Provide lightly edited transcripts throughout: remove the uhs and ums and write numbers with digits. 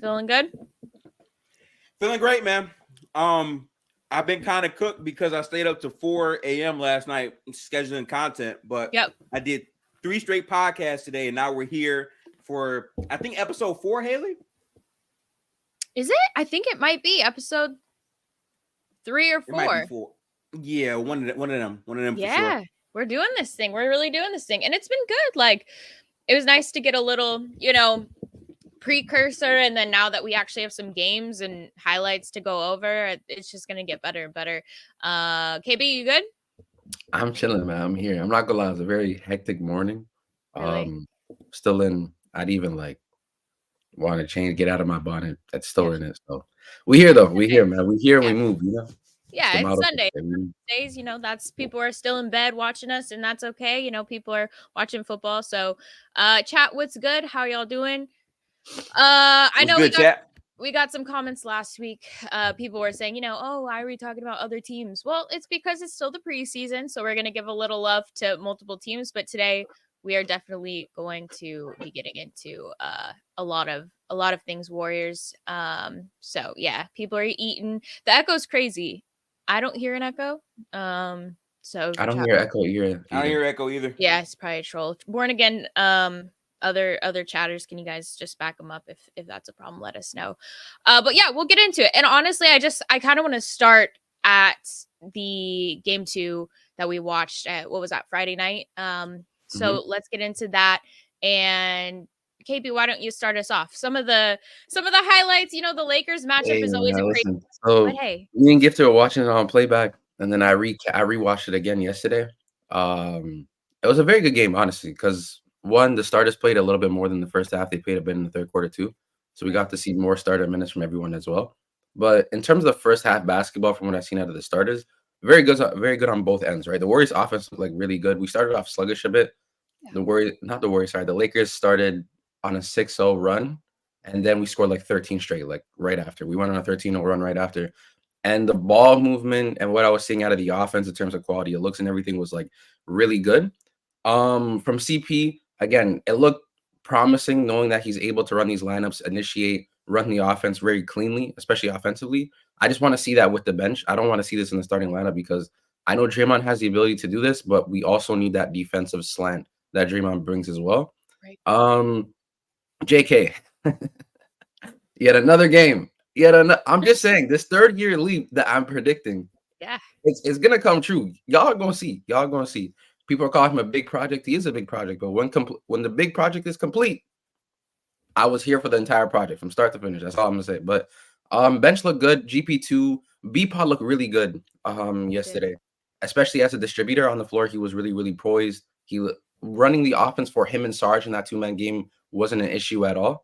Feeling good? Feeling great, man. I've been kind of cooked because I stayed up to 4 a.m. last night scheduling content, but Yep. I did 3 straight podcasts today, and now we're here for I think episode 4. Haley, Is it? I think it might be episode 3 or it might be 4. 4. Yeah, one of them for sure. Yeah. We're doing this thing. We're really doing this thing. And it's been good. Like, it was nice to get a little, precursor. And then now that we actually have some games and highlights to go over, it's just going to get better and better. KB, you good? I'm chilling, man. I'm here. I'm not gonna lie, it's a very hectic morning. Really? Um, Still in. I'd even like want to change, get out of my bonnet. That's Yeah. still in it. So we here though. We Sunday. here, man. We here. And Yeah. we move. You know, it's Yeah, the it's motto. Sunday. Days, that's people are still in bed watching us, and that's okay. People are watching football. So, chat, what's good? How y'all doing? I What's know good, chat? we got some comments last week. People were saying, oh, why are we talking about other teams? Well, it's because it's still the preseason, so we're gonna give a little love to multiple teams. But today we are definitely going to be getting into a lot of things Warriors. So yeah, people are eating. The echo's crazy. I don't hear an echo. So I don't chat, hear echo either. I don't hear echo either. yeah, it's probably a troll. Born again. Other chatters, can you guys just back them up if that's a problem? Let us know. But yeah, we'll get into it. And honestly, I kind of want to start at the game 2 that we watched at, what was that, Friday night? So let's get into that. And KP, why don't you start us off? Some of the highlights. The Lakers matchup Hey, is always a man, crazy. listen. But So hey, me and Gifter were watching it on playback, and then I rewatched it again yesterday. It was a very good game, honestly, because one, the starters played a little bit more than the first half. They played a bit in the third quarter too, so we got to see more starter minutes from everyone as well. But in terms of the first half basketball, from what I've seen out of the starters, very good on both ends, right? The Warriors' offense looked like really good. We started off sluggish a bit. yeah, The Lakers started on a 6-0 run, and then we scored like 13 straight, like right after. We went on a 13-0 run right after. And the ball movement and what I was seeing out of the offense in terms of quality of looks and everything was like really good. From CP, again, it looked promising knowing that he's able to run these lineups, initiate, run the offense very cleanly, especially offensively. I just want to see that with the bench. I don't want to see this in the starting lineup because I know Draymond has the ability to do this, but we also need that defensive slant that Draymond brings as well. right. Um, JK, yet another game. I'm just saying this third year leap that I'm predicting, Yeah, it's gonna come true. Y'all are gonna see. Y'all are gonna see. People are calling him a big project. He is a big project, but when the big project is complete, I was here for the entire project from start to finish. That's all I'm gonna say. But bench looked good. GP2, B pod looked really good did. yesterday, especially as a distributor on the floor. He was really really poised. Running the offense for him and Sarge in that 2-man game wasn't an issue at all.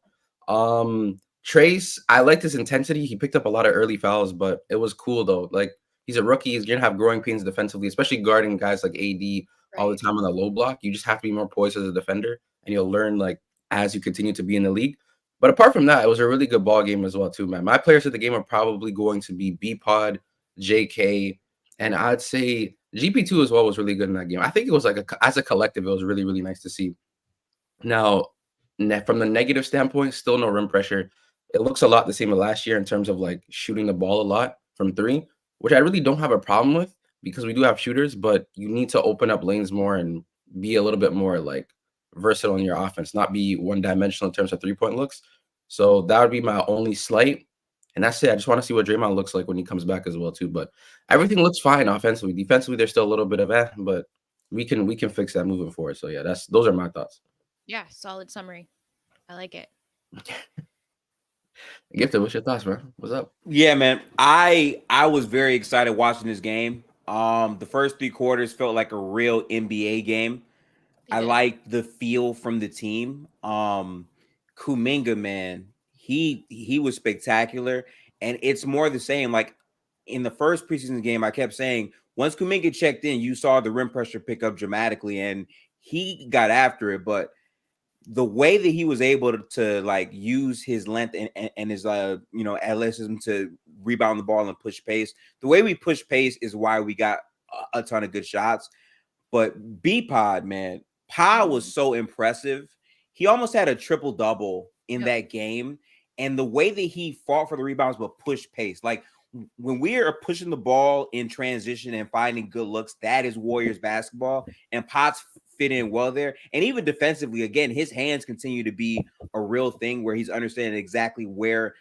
Trace, I liked his intensity. He picked up a lot of early fouls, but it was cool though. Like he's a rookie. He's gonna have growing pains defensively, especially guarding guys like AD all the Right. time on the low block. You just have to be more poised as a defender, and you'll learn like as you continue to be in the league. But apart from that, it was a really good ball game as well, too, man. My players of the game are probably going to be B Pod, JK, and I'd say GP2 as well was really good in that game. I think it was like as a collective, it was really, really nice to see. Now, from the negative standpoint, still no rim pressure. It looks a lot the same as last year in terms of like shooting the ball a lot from three, which I really don't have a problem with because we do have shooters, but you need to open up lanes more and be a little bit more like versatile in your offense, not be one dimensional in terms of 3-point looks. So that would be my only slight. And that's it. I just want to see what Draymond looks like when he comes back as well, too. But everything looks fine offensively. Defensively, there's still a little bit of but we can fix that moving forward. So yeah, those are my thoughts. Yeah, solid summary. I like it. Gifted, what's your thoughts, man? What's up? Yeah, man. I was very excited watching this game. The first 3 quarters felt like a real NBA game. They I did. like the feel from the team. Kuminga, man, he was spectacular, and it's more the same. Like in the first preseason game, I kept saying once Kuminga checked in, you saw the rim pressure pick up dramatically, and he got after it. But the way that he was able to like use his length and his athleticism to rebound the ball and push pace, the way we push pace is why we got a ton of good shots. But B Pod, man, Pod was so impressive. He almost had a triple double in Yep. that game. And the way that he fought for the rebounds but pushed pace, like when we are pushing the ball in transition and finding good looks, that is Warriors basketball. And Potts fit in well there. And even defensively, again, his hands continue to be a real thing where he's understanding exactly where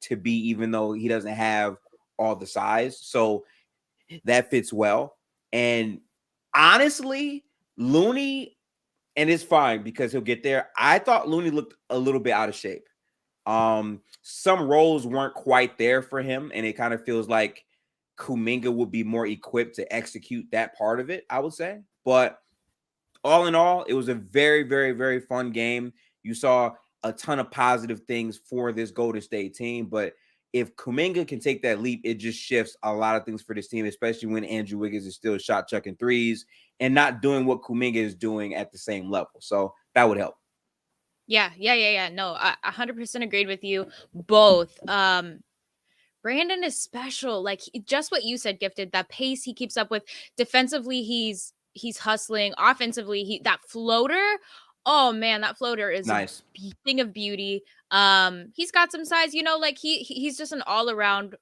to be, even though he doesn't have all the size. So that fits well. And honestly, Looney, and it's fine because he'll get there. I thought Looney looked a little bit out of shape. Some roles weren't quite there for him, and it kind of feels like Kuminga would be more equipped to execute that part of it, I would say. But all in all, it was a very, very, very fun game. You saw a ton of positive things for this Golden State team, but if Kuminga can take that leap, it just shifts a lot of things for this team, especially when Andrew Wiggins is still shot chucking threes and not doing what Kuminga is doing at the same level. So that would help. Yeah. No, I 100% agreed with you both. Brandon is special. Like just what you said, Gifted, that pace he keeps up with. Defensively, he's hustling. Offensively, that floater. Oh man, that floater is nice. A thing of beauty. He's got some size, like he's just an all-around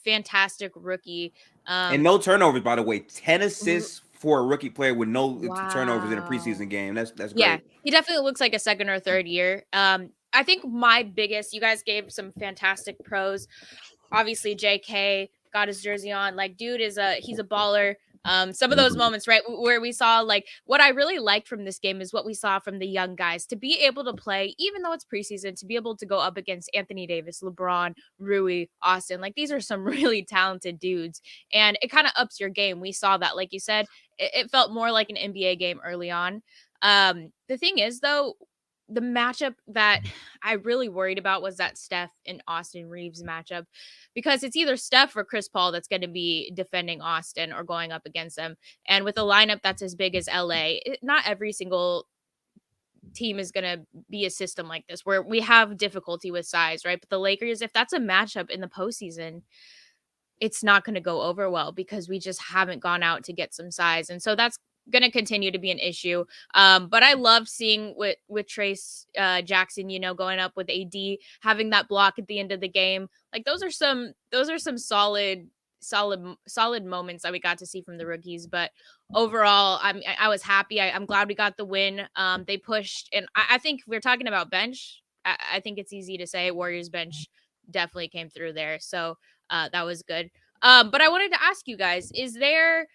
fantastic rookie. And no turnovers, by the way. 10 assists for a rookie player with no turnovers in a preseason game. That's great. Yeah, he definitely looks like a second or third year. I think my biggest, you guys gave some fantastic pros. Obviously, JK got his jersey on. Like, dude he's a baller. Some of those moments, right, where we saw, like, what I really liked from this game is what we saw from the young guys to be able to play, even though it's preseason, to be able to go up against Anthony Davis, LeBron, Rui, Austin. Like, these are some really talented dudes, and it kind of ups your game. We saw that, like you said, it felt more like an NBA game early on. The thing is, though, the matchup that I really worried about was that Steph and Austin Reeves matchup, because it's either Steph or Chris Paul that's going to be defending Austin or going up against them. And with a lineup that's as big as LA, not every single team is going to be a system like this where we have difficulty with size, right? But the Lakers, if that's a matchup in the postseason, it's not going to go over well because we just haven't gone out to get some size. And so that's going to continue to be an issue. But I love seeing with Trace Jackson, going up with AD, having that block at the end of the game. Like those are some solid moments that we got to see from the rookies. But overall, I was happy. I'm glad we got the win. They pushed, and I think we're talking about bench. I think it's easy to say Warriors bench definitely came through there. So that was good. But I wanted to ask you guys, is there,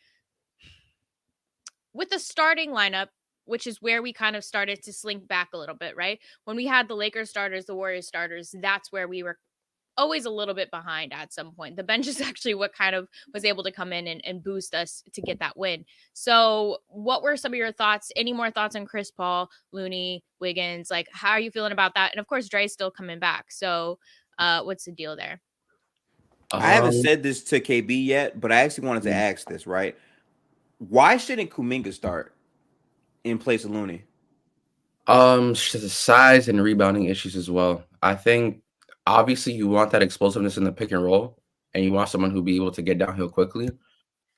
with the starting lineup, which is where we kind of started to slink back a little bit, right? When we had the Lakers starters, the Warriors starters, that's where we were always a little bit behind at some point. The bench is actually what kind of was able to come in and boost us to get that win. So what were some of your thoughts? Any more thoughts on Chris Paul, Looney, Wiggins? Like, how are you feeling about that? And of course, Dre's still coming back. So what's the deal there? I haven't said this to KB yet, but I actually wanted to ask this, right? Why shouldn't Kuminga start in place of Looney? Size and rebounding issues as well. I think obviously you want that explosiveness in the pick and roll, and you want someone who'll be able to get downhill quickly.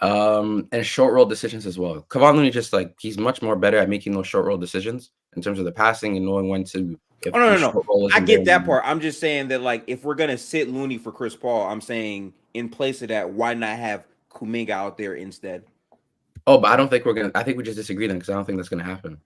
And short roll decisions as well. Kevon Looney he's much more better at making those short roll decisions in terms of the passing and knowing when to. No. I get that part. I'm just saying that, like, if we're gonna sit Looney for Chris Paul, I'm saying in place of that, why not have Kuminga out there instead? Oh, but I don't think we're gonna. I think we just disagree then because I don't think that's gonna happen.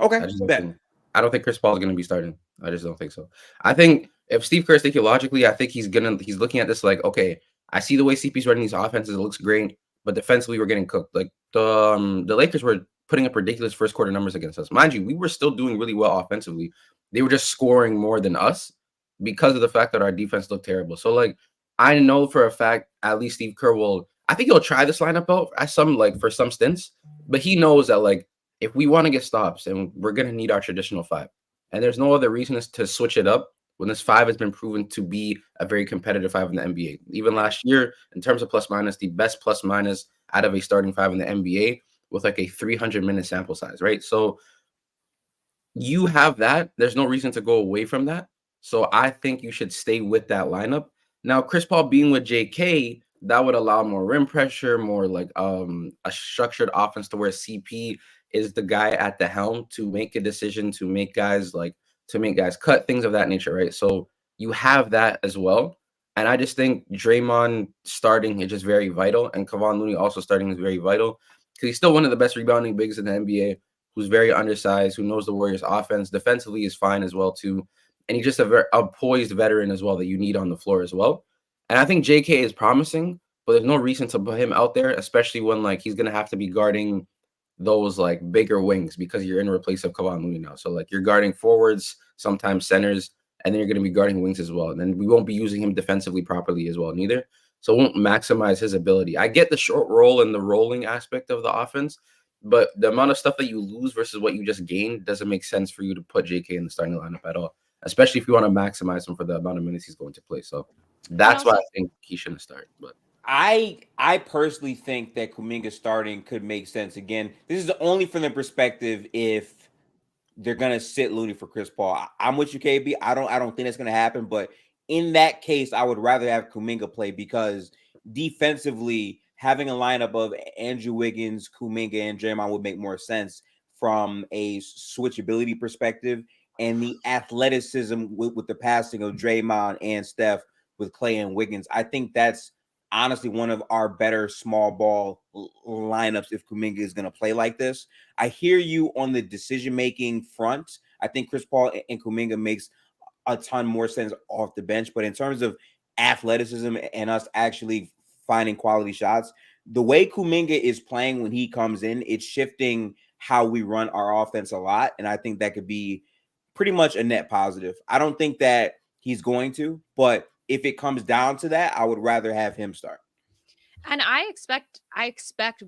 Okay, I don't think Chris Paul is gonna be starting. I just don't think so. I think if Steve Kerr's thinking logically, I think he's looking at this like, okay, I see the way CP's running these offenses. It looks great, but defensively we're getting cooked. Like the Lakers were putting up ridiculous first quarter numbers against us. Mind you, we were still doing really well offensively. They were just scoring more than us because of the fact that our defense looked terrible. So, like, I know for a fact, at least Steve Kerr I think he'll try this lineup out for some stints, but he knows that, like, if we want to get stops, and we're going to need our traditional five, and there's no other reason to switch it up when this five has been proven to be a very competitive five in the NBA. Even last year, in terms of plus minus, the best plus minus out of a starting five in the NBA with like a 300-minute sample size, right? So you have that. There's no reason to go away from that. So I think you should stay with that lineup. Now, Chris Paul being with JK, that would allow more rim pressure, more like a structured offense to where CP is the guy at the helm to make a decision, to make guys cut, things of that nature, right? So you have that as well. And I just think Draymond starting is just very vital, and Kevon Looney also starting is very vital because he's still one of the best rebounding bigs in the NBA, who's very undersized, who knows the Warriors' offense. Defensively is fine as well too, and he's just a poised veteran as well that you need on the floor as well. And I think JK is promising, but there's no reason to put him out there, especially when like he's gonna have to be guarding those like bigger wings because you're in replace of Kevon Looney now. So like you're guarding forwards, sometimes centers, and then you're going to be guarding wings as well. And then we won't be using him defensively properly as well, neither. So it won't maximize his ability. I get the short roll and the rolling aspect of the offense, but the amount of stuff that you lose versus what you just gained doesn't make sense for you to put JK in the starting lineup at all, especially if you want to maximize him for the amount of minutes he's going to play. So that's why I think he shouldn't start. But I personally think that Kuminga starting could make sense. Again, this is only from the perspective if they're gonna sit Looney for Chris Paul. I'm with you, KB. I don't think that's gonna happen, but in that case, I would rather have Kuminga play because defensively, having a lineup of Andrew Wiggins, Kuminga, and Draymond would make more sense from a switchability perspective and the athleticism with the passing of Draymond and Steph with Klay and Wiggins. I think that's honestly one of our better small ball lineups if Kuminga is going to play like this. I hear you on the decision-making front. I think Chris Paul and Kuminga makes a ton more sense off the bench. But in terms of athleticism and us actually finding quality shots, the way Kuminga is playing when he comes in, it's shifting how we run our offense a lot. And I think that could be pretty much a net positive. I don't think that he's going to, but if it comes down to that, I would rather have him start. And I expect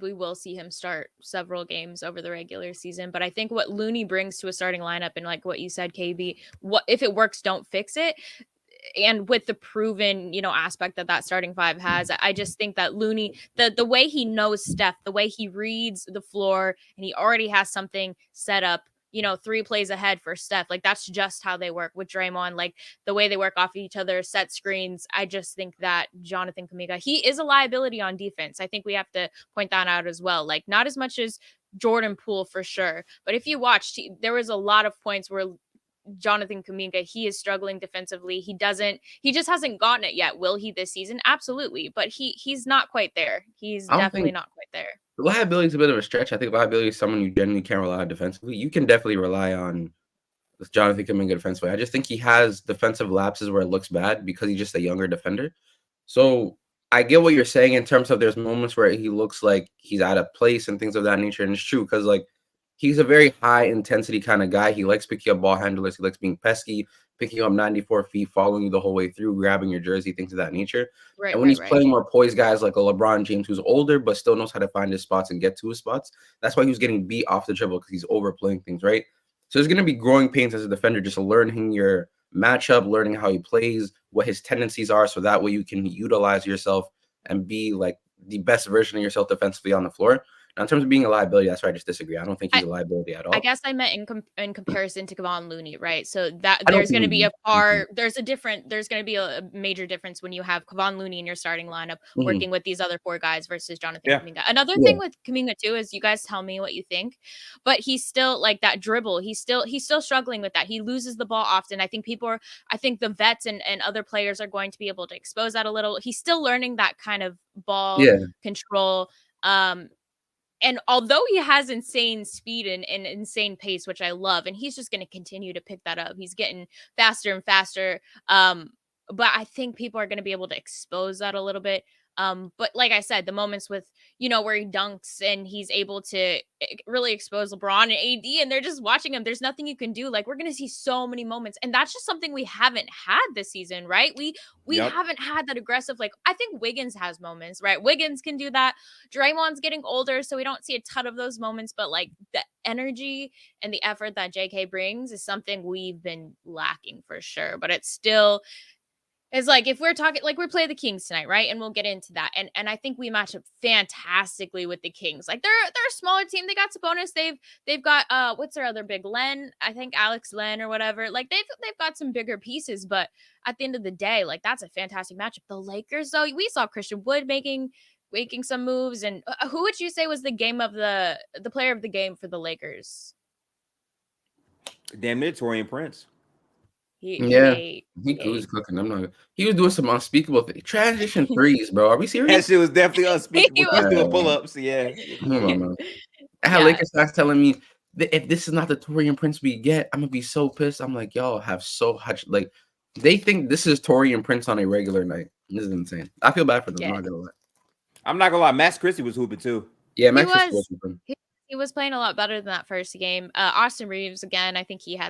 we will see him start several games over the regular season. But I think what Looney brings to a starting lineup, and like what you said, KB, what if it works, don't fix it. And with the proven, aspect that starting five has, I just think that Looney, the way he knows Steph, the way he reads the floor, and he already has something set up, 3 plays ahead for Steph. Like that's just how they work with Draymond. Like the way they work off each other, set screens. I just think that Jonathan Kuminga, he is a liability on defense. I think we have to point that out as well. Like not as much as Jordan Poole for sure, but if you watched, there was a lot of points where Jonathan Kuminga, he is struggling defensively. He just hasn't gotten it yet. Will he this season? Absolutely. But he's not quite there. He's I don't definitely think not quite there. reliability is a bit of a stretch. I think reliability is someone you genuinely can't rely on defensively. You can definitely rely on Jonathan Kuminga defensively. I just think he has defensive lapses where it looks bad because he's just a younger defender. So I get what you're saying in terms of there's moments where he looks like he's out of place and things of that nature. And it's true because like he's a very high intensity kind of guy. He likes picking up ball handlers. He likes being pesky, picking up 94 feet, following you the whole way through, grabbing your jersey, things of that nature. Right, and when he's right. playing more poised guys like a LeBron James, who's older but still knows how to find his spots and get to his spots, that's why he was getting beat off the dribble because he's overplaying things, right? So there's going to be growing pains as a defender, just learning your matchup, learning how he plays, what his tendencies are, so that way you can utilize yourself and be like the best version of yourself defensively on the floor. Now, in terms of being a liability, that's where I just disagree. I don't think he's a liability at all. I guess I meant in comparison to Kevon Looney, right? So that I don't there's going to think be a far, there's going to be a major difference when you have Kevon Looney in your starting lineup working with these other 4 guys versus Jonathan Kuminga. Another thing with Kuminga too is you guys tell me what you think, but he's still like that dribble. He's still struggling with that. He loses the ball often. I think the vets and other players are going to be able to expose that a little. He's still learning that kind of ball control. And although he has insane speed and insane pace, which I love, and he's just going to continue to pick that up. He's getting faster and faster. But I think people are going to be able to expose that a little bit. But like I said, the moments with, where he dunks and he's able to really expose LeBron and AD and they're just watching him. There's nothing you can do. Like we're going to see so many moments. And that's just something we haven't had this season, right? We haven't had that aggressive, like I think Wiggins has moments, right? Wiggins can do that. Draymond's getting older, so we don't see a ton of those moments, but like the energy and the effort that JK brings is something we've been lacking for sure. But it's still, it's like if we're talking, like we play the Kings tonight, right? And we'll get into that. And I think we match up fantastically with the Kings. Like they're a smaller team. They got Sabonis. They've got what's their other big Len? I think Alex Len or whatever. Like they've got some bigger pieces, but at the end of the day, like that's a fantastic matchup. The Lakers, though, we saw Christian Wood making some moves. And who would you say was the player of the game for the Lakers? Damn it, Torian Prince. He was cooking. I'm not. He was doing some unspeakable thing. Transition threes, bro. Are we That serious? shit was definitely unspeakable. He was doing Yeah. pull-ups. Yeah. Come on, man. I had Lakers fans telling me that if this is not the Torian Prince we get, I'm gonna be so pissed. I'm like, y'all have so much like they think this is Torian Prince on a regular night. This is insane. I feel bad for them. I'm not gonna lie. Max Christie was hooping too. Yeah, Max was hooping. He was playing a lot better than that first game. Austin Reeves again. I think he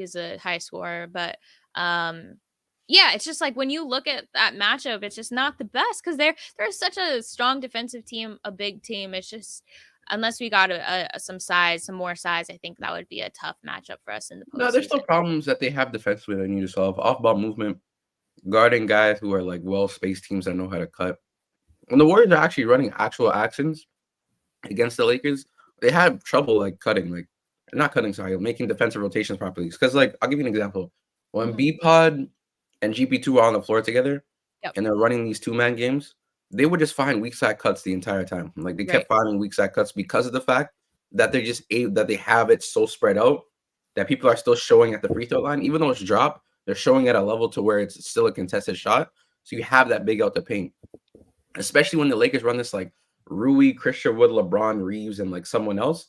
was a high scorer, but yeah, it's just like when you look at that matchup, it's just not the best because they're such a strong defensive team, a big team. It's just unless we got some more size, I think that would be a tough matchup for us in the postseason. No, there's still problems that they have defensively they need to solve. Off-ball movement, guarding guys who are like well-spaced teams that know how to cut. When the Warriors are actually running actual actions against the Lakers, they have trouble like making defensive rotations properly. Because like I'll give you an example. When B-Pod and GP2 are on the floor together and they're running these two-man games, they would just find weak side cuts the entire time. Like they kept finding weak side cuts because of the fact that they have it so spread out that people are still showing at the free throw line, even though it's dropped, they're showing at a level to where it's still a contested shot. So you have that big out the paint, especially when the Lakers run this like Rui, Christian Wood, LeBron, Reeves, and like someone else.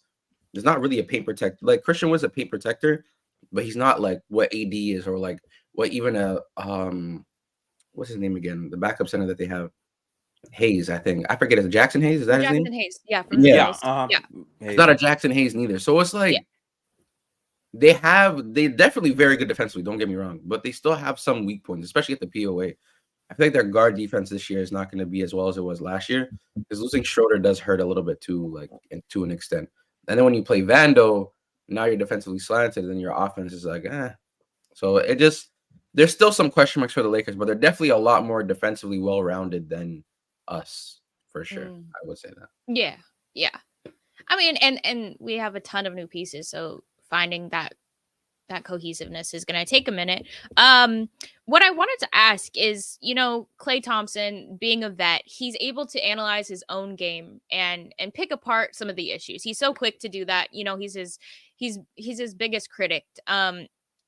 There's not really a paint protector. Like Christian Wood's a paint protector, but he's not like what AD is or like what even what's his name again? The backup center that they have. Hayes, I think. I forget. Is it Jackson Hayes? Is that his name? Jackson Hayes. Yeah. It's not a Jackson Hayes neither. So it's like they definitely very good defensively. Don't get me wrong, but they still have some weak points, especially at the POA. I feel like their guard defense this year is not going to be as well as it was last year because losing Schroeder does hurt a little bit too, like to an extent. And then when you play Vando, now you're defensively slanted, and your offense is like, So there's still some question marks for the Lakers, but they're definitely a lot more defensively well-rounded than us, for sure. I would say that. Yeah. I mean, and we have a ton of new pieces, so finding that cohesiveness is going to take a minute. What I wanted to ask is, Klay Thompson being a vet, he's able to analyze his own game and pick apart some of the issues. He's so quick to do that. He's his biggest critic.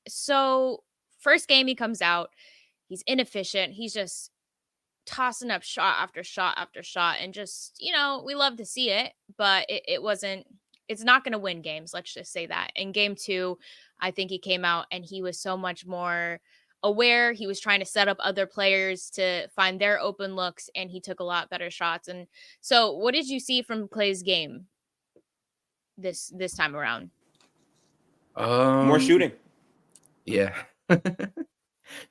So first game he comes out, he's inefficient. He's just tossing up shot after shot after shot, and just we love to see it, but it's not going to win games. Let's just say that. In game 2, I think he came out and he was so much more aware. He was trying to set up other players to find their open looks, and he took a lot better shots. And so what did you see from Klay's game this time around? More shooting. Yeah.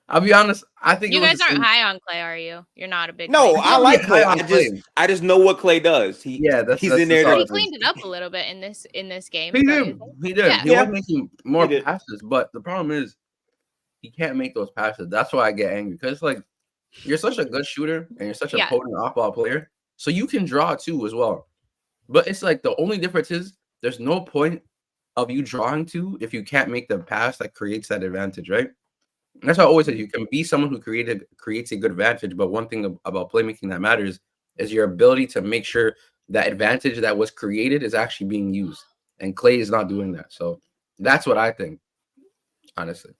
I'll be honest. I think you guys aren't high on Klay, are you? You're not a big. No, Klay. I like Klay. I just know what Klay does. He's in there. He cleaned it up a little bit in this game. He did. Yeah. He was making more passes, but the problem is he can't make those passes. That's why I get angry because like you're such a good shooter and you're such a potent off-ball player, so you can draw too as well. But it's like the only difference is there's no point of you drawing to if you can't make the pass that creates that advantage, right? And that's why I always say you can be someone who creates a good advantage, but one thing about playmaking that matters is your ability to make sure that advantage that was created is actually being used. And Klay is not doing that. So that's what I think, honestly.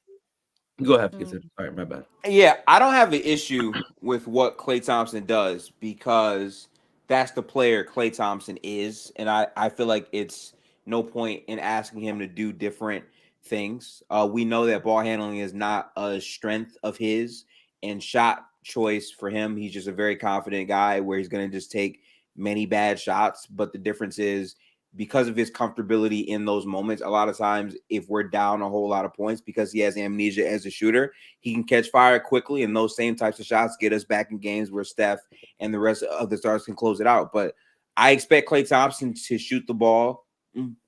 Go ahead. All right, my bad. Yeah, I don't have an issue with what Klay Thompson does because that's the player Klay Thompson is. And I feel like it's no point in asking him to do different things. We know that ball handling is not a strength of his, and shot choice for him, he's just a very confident guy where he's going to just take many bad shots. But the difference is because of his comfortability in those moments, a lot of times if we're down a whole lot of points, because he has amnesia as a shooter, he can catch fire quickly, and those same types of shots get us back in games where Steph and the rest of the stars can close it out. But I expect Klay Thompson to shoot the ball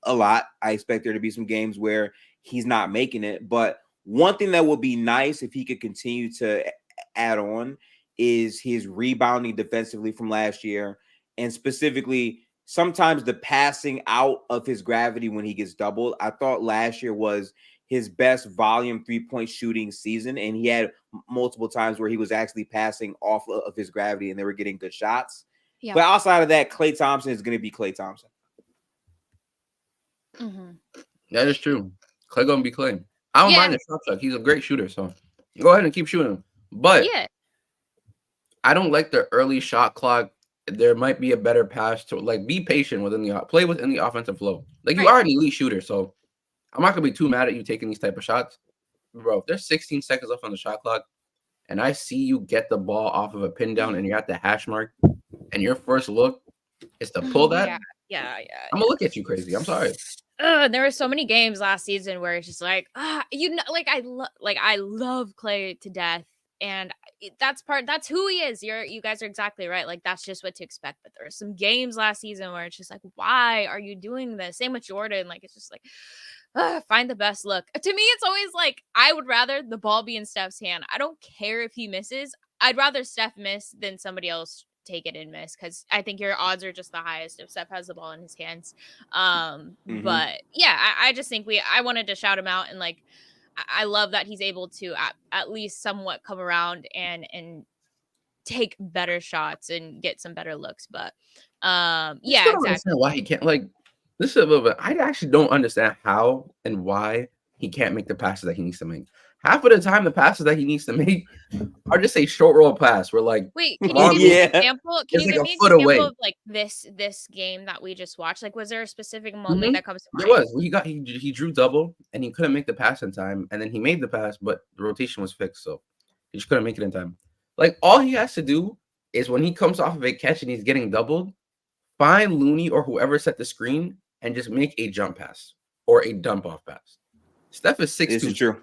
a lot. I expect there to be some games where he's not making it. But one thing that would be nice if he could continue to add on is his rebounding defensively from last year. And specifically, sometimes the passing out of his gravity when he gets doubled. I thought last year was his best volume 3-point shooting season. And he had multiple times where he was actually passing off of his gravity and they were getting good shots. Yeah. But outside of that, Klay Thompson is going to be Klay Thompson. That is true. Klay gonna be Klay. I don't Yeah. mind the shot chuck. He's a great shooter, so go ahead and keep shooting. But Yeah. I don't like the early shot clock. There might be a better pass to like be patient within the play within the offensive flow. Like you Right. are an elite shooter, so I'm not gonna be too mad at you taking these type of shots, bro. If there's 16 seconds left on the shot clock, and I see you get the ball off of a pin down, and you're at the hash mark, and your first look is to pull that, Yeah. I'm gonna look at you crazy. I'm sorry. There were so many games last season where it's just like, like I love Klay to death, and that's who he is. You guys are exactly right. Like that's just what to expect. But there are some games last season where it's just like, why are you doing this? Same with Jordan. Like it's just like, find the best look. To me, it's always like I would rather the ball be in Steph's hand. I don't care if he misses. I'd rather Steph miss than somebody else take it and miss, because I think your odds are just the highest if Steph has the ball in his hands. But yeah, I just think I wanted to shout him out, and like I love that he's able to at least somewhat come around and take better shots and get some better looks. But yeah, Don't exactly. understand why he can't like. This is a little bit. I actually don't understand how and why he can't make the passes that he needs to make. Half of the time, the passes that he needs to make are just a short roll pass. Where like, wait, can you give me an example? Can you like give a me an foot example away. of like this game that we just watched? Like, was there a specific moment that comes to mind? There was. He drew double and he couldn't make the pass in time, and then he made the pass, but the rotation was fixed, so he just couldn't make it in time. Like all he has to do is when he comes off of a catch and he's getting doubled, find Looney or whoever set the screen and just make a jump pass or a dump off pass. Steph is 6'2". This is true.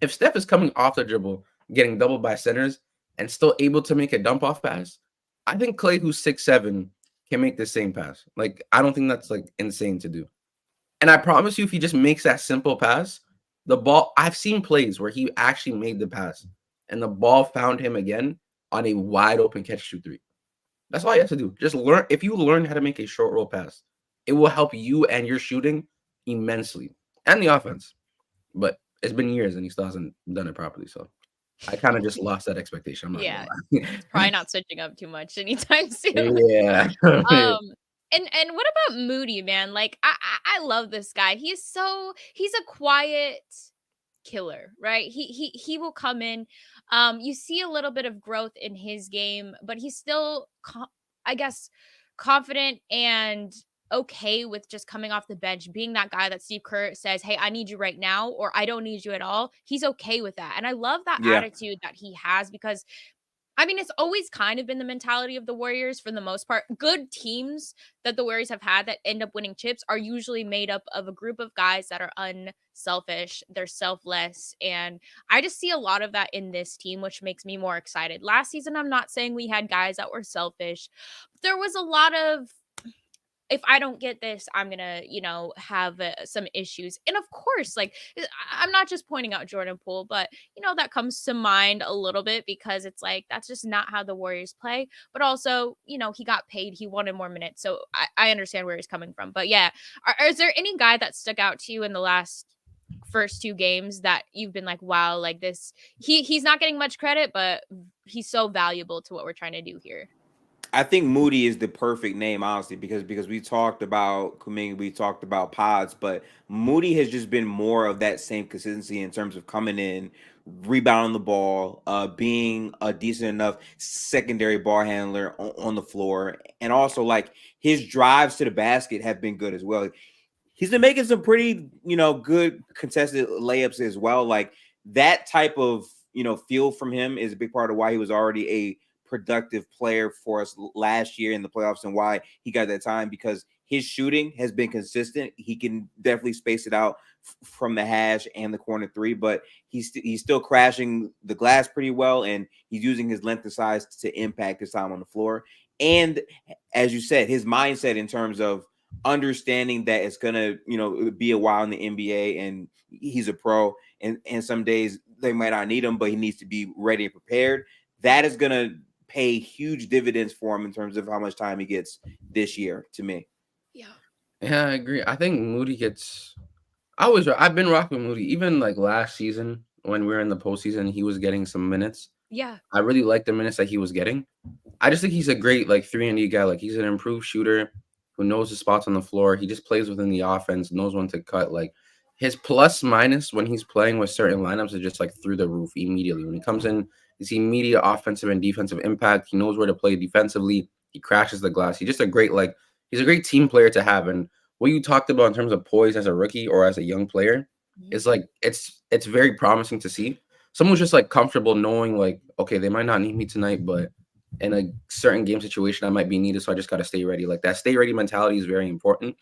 If Steph is coming off the dribble, getting doubled by centers, and still able to make a dump off pass, I think Klay, who's 6'7", can make the same pass. Like, I don't think that's like insane to do. And I promise you, if he just makes that simple pass, the ball, I've seen plays where he actually made the pass and the ball found him again on a wide open catch shoot three. That's all you have to do. Just learn. If you learn how to make a short roll pass, it will help you and your shooting immensely and the offense. But it's been years and he still hasn't done it properly. So I kind of just lost that expectation. I'm not gonna lie. It's probably not switching up too much anytime soon. Yeah. And what about Moody, man? Like I love this guy. He's a quiet killer, right? He will come in. You see a little bit of growth in his game, but he's still I guess confident and okay with just coming off the bench, being that guy that Steve Kerr says, hey, I need you right now, or I don't need you at all. He's okay with that. And I love that attitude that he has, because I mean, it's always kind of been the mentality of the Warriors for the most part. Good teams that the Warriors have had that end up winning chips are usually made up of a group of guys that are unselfish, they're selfless. And I just see a lot of that in this team, which makes me more excited. Last season, I'm not saying we had guys that were selfish, but there was a lot of, if I don't get this, I'm going to, have some issues. And of course, like, I'm not just pointing out Jordan Poole, but, that comes to mind a little bit, because it's like, that's just not how the Warriors play. But also, he got paid, he wanted more minutes. So I understand where he's coming from. But yeah, is there any guy that stuck out to you in the first two games that you've been like, wow, like this, he's not getting much credit, but he's so valuable to what we're trying to do here? I think Moody is the perfect name, honestly, because we talked about Kuminga, we talked about Pods, but Moody has just been more of that same consistency in terms of coming in, rebounding the ball, being a decent enough secondary ball handler on the floor, and also like his drives to the basket have been good as well. He's been making some pretty, good contested layups as well. Like that type of, feel from him is a big part of why he was already a productive player for us last year in the playoffs, and why he got that time, because his shooting has been consistent. He can definitely space it out from the hash and the corner three, but he's still crashing the glass pretty well, and he's using his length and size to impact his time on the floor. And as you said, his mindset in terms of understanding that it's gonna, be a while in the NBA, and he's a pro, and some days they might not need him, but he needs to be ready and prepared. That is gonna pay huge dividends for him in terms of how much time he gets this year, to me. Yeah, I agree. I think Moody gets. I've been rocking Moody even like last season when we were in the postseason. He was getting some minutes. Yeah, I really like the minutes that he was getting. I just think he's a great like 3-and-D guy. Like he's an improved shooter who knows his spots on the floor. He just plays within the offense, knows when to cut. Like his plus minus when he's playing with certain lineups is just like through the roof immediately. When he comes in, he's immediate offensive and defensive impact. He knows where to play defensively. He crashes the glass. He's just a great he's a great team player to have. And what you talked about in terms of poise as a rookie or as a young player is like it's very promising to see. Someone who's just like comfortable knowing like, okay, they might not need me tonight, but in a certain game situation, I might be needed, so I just got to stay ready. Like that stay ready mentality is very important,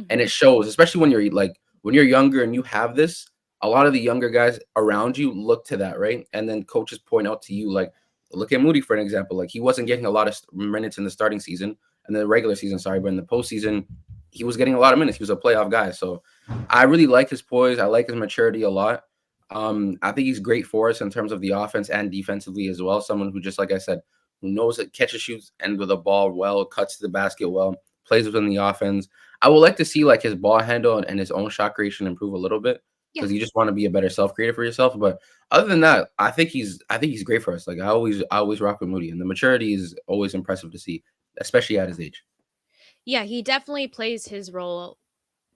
and it shows, especially when you're younger and you have this. A lot of the younger guys around you look to that, right? And then coaches point out to you, like, look at Moody for an example. Like he wasn't getting a lot of minutes in the starting season and the regular season, sorry, but in the postseason, he was getting a lot of minutes. He was a playoff guy, so I really like his poise. I like his maturity a lot. I think he's great for us in terms of the offense and defensively as well. Someone who, just like I said, who knows it, catches, shoots, and with the ball well, cuts to the basket well, plays within the offense. I would like to see like his ball handle and his own shot creation improve a little bit because you just want to be a better self creator for yourself. But other than that, I think he's great for us. Like I always rock with Moody, and the maturity is always impressive to see, especially at his age. Yeah, he definitely plays his role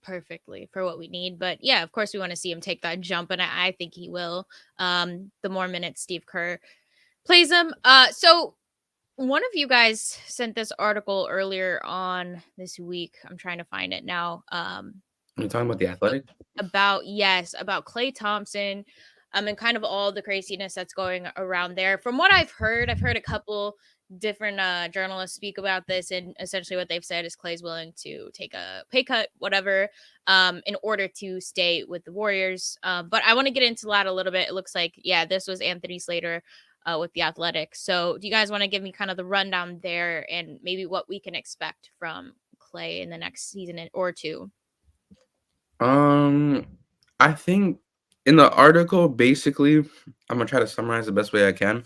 perfectly for what we need. But yeah, of course we want to see him take that jump, and I think he will. The more minutes Steve Kerr plays him. So one of you guys sent this article earlier on this week. I'm trying to find it now. You're talking about the Athletic? About Klay Thompson, and kind of all the craziness that's going around there. From what I've heard a couple different journalists speak about this, and essentially what they've said is Klay's willing to take a pay cut, whatever, in order to stay with the Warriors. But I want to get into that a little bit. It looks like, this was Anthony Slater with the Athletic. So do you guys want to give me kind of the rundown there and maybe what we can expect from Klay in the next season or two? I think in the article, basically, I'm gonna try to summarize the best way I can.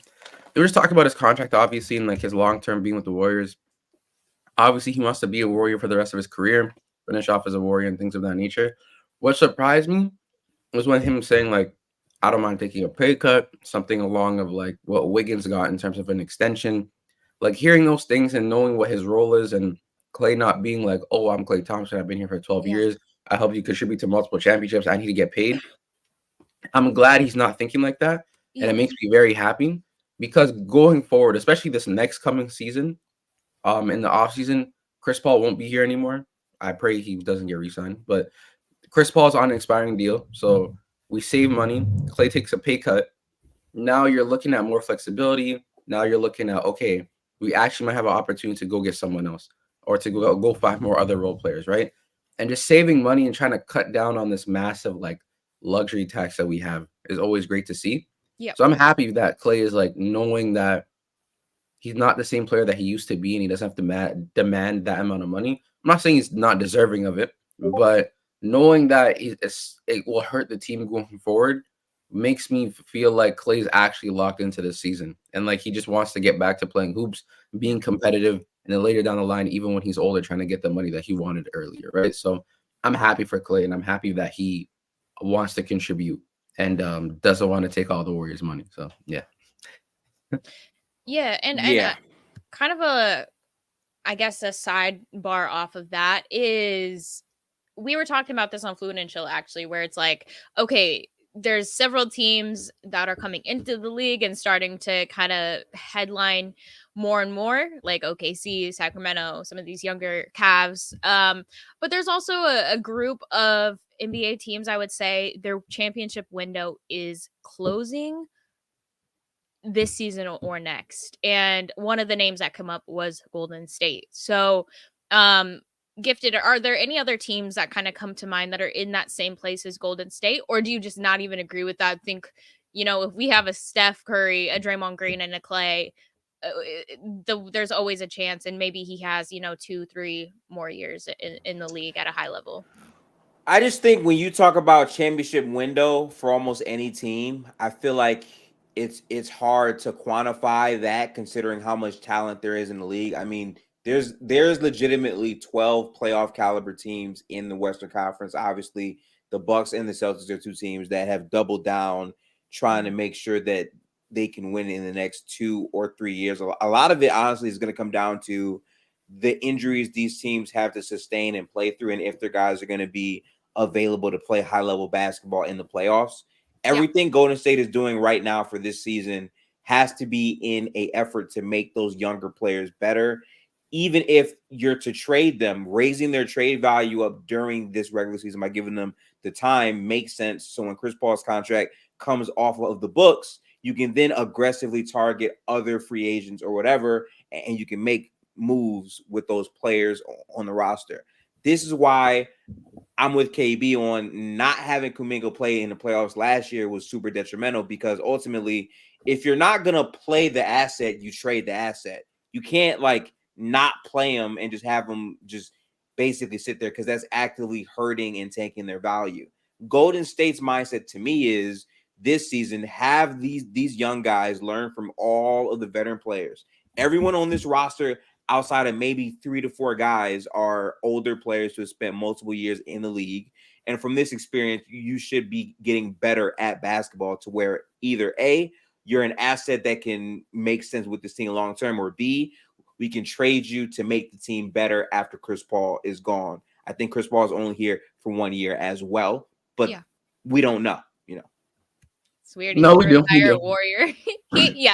They were just talking about his contract, obviously, and like his long-term being with the Warriors. Obviously, he wants to be a Warrior for the rest of his career, finish off as a Warrior and things of that nature. What surprised me was when him saying like, I don't mind taking a pay cut, something along of like what Wiggins got in terms of an extension. Like hearing those things and knowing what his role is, and Klay not being like, oh, I'm Klay Thompson, I've been here for 12 years. I help you contribute to multiple championships. I need to get paid. I'm glad he's not thinking like that. And it makes me very happy because going forward, especially this next coming season, in the offseason, Chris Paul won't be here anymore. I pray he doesn't get re-signed. But Chris Paul's on an expiring deal. So we save money. Klay takes a pay cut. Now you're looking at more flexibility. Now you're looking at, okay, we actually might have an opportunity to go get someone else or to go find more other role players, right? And just saving money and trying to cut down on this massive like luxury tax that we have is always great to see. Yeah. So I'm happy that Klay is like knowing that he's not the same player that he used to be, and he doesn't have to demand that amount of money. I'm not saying he's not deserving of it, but knowing that it will hurt the team going forward makes me feel like Klay's actually locked into this season, and like he just wants to get back to playing hoops, being competitive. And then later down the line, even when he's older, trying to get the money that he wanted earlier, right? So I'm happy for Klay, and I'm happy that he wants to contribute and doesn't want to take all the Warriors' money. So yeah. And kind of I guess a sidebar off of that is we were talking about this on Fluid and Chill actually, where it's like, okay, there's several teams that are coming into the league and starting to kind of headline more and more, like OKC, Sacramento, some of these younger Cavs. But there's also a group of NBA teams, I would say, their championship window is closing this season or next. And one of the names that come up was Golden State. So, Gifted, are there any other teams that kind of come to mind that are in that same place as Golden State? Or do you just not even agree with that? Think, if we have a Steph Curry, a Draymond Green, and a Klay, there's always a chance. And maybe he has, 2-3 more years in the league at a high level. I just think when you talk about championship window for almost any team, I feel like it's hard to quantify that considering how much talent there is in the league. I mean, there's legitimately 12 playoff caliber teams in the Western Conference. Obviously, the Bucks and the Celtics are two teams that have doubled down trying to make sure that they can win in the next 2 or 3 years. A lot of it, honestly, is going to come down to the injuries these teams have to sustain and play through, and if their guys are going to be available to play high level basketball in the playoffs. Yeah. Everything Golden State is doing right now for this season has to be in a effort to make those younger players better. Even if you're to trade them, raising their trade value up during this regular season by giving them the time makes sense. So when Chris Paul's contract comes off of the books, you can then aggressively target other free agents or whatever, and you can make moves with those players on the roster. This is why I'm with KB on not having Kuminga play in the playoffs last year was super detrimental, because ultimately, if you're not going to play the asset, you trade the asset. You can't like not play them and just have them just basically sit there, because that's actively hurting and taking their value. Golden State's mindset to me is this season, have these young guys learn from all of the veteran players. Everyone on this roster outside of maybe 3 to 4 guys are older players who have spent multiple years in the league. And from this experience, you should be getting better at basketball to where either A, you're an asset that can make sense with this team long term, or B, we can trade you to make the team better after Chris Paul is gone. I think Chris Paul is only here for 1 year as well, but we don't know, It's weird. No, He's we a do. retired Warrior.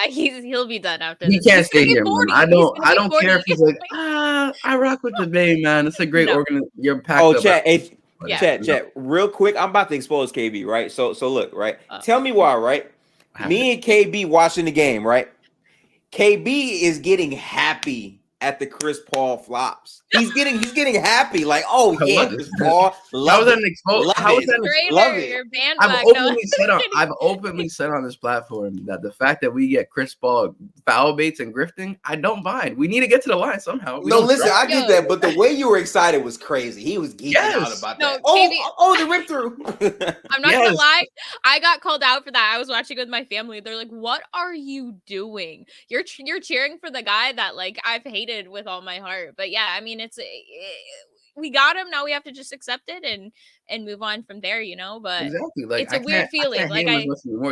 He'll be done after He this. can't He's gonna stay be here, 40. man. I don't care if he's like, like, I rock with the Bay, man. It's a great organization. You're packed Oh, up. Chet, real quick, I'm about to expose KB, right? So look, right? Tell me why, right? Me and KB watching the game, right? KB is getting happy at the Chris Paul flops. He's getting happy, like, oh yeah, Chris Paul, love it. I've openly said on this platform that the fact that we get Chris Paul foul baits and grifting, I don't mind. We need to get to the line somehow. No, listen, I get that, but the way you were excited was crazy. He was geeking out about that. The rip through. I'm not gonna lie, I got called out for that. I was watching with my family. They're like, "What are you doing? You're cheering for the guy that like I've hated with all my heart." But yeah, I mean, we got him. Now we have to just accept it and move on from there, But exactly, like it's a weird feeling.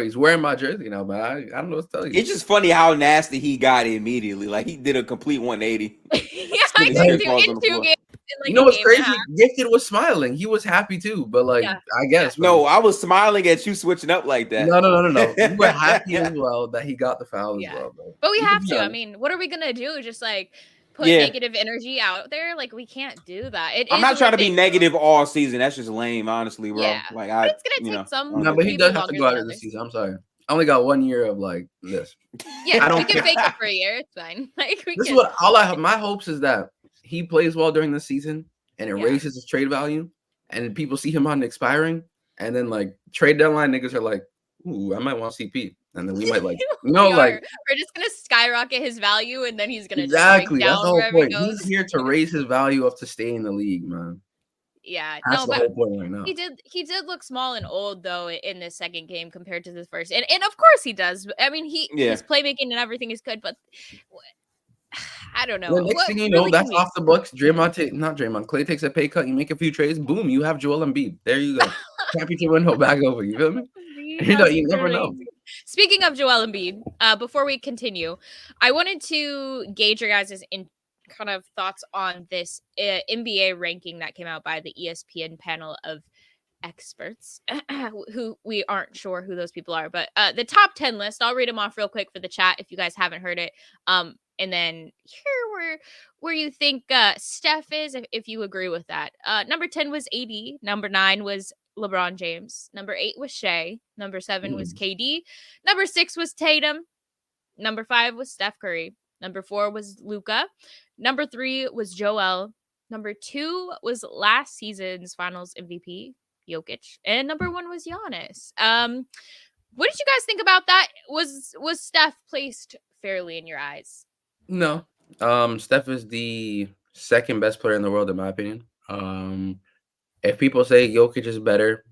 He's wearing my jersey now, but I don't know what to tell you. It's just funny how nasty he got immediately. Like he did a complete 180. Yeah, in 2 games. You know what's crazy? Gifted was smiling. He was happy too, but like I guess. No, I was smiling at you switching up like that. No. You were happy as well that he got the foul as well, bro. But we have to. I mean, what are we gonna do? Just like put negative energy out there? Like we can't do that. I'm not trying to be negative all season. That's just lame, honestly, bro. Yeah. Like it's gonna take some. No, but he does have to go out of the season. I'm sorry. I only got 1 year of like this. Yeah, we can fake it for a year. It's fine. Like this is what my hopes is that he plays well during the season and it raises his trade value, and people see him on expiring, and then like trade deadline niggas are like, ooh, I might want CP, and then we might like we're just gonna skyrocket his value, and then he's gonna that's the whole point. He's here to raise his value up to stay in the league, man. Yeah, that's the whole point right now. He did look small and old though in this second game compared to the first, and of course he does. I mean, his playmaking and everything is good, but I don't know. The next thing you know, that's off the books. Klay takes a pay cut. You make a few trades. Boom, you have Joel Embiid. There you go. Championship window back over. You feel me? You never know. Speaking of Joel Embiid, before we continue, I wanted to gauge your guys' kind of thoughts on this NBA ranking that came out by the ESPN panel of experts who we aren't sure who those people are, but the top 10 list, I'll read them off real quick for the chat if you guys haven't heard it. And then here where you think Steph is, if you agree with that. Number 10 was AD. Number 9 was LeBron James. Number 8 was Shea. Number 7 was KD. Number 6 was Tatum. Number 5 was Steph Curry. Number 4 was Luka. Number 3 was Joel. Number 2 was last season's Finals MVP, Jokic. And number 1 was Giannis. What did you guys think about that? Was Steph placed fairly in your eyes? No. Steph is the second best player in the world, in my opinion. If people say Jokic is better,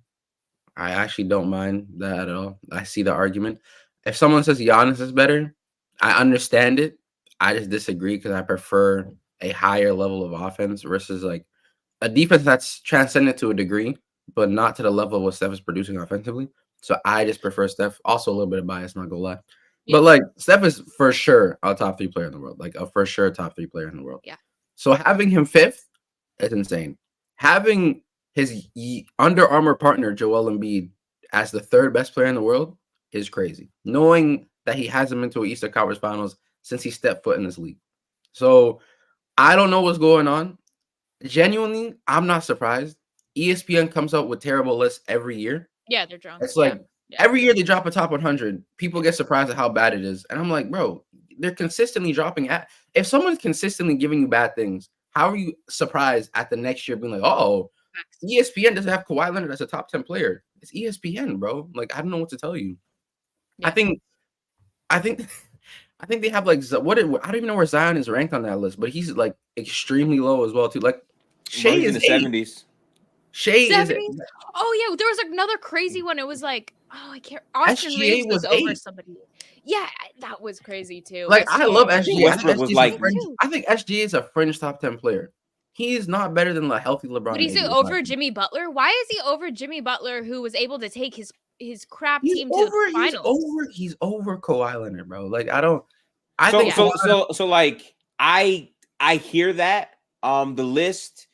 I actually don't mind that at all. I see the argument. If someone says Giannis is better, I understand it. I just disagree because I prefer a higher level of offense versus like a defense that's transcendent to a degree, but not to the level of what Steph is producing offensively. So I just prefer Steph. Also a little bit of bias, not gonna lie. But like Steph is for sure a top 3 player in the world, like a for sure top 3 player in the world. Yeah. So having him 5th is insane. Having his Under Armour partner, Joel Embiid, as the third best player in the world is crazy. Knowing that he hasn't been to an Eastern Conference Finals since he stepped foot in this league. So I don't know what's going on. Genuinely, I'm not surprised. ESPN comes out with terrible lists every year. Yeah, they're drunk. It's like every year they drop a top 100. People get surprised at how bad it is. And I'm like, bro, they're consistently dropping at. If someone's consistently giving you bad things, how are you surprised at the next year being like, oh, ESPN doesn't have Kawhi Leonard as a top 10 player? It's ESPN, bro. Like, I don't know what to tell you. Yeah. I think they have like I don't even know where Zion is ranked on that list, but he's like extremely low as well too. Like Shea is in the 70s. Shea 70s? Is. Oh yeah, there was another crazy one. It was like, oh, I can't. Austin Reeves was over 8. Somebody. Yeah, that was crazy too. Like SGA. I love SGA. I think SGA is a fringe top 10 player. He is not better than the healthy LeBron. But he's over Jimmy Butler. Why is he over Jimmy Butler, who was able to take his crap team to the finals? He's over Kawhi Leonard, bro. Like I hear that. The list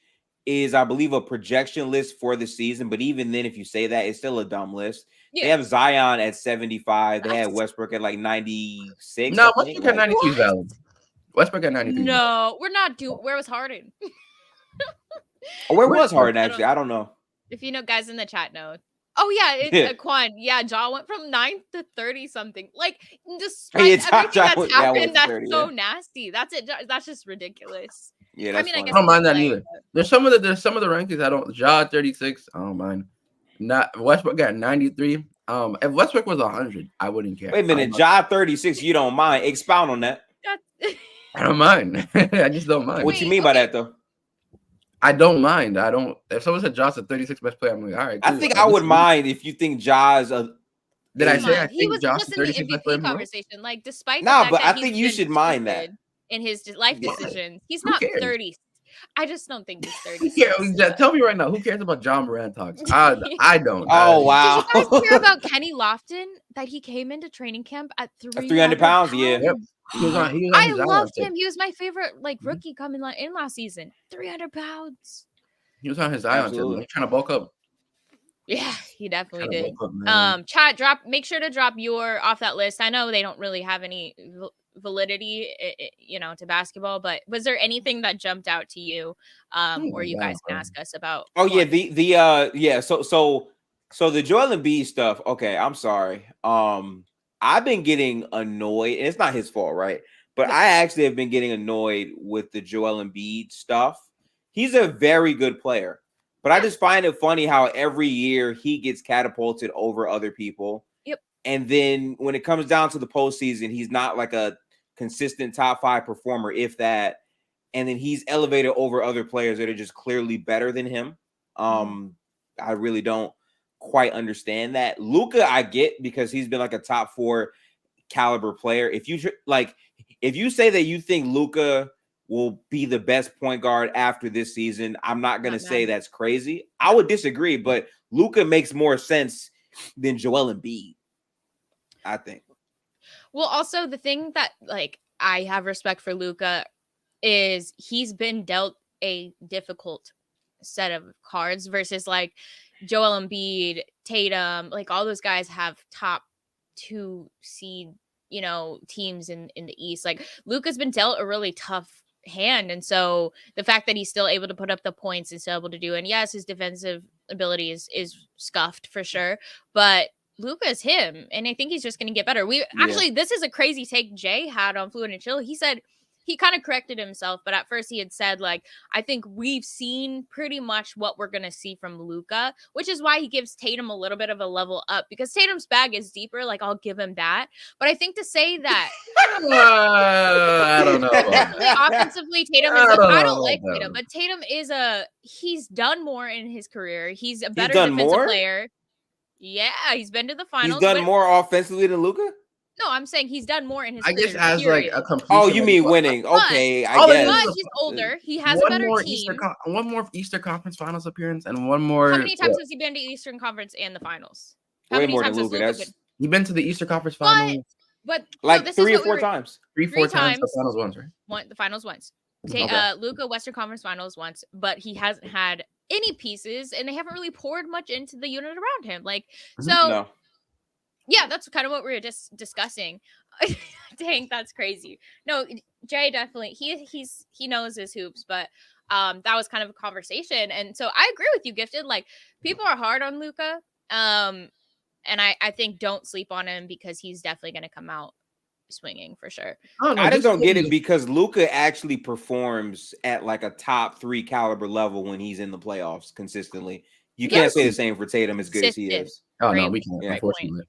is, I believe, a projection list for the season. But even then, if you say that, it's still a dumb list. Yeah. They have Zion at 75. They had Westbrook at like 96. No, Westbrook at 92 is valid. Westbrook at 93. No, we're not doing. Where was Harden? Where was Harden, actually? I don't know. If you know, guys in the chat know. Oh, yeah, it's Quan. Yeah, Ja went from 9th to 30-something. Like, despite everything that's happened, that's 30, so nasty. That's it. That's just ridiculous. Yeah, that's I don't mind that either. There's some of the rankings I don't. Ja 36, I don't mind. Not Westbrook got 93. If Westbrook was 100, I wouldn't care. Wait a minute, Ja 36, you don't mind? Expound on that. I don't mind. I just don't mind. What you mean by that, though? I don't mind. I don't. If someone said Ja's the 36th best player, I'm like, all right. Cool. I think I would mind if you think Ja's a. Did I say I he was Ja's just in the MVP conversation? Like, despite the fact but I think you should mind that in his life decisions. He's not 30. I just don't think he's 30. Yeah, tell me right now, who cares about John Moran talks? I don't. Oh wow! Did you guys hear about Kenny Lofton? That he came into training camp at 300 pounds. Yeah. Yep. He was on I loved him. He was my favorite rookie coming in last season. 300 pounds. He was on his Zion tip. He's trying to bulk up. Yeah, he definitely did. Chat, make sure to drop your off that list. I know they don't really have any validity, to basketball, but was there anything that jumped out to you, or you guys can ask us about? Oh yeah, So the Joel Embiid stuff. Okay, I'm sorry. I've been getting annoyed, and it's not his fault, right? But I actually have been getting annoyed with the Joel Embiid stuff. He's a very good player, but I just find it funny how every year he gets catapulted over other people. Yep. And then when it comes down to the postseason, he's not like a consistent top 5 performer, if that. And then he's elevated over other players that are just clearly better than him. I really don't quite understand that. Luka, I get, because he's been like a top 4 caliber player. If you say that you think Luka will be the best point guard after this season, I'm not going to say that's crazy. I would disagree, but Luka makes more sense than Joel Embiid, I think. Well, also the thing that I have respect for Luka is he's been dealt a difficult set of cards versus Joel Embiid, Tatum, all those guys have top 2 seed, teams in the East. Luka's been dealt a really tough hand. And so the fact that he's still able to put up the points and still able to do, and yes, his defensive ability is scuffed for sure, but Luka is him. And I think he's just going to get better. Actually, this is a crazy take Jay had on Fluid and Chill. He said, he kind of corrected himself, but at first he had said, I think we've seen pretty much what we're going to see from Luka, which is why he gives Tatum a little bit of a level up, because Tatum's bag is deeper. I'll give him that. But I think to say that I don't know. Offensively, Tatum is I don't like Tatum, but Tatum is he's done more in his career. He's a better defensive player. Yeah, he's been to the finals. He's done more offensively than Luka? No, I'm saying he's done more in his career. I guess as a complete. Oh, you mean winning? Okay, I guess. But he's older. He has a better team. One more Eastern Conference Finals appearance and one more. How many times has he been to Eastern Conference and the Finals? Way more than Luka. He's been to the Eastern Conference Finals. But 3 or 4 times. 3-4 times. The Finals once, right? The Finals once. Luka Western Conference Finals once, but he hasn't had any pieces, and they haven't really poured much into the unit around him. Like, so No. yeah, that's kind of what we were just discussing. Dang, that's crazy. No, Jay definitely he knows his hoops, but that was kind of a conversation. And so I agree with you, Gifted. Like, people are hard on Luka. And I think don't sleep on him because he's definitely going to come out swinging for sure. I just don't get it because Luka actually performs at like a top 3 caliber level when he's in the playoffs consistently. You can't say the same for Tatum as good as he is. Oh, no, we can't, unfortunately.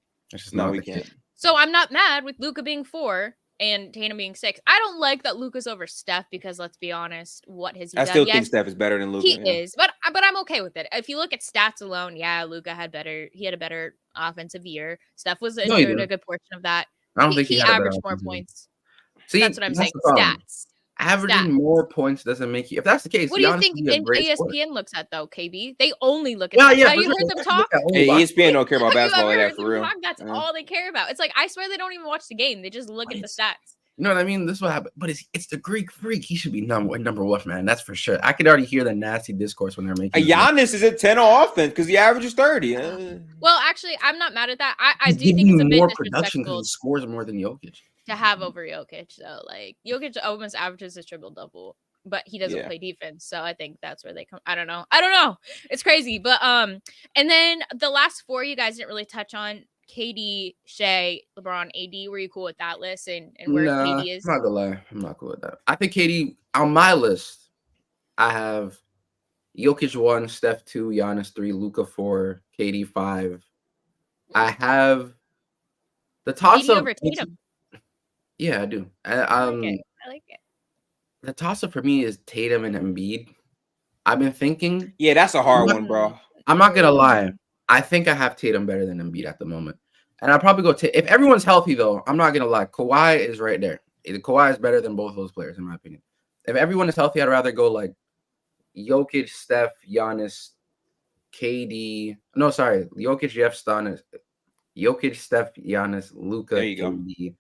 No, we can't. So I'm not mad with Luka being 4 and Tatum being 6. I don't like that Luka's over Steph because, let's be honest, what has he done? I still think Steph is better than Luka. He is, but I'm okay with it. If you look at stats alone, yeah, Luka had a better offensive year. Steph was injured a good portion of that. I don't think he averaged more points. See, that's what I'm saying. Stats. Averaging more points doesn't make you. If that's the case, what do you think ESPN looks at though? KB, they only look at. Have you heard them talk? Hey, ESPN don't care about basketball like that for real. That's all they care about. It's like I swear they don't even watch the game. They just look at the stats. You know what I mean? This is what happened. But it's the Greek freak. He should be number one, man. That's for sure. I could already hear the nasty discourse when they're making. Giannis is at 10 on offense because he averages 30. Well, actually, I'm not mad at that. I do think it's a bit more production because he scores more than Jokic. To have over Jokic, though, like Jokic almost averages a triple double, but he doesn't play defense. So I think that's where they come. I don't know. It's crazy, but and then the last 4 you guys didn't really touch on. KD, Shea, LeBron, AD. Were you cool with that list and where KD is? I'm not gonna lie. I'm not cool with that. I think KD on my list. I have Jokic 1, Steph 2, Giannis 3, Luka 4, KD 5. I have the toss up over Tatum. Yeah, I do. I like it. The toss up for me is Tatum and Embiid. I've been thinking. Yeah, that's a hard one, bro. I'm not gonna lie. I think I have Tatum better than Embiid at the moment. And I'll probably go if everyone's healthy, though, I'm not going to lie. Kawhi is right there. Kawhi is better than both of those players, in my opinion. If everyone is healthy, I'd rather go like Jokic, Steph, Giannis, KD. No, sorry. Jokic, Steph, Giannis, Luka, there you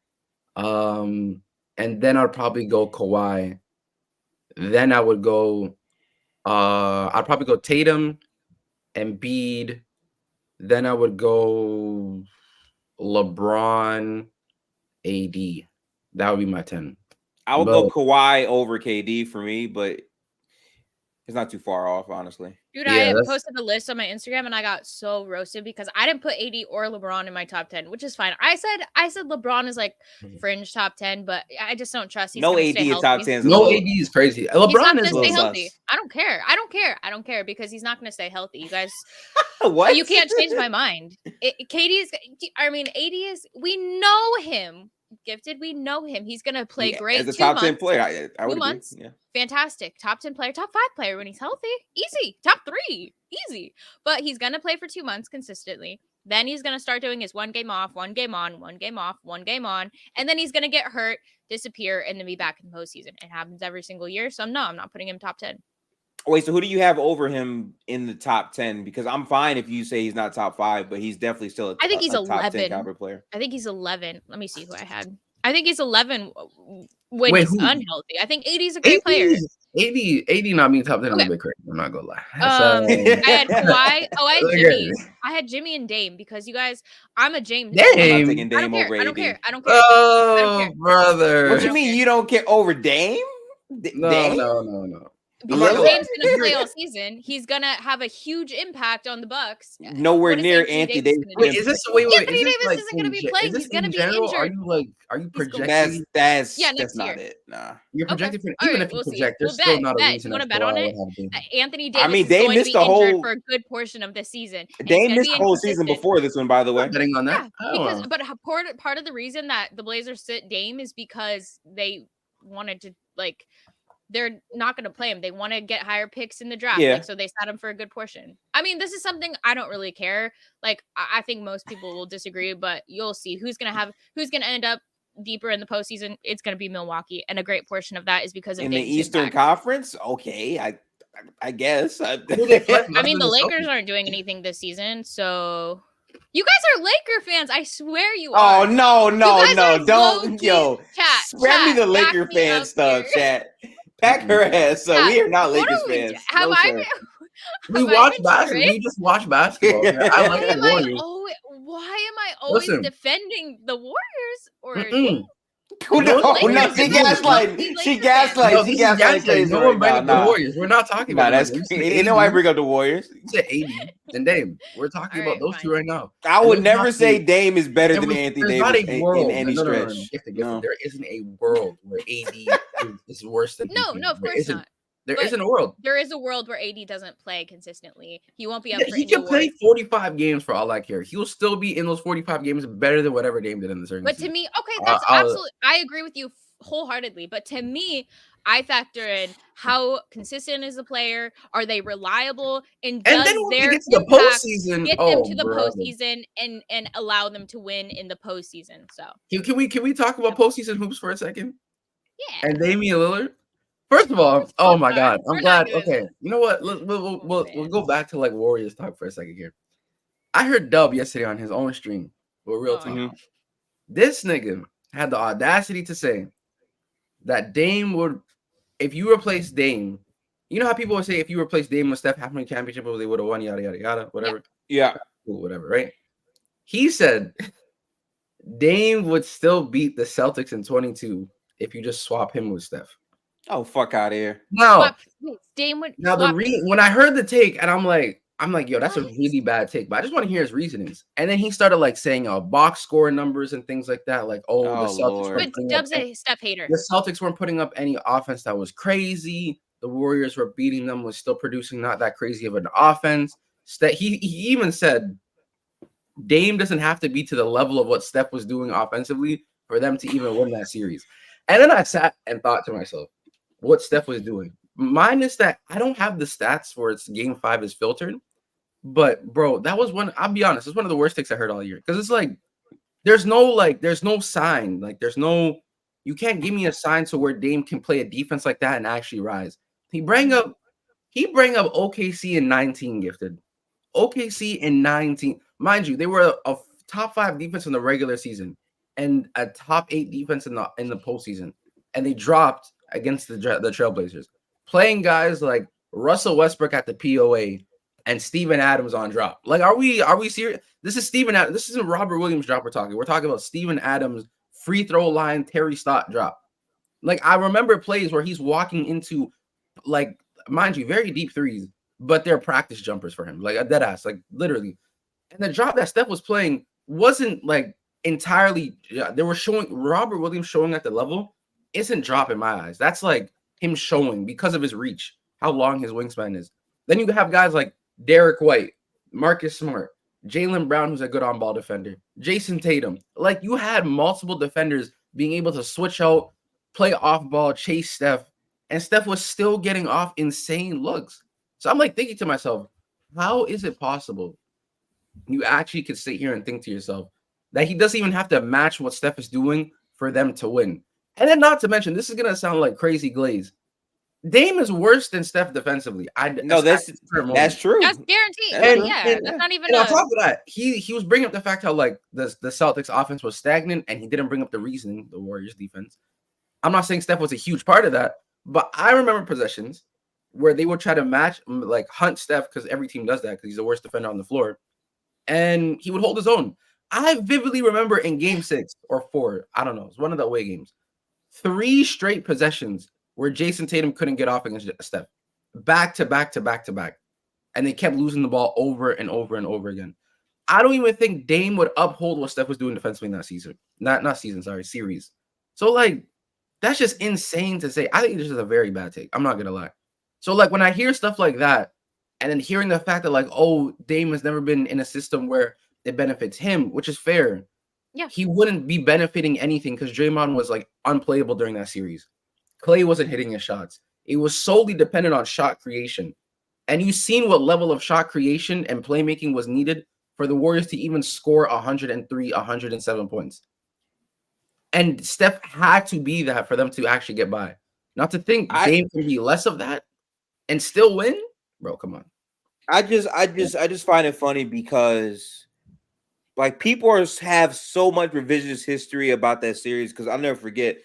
KD. And then I'd probably go Kawhi. Then I would go I'd probably go Tatum, Embiid. Then I would go LeBron, AD. That would be my 10. I would go Kawhi over KD for me, but it's not too far off, honestly. Dude, I posted a list on my Instagram and I got so roasted because I didn't put AD or LeBron in my top 10, which is fine. I said LeBron is like fringe top 10, but I just don't trust. He's no AD in top 10. No AD is crazy. LeBron is stay healthy. I don't care because he's not going to stay healthy. You guys, what? You can't change my mind. AD is. We know him. Gifted, we know him. He's gonna play great. As a top 10 player, I would agree. Yeah. Fantastic. Top 10 player, top 5 player when he's healthy. Easy. Top 3. Easy. But he's gonna play for 2 months consistently. Then he's gonna start doing his 1 game off, 1 game on, 1 game off, 1 game on, and then he's gonna get hurt, disappear, and then be back in the postseason. It happens every single year. So no, I'm not putting him top 10. Wait, so who do you have over him in the top 10? Because I'm fine if you say he's not top 5, but he's definitely still I think he's 11. Top 10 caliber player. I think he's 11. Let me see who I had. I think he's 11 when he's unhealthy. I think 80 is a great player. 80 not being top 10 is a bit crazy. I'm not gonna lie. I had Kawhi. I had Jimmy. I had Jimmy and Dame because you guys. I'm a James. I'm not taking Dame over AD. I don't care. Oh, brother. What you mean you don't care over Dame? No. Because Dame's gonna play all season. He's gonna have a huge impact on the Bucks. Nowhere near Anthony Davis. Wait, is this Anthony Davis isn't gonna be playing. He's gonna be injured. Are you projecting? That's not it. Nah. You're projecting for even if you project, there's still not a reason. You want to bet on it? Anthony Davis. I mean, Dame missed the whole for a good portion of this season. Dame missed the whole season before this one, by the way. Betting on that, but part of the reason that the Blazers sit Dame is because they wanted to they're not going to play him. They want to get higher picks in the draft. Yeah. So they sat him for a good portion. I mean, this is something I don't really care. I think most people will disagree, but you'll see who's going to end up deeper in the postseason. It's going to be Milwaukee. And a great portion of that is because of in the Eastern impact. Conference. Okay. I guess. I mean, the Lakers aren't doing anything this season. So you guys are Laker fans. I swear you are. Oh, no. Don't. Chat. Spread me the Laker fan stuff, chat. Pack her ass. So we are not Lakers fans. We Have I watch been basketball. tricked? We just watch basketball. Man. I like the Warriors. Why am I always Listen. defending the Warriors or Mm-mm. No, Lakers? she No, gaslighting. Low-key She Laker fan. gaslighting. No, She this is gaslighting gaslighting. No Kaysen one right bring now. up the Nah, Warriors. We're not talking about that's them. crazy. Ain't nobody bring up the Warriors. You said AD and Dame. We're talking All about right, those fine. two right now. I And would there's never not say a- Dame is better than there's Anthony not Davis a in world. any No. stretch. Gifted. No. There isn't a world where AD is worse than No, DP. of There course isn't. not. There But isn't a world. there is a world where AD doesn't play consistently. He won't be up for He any can play awards. 45 games for all I care. He'll still be in those 45 games better than whatever Dame did in the regular But to season. me, okay, that's absolutely. I agree with you wholeheartedly. But to me, I factor in how consistent is the player. Are they reliable? And then does when we their get to the impact postseason, get them to the brother. postseason and allow them to win in the postseason? So Can we talk about postseason hoops for a second? yeah. And Damian Lillard. First of all, oh my God, I'm We're glad. not doing Okay, this. you know what? We'll go back to like Warriors talk for a second here. I heard Dub yesterday on his own stream with Real Talk. Mhm. This nigga had the audacity to say that Dame would, if you replace Dame, you know how people would say if you replace Dame with Steph, how many championships they would have won, yada yada yada, whatever. Yeah. Whatever, right? He said Dame would still beat the Celtics in 22 if you just swap him with Steph. Oh, fuck out of here. Now, Dame would now the when I heard the take, and I'm like, yo, that's a really bad take. But I just want to hear his reasonings. And then he started like saying box score numbers and things like that. Like, the Celtics But Dub's a Steph hater. The Celtics weren't putting up any offense that was crazy. The Warriors were beating them, was still producing not that crazy of an offense. He even said Dame doesn't have to be to the level of what Steph was doing offensively for them to even win that series. And then I sat and thought to myself, what Steph was doing. Minus that, I don't have the stats for its game 5 is filtered. But bro, that was one. I'll be honest, it's one of the worst takes I heard all year. Because it's like there's no sign. Like you can't give me a sign to where Dame can play a defense like that and actually rise. He bring up OKC in 19 gifted. OKC in 19. Mind you, they were a top 5 defense in the regular season and a top 8 defense in the postseason. And they dropped against the Trailblazers. Playing guys like Russell Westbrook at the POA and Steven Adams on drop. Like, are we serious? This is Steven Adams. This isn't Robert Williams drop we're talking. We're talking about Steven Adams free throw line, Terry Stott drop. Like, I remember plays where he's walking into, like, mind you, very deep threes, but they're practice jumpers for him. Like, a dead ass, like, literally. And the drop that Steph was playing wasn't, like, entirely, they were showing, Robert Williams showing at the level isn't drop in my eyes. That's, like, him showing because of his reach, how long his wingspan is. Then you have guys like Derek White, Marcus Smart, Jaylen Brown, who's a good on-ball defender, Jason Tatum. Like, you had multiple defenders being able to switch out, play off-ball, chase Steph, and Steph was still getting off insane looks. So I'm, like, thinking to myself, how is it possible you actually could sit here and think to yourself that he doesn't even have to match what Steph is doing for them to win? And then not to mention, this is going to sound like crazy glaze. Dame is worse than Steph defensively. That's true. That's guaranteed. That's not even. And on top of that, he was bringing up the fact how like the Celtics offense was stagnant, and he didn't bring up the reasoning, the Warriors defense. I'm not saying Steph was a huge part of that, but I remember possessions where they would try to match, like hunt Steph, because every team does that because he's the worst defender on the floor, and he would hold his own. I vividly remember in game 6 or 4, I don't know, it's one of the away games, 3 straight possessions where Jason Tatum couldn't get off against Steph, back to back to back to back. And they kept losing the ball over and over and over again. I don't even think Dame would uphold what Steph was doing defensively in that season. Series. So, like, that's just insane to say. I think this is a very bad take. I'm not going to lie. So, like, when I hear stuff like that, and then hearing the fact that, like, oh, Dame has never been in a system where it benefits him, which is fair. Yeah. He wouldn't be benefiting anything because Draymond was, like, unplayable during that series. Klay wasn't hitting his shots. It was solely dependent on shot creation. And you've seen what level of shot creation and playmaking was needed for the Warriors to even score 103, 107 points. And Steph had to be that for them to actually get by. Not to think Dame can be less of that and still win? Bro, come on. I just find it funny because like people have so much revisionist history about that series because I'll never forget.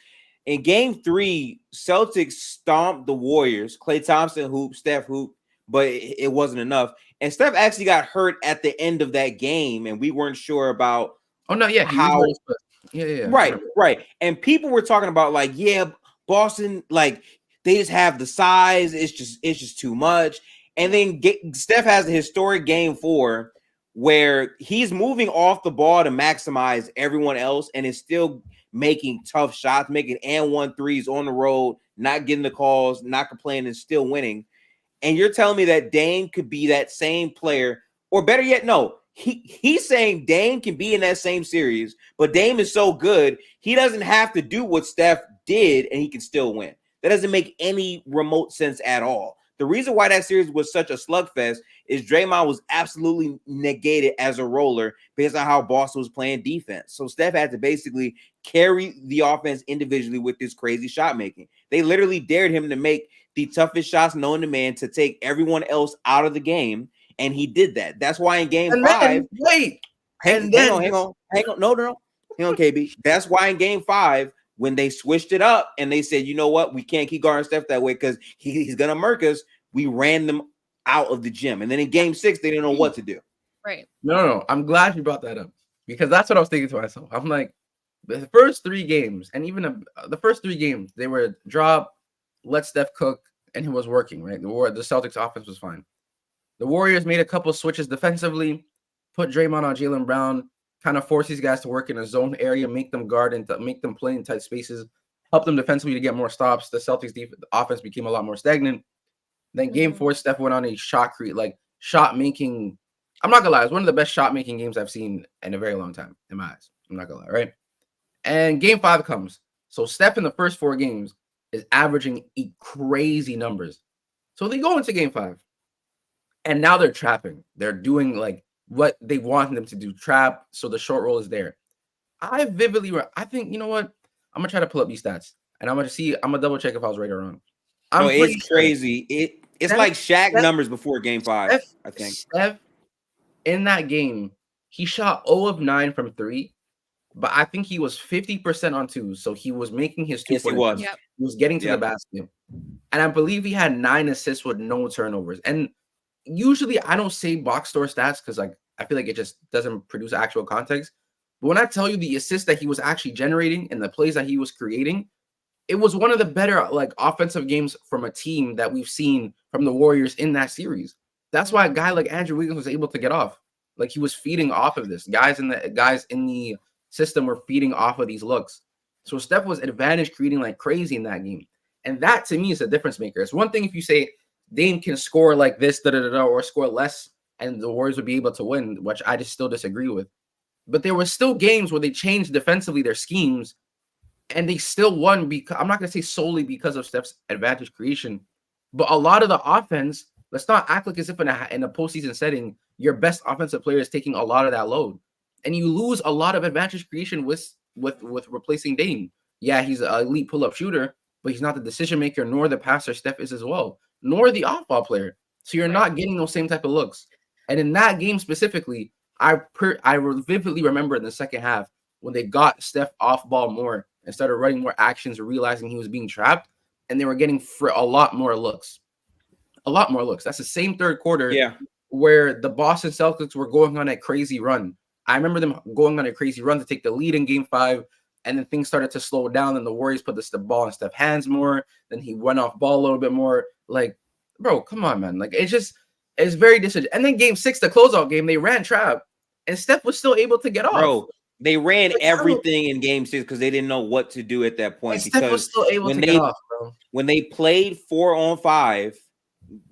In game 3, Celtics stomped the Warriors. Klay Thompson hoop, Steph hoop, but it wasn't enough. And Steph actually got hurt at the end of that game, and we weren't sure about how. Right. And people were talking about like, yeah, Boston, like they just have the size. It's just too much. And then Steph has a historic game 4 where he's moving off the ball to maximize everyone else and is still making tough shots, making and 1 threes on the road, not getting the calls, not complaining, still winning. And you're telling me that Dame could be that same player, or better yet, no, he's saying Dame can be in that same series, but Dame is so good, he doesn't have to do what Steph did and he can still win. That doesn't make any remote sense at all. The reason why that series was such a slugfest is Draymond was absolutely negated as a roller based on how Boston was playing defense. So Steph had to basically carry the offense individually with this crazy shot making. They literally dared him to make the toughest shots known to man to take everyone else out of the game, and he did that. That's why in game 5, hang on, KB. That's why in game 5, when they switched it up and they said, you know what, we can't keep guarding Steph that way because he's gonna murk us, we ran them out of the gym. And then in game 6, they didn't know what to do. Right. No. I'm glad you brought that up because that's what I was thinking to myself. I'm like, the first 3 games, and even the first 3 games, they were drop, let Steph cook, and it was working, right? The Celtics offense was fine. The Warriors made a couple switches defensively, put Draymond on Jaylen Brown, kind of force these guys to work in a zone area, make them guard and make them play in tight spaces, help them defensively to get more stops. The Celtics offense became a lot more stagnant. Then game 4, Steph went on a shot making. I'm not gonna lie, it's one of the best shot making games I've seen in a very long time in my eyes. I'm not gonna lie, right? And game 5 comes. So Steph in the first 4 games is averaging crazy numbers. So they go into game 5, and now they're trapping. They're doing like what they want them to do, trap. So the short roll is there. I think, you know what? I'm gonna try to pull up these stats, and I'm gonna double check if I was right or wrong. It's crazy. It's like Shaq numbers before game 5. I think Steph in that game, he shot 0 of 9 from 3, but I think he was 50% on 2. So he was making his 2 points. He was. Yep. He was getting to the basket, and I believe he had 9 assists with no turnovers. And usually I don't say box score stats because like I feel like it just doesn't produce actual context. But when I tell you the assists that he was actually generating and the plays that he was creating, it was one of the better like offensive games from a team that we've seen from the Warriors in that series. That's why a guy like Andrew Wiggins was able to get off. Like he was feeding off of this. Guys in the system were feeding off of these looks. So Steph was advantage creating like crazy in that game. And that to me is a difference maker. It's one thing if you say Dame can score like this, or score less, and the Warriors would be able to win, which I just still disagree with. But there were still games where they changed defensively their schemes, and they still won. Because I'm not going to say solely because of Steph's advantage creation, but a lot of the offense. Let's not act like as if in a postseason setting, your best offensive player is taking a lot of that load, and you lose a lot of advantage creation with replacing Dame. Yeah, he's an elite pull-up shooter, but he's not the decision maker, nor the passer Steph is as well, nor the off-ball player. So you're not getting those same type of looks. And in that game specifically, I vividly remember in the second half when they got Steph off ball more and started running more actions, realizing he was being trapped, and they were getting a lot more looks. A lot more looks. That's the same third quarter where the Boston Celtics were going on a crazy run. I remember them going on a crazy run to take the lead in game 5, and then things started to slow down, and the Warriors put the ball in Steph's hands more. Then he went off ball a little bit more. Like, bro, come on, man. Like, it's very disadvantageous. And then game 6, the closeout game, they ran trap, and Steph was still able to get off. Bro, they ran everything in game 6 because they didn't know what to do at that point. And Steph was still able to get off, bro. When they played 4-on-5,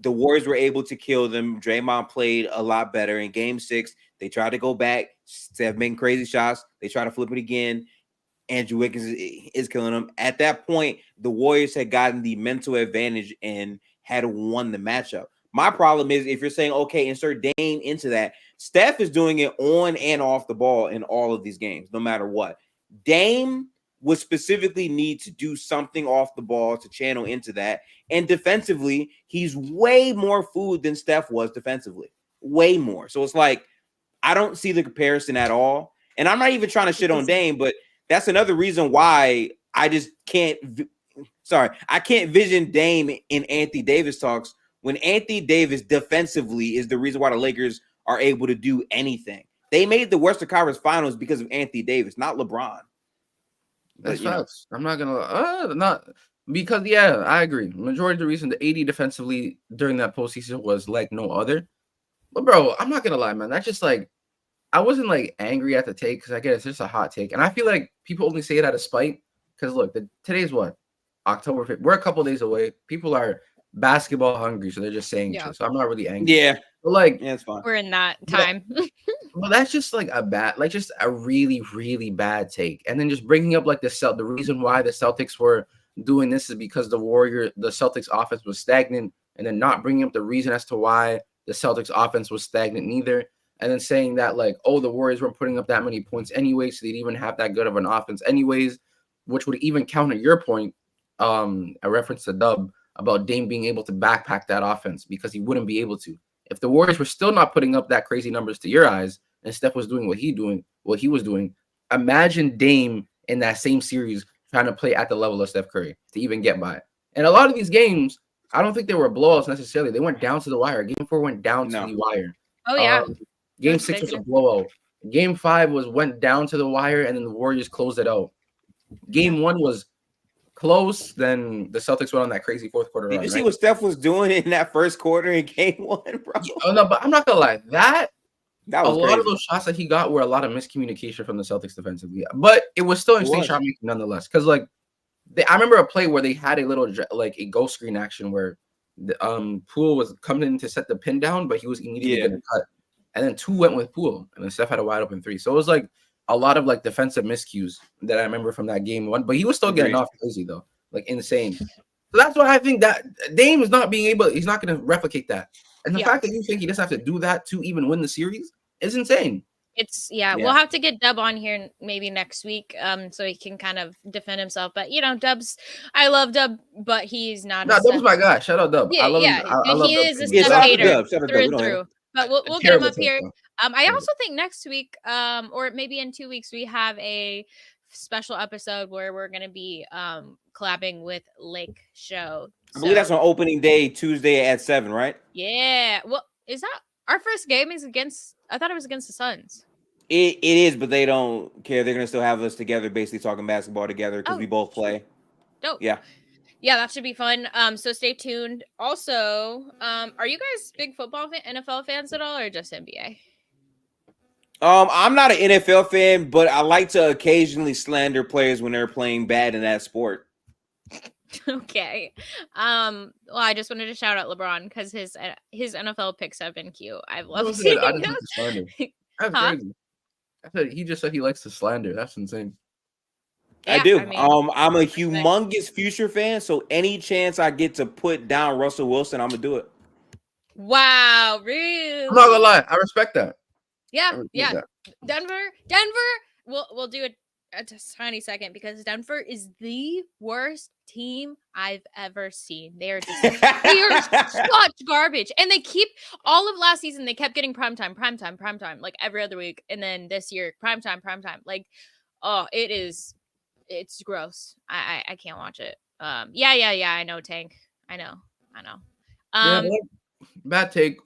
the Warriors were able to kill them. Draymond played a lot better. In game 6, they tried to go back. Steph making crazy shots. They try to flip it again. Andrew Wiggins is killing them. At that point, the Warriors had gotten the mental advantage and had won the matchup. My problem is if you're saying, okay, insert Dame into that, Steph is doing it on and off the ball in all of these games, no matter what. Dame would specifically need to do something off the ball to channel into that. And defensively, he's way more food than Steph was defensively. Way more. So it's like, I don't see the comparison at all. And I'm not even trying to shit on Dame, but that's another reason why I just can't. I can't vision Dame in Anthony Davis talks when Anthony Davis defensively is the reason why the Lakers are able to do anything. They made the Western Conference Finals because of Anthony Davis, not LeBron. That's facts. I'm not gonna not because I agree. Majority of the reason the AD defensively during that postseason was like no other. But bro, I'm not gonna lie, man. That's just like I wasn't like angry at the take because I get it's just a hot take, and I feel like people only say it out of spite. Because look, today's what October 5th. We're a couple days away. People are basketball hungry, so they're just saying shit. So I'm not really angry. Yeah, but like it's fine. We're in that time. Well, that's just like just a really, really bad take. And then just bringing up like the reason why the Celtics were doing this is because the Celtics offense was stagnant, and then not bringing up the reason as to why the Celtics offense was stagnant neither. And then saying that like, oh, the Warriors weren't putting up that many points anyway, so they'd even have that good of an offense anyways, which would even counter your point, a reference to Dub about Dame being able to backpack that offense because he wouldn't be able to. If the Warriors were still not putting up that crazy numbers to your eyes, and Steph was doing what he was doing, imagine Dame in that same series trying to play at the level of Steph Curry to even get by. And a lot of these games, I don't think they were blowouts necessarily. They went down to the wire. Game 4 went down to the wire. Oh yeah. Game 6 was a blowout. Game 5 went down to the wire, and then the Warriors closed it out. Game 1 was close. Then the Celtics went on that crazy fourth quarter. Did you see what Steph was doing in that first quarter in Game 1, bro? Oh no, but I'm not gonna lie. That was a lot crazy. of those shots that he got were a lot of miscommunication from the Celtics defensively. But it was still interesting shot making nonetheless. Because like, I remember a play where they had a little like a ghost screen action where the Poole was coming in to set the pin down, but he was immediately getting cut. And then 2 went with Poole, and then Steph had a wide open 3. So it was like a lot of like defensive miscues that I remember from that game 1. But he was still getting off crazy though, like insane. So that's why I think that Dame is not being able. He's not going to replicate that. And the fact that you think he doesn't have to do that to even win the series is insane. We'll have to get Dub on here maybe next week, so he can kind of defend himself. But you know, I love Dub, but he's not. No, Dub's my guy. Shout out Dub. Yeah, I love him. I love he Dub is a too. Steph hater through and through. But we'll get him up here. I also think next week, or maybe in 2 weeks, we have a special episode where we're going to be collabing with Lake Show. I believe that's on opening day, Tuesday at 7, right? Yeah. Well, is that our first game is against? I thought it was against the Suns. It is, but they don't care. They're going to still have us together, basically talking basketball together because we both play. Dope. Yeah. Yeah, that should be fun. So stay tuned. Also, are you guys big football NFL fans at all, or just NBA? I'm not an NFL fan, but I like to occasionally slander players when they're playing bad in that sport. Okay. Well, I just wanted to shout out LeBron because his NFL picks have been cute. I've loved seeing I just like to slander. That's crazy. I said he just said he likes to slander. That's insane. Yeah, I do. I mean, I'm a humongous future fan, so any chance I get to put down Russell Wilson, I'm gonna do it. Wow, really? I'm not gonna lie. I respect that. Yeah. Denver. We'll do it a tiny second because Denver is the worst team I've ever seen. They are such garbage, and they keep all of last season. They kept getting primetime, like every other week, and then this year primetime. Like, oh, it's gross. I can't watch it. Yeah. I know, Tank. I know. Bad take.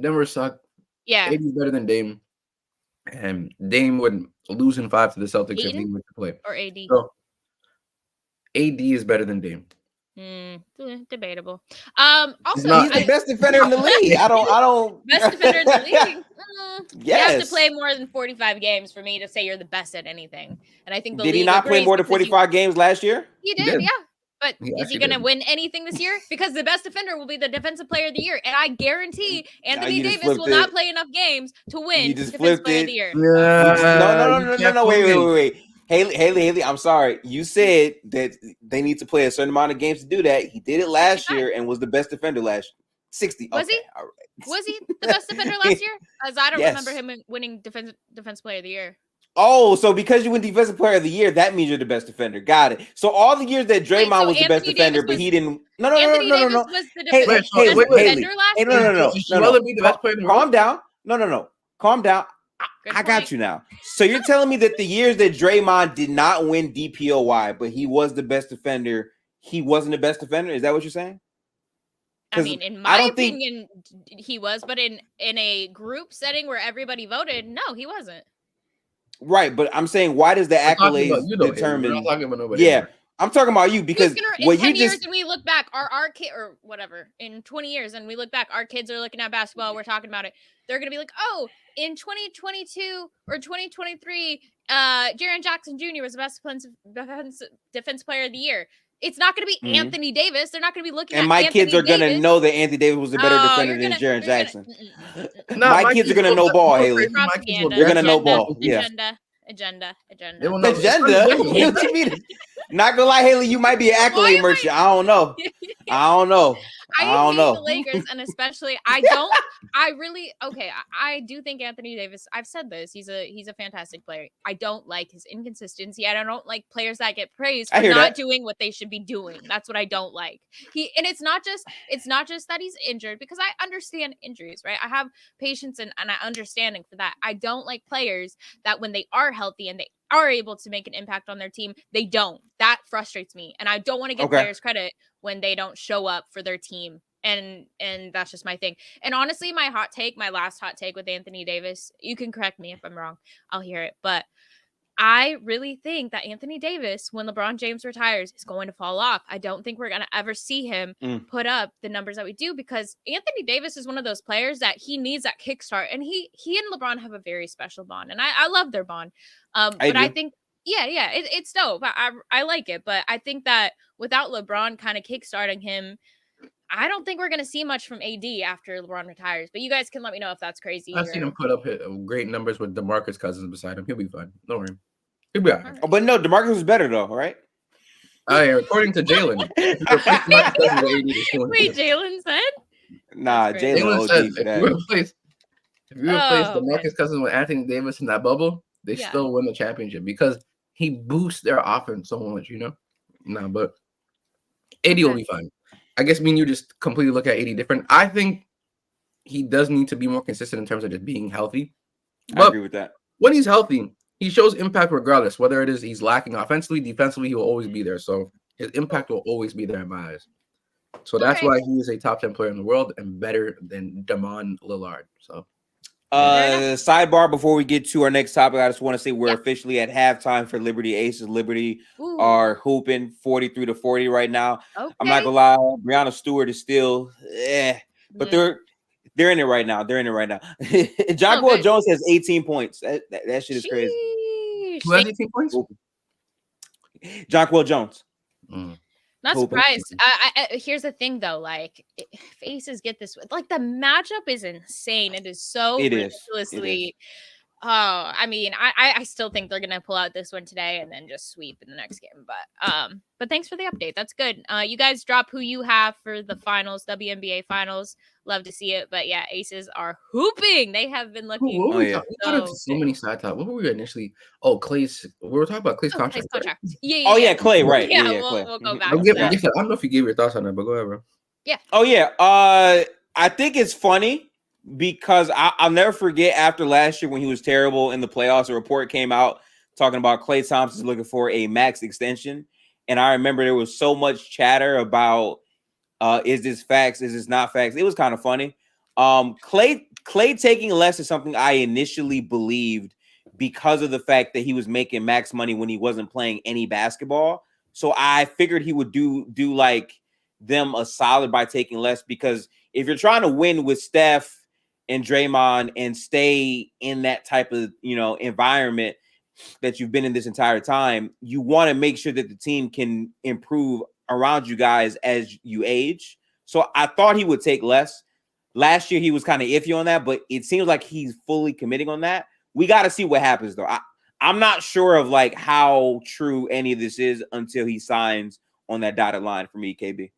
Denver suck. Yeah. AD is better than Dame. And Dame would lose in 5 to the Celtics if he were to play. Or AD. So, AD is better than Dame. Debatable. Also, he's the best defender in the league. I don't. Best defender in the league. Yes. You have to play more than 45 games for me to say you're the best at anything. And I think did he not play more than 45 games last year? He did. Yeah. But is he going to win anything this year? Because the best defender will be the defensive player of the year. And I guarantee Anthony Davis will not play enough games to win defensive player of the year. No. Wait. Haley, I'm sorry. You said that they need to play a certain amount of games to do that. He did it last year and was the best defender last year. 60. Was he? All right. Was he the best defender last year? Because I don't remember him winning defensive player of the year. Oh, so because you win defensive player of the year, that means you're the best defender. Got it. So all the years that Draymond was the best defender, but he didn't. No. Davis was the defender last year. No. Calm down. No. Calm down. I got you now. So you're telling me that the years that Draymond did not win DPOY, but he was the best defender, he wasn't the best defender? Is that what you're saying? I mean, in my opinion, he was, but in a group setting where everybody voted, no, he wasn't. Right, but I'm saying, why does the accolades determine? We're not talking about nobody. Yeah, I'm talking about you because in 10 years and we look back, our kid or whatever, in 20 years and we look back, our kids are looking at basketball, we're talking about it. They're gonna be like, oh, in 2022 or 2023, Jaren Jackson Jr. was the best defense player of the year. It's not going to be Anthony Davis. They're not going to be looking at my kids are going to know that Anthony Davis was a better defender than Jaren Jackson. My kids are going to know ball, Haley. They're going to know ball. Yeah. Agenda. What you mean? Not gonna lie, Haley, you might be an accolade merchant. I don't know. I don't know. The Lakers, and especially I do think Anthony Davis, I've said this, he's a fantastic player. I don't like his inconsistency. I don't like players that get praised for not doing what they should be doing. That's what I don't like. It's not just that he's injured, because I understand injuries, right? I have patience and I understanding for that. I don't like players that when they are healthy and they are able to make an impact on their team, they don't. That frustrates me. And I don't want to give players credit when they don't show up for their team. And that's just my thing. And honestly, my last hot take with Anthony Davis, you can correct me if I'm wrong. I'll hear it. But I really think that Anthony Davis, when LeBron James retires, is going to fall off. I don't think we're going to ever see him put up the numbers that we do, because Anthony Davis is one of those players that he needs that kickstart. And he and LeBron have a very special bond. And I love their bond. I think, it's dope. I like it. But I think that without LeBron kind of kickstarting him, I don't think we're going to see much from AD after LeBron retires. But you guys can let me know if that's crazy. I've seen him put up great numbers with DeMarcus Cousins beside him. He'll be fine. Don't worry. He'll be all right. Oh, but no, DeMarcus was better though, right? According to Jalen. Wait, Jalen said? Nah, Jalen said if you replace DeMarcus Cousins with Anthony Davis in that bubble, they still win the championship, because he boosts their offense so much, but AD will be fine. I guess me and you just completely look at AD different. I think he does need to be more consistent in terms of just being healthy. I agree with that. When he's healthy, he shows impact regardless. Whether it is he's lacking offensively, defensively, he will always be there. So his impact will always be there in my eyes. So that's why he is a top 10 player in the world and better than Damon Lillard. So sidebar before we get to our next topic, I just want to say we're officially at halftime for Liberty Aces. Liberty are hooping 43-40 right now. Okay. I'm not gonna lie, Breanna Stewart is still but they're in it right now. Jonquel Jones has 18 points. That shit is crazy. Who has 18 points? Jonquel Jones. Not surprised. Here's the thing, though. Like, if Aces get this, like, the matchup is insane. It is so ridiculously. I mean, I still think they're gonna pull out this one today and then just sweep in the next game. But thanks for the update. That's good. You guys drop who you have for the finals, WNBA finals. Love to see it. But yeah, Aces are hooping. They have been looking. So many side talk. What were we initially? Oh, Clay's. We were talking about Clay's contract. Yeah. Clay. Right. Yeah. We'll go back. I don't know if you gave your thoughts on that, but go ahead, bro. Yeah. Oh yeah. I think it's funny because I'll never forget after last year when he was terrible in the playoffs. A report came out talking about Klay Thompson looking for a max extension, and I remember there was so much chatter about. Is this facts? Is this not facts? It was kind of funny. Klay taking less is something I initially believed because of the fact that he was making max money when he wasn't playing any basketball. So I figured he would do like them a solid by taking less, because if you're trying to win with Steph and Draymond and stay in that type of, environment that you've been in this entire time, you want to make sure that the team can improve around you guys as you age. So I thought he would take less. Last year he was kind of iffy on that, but it seems like he's fully committing on that. We got to see what happens though. I'm not sure of like how true any of this is until he signs on that dotted line for me, KB.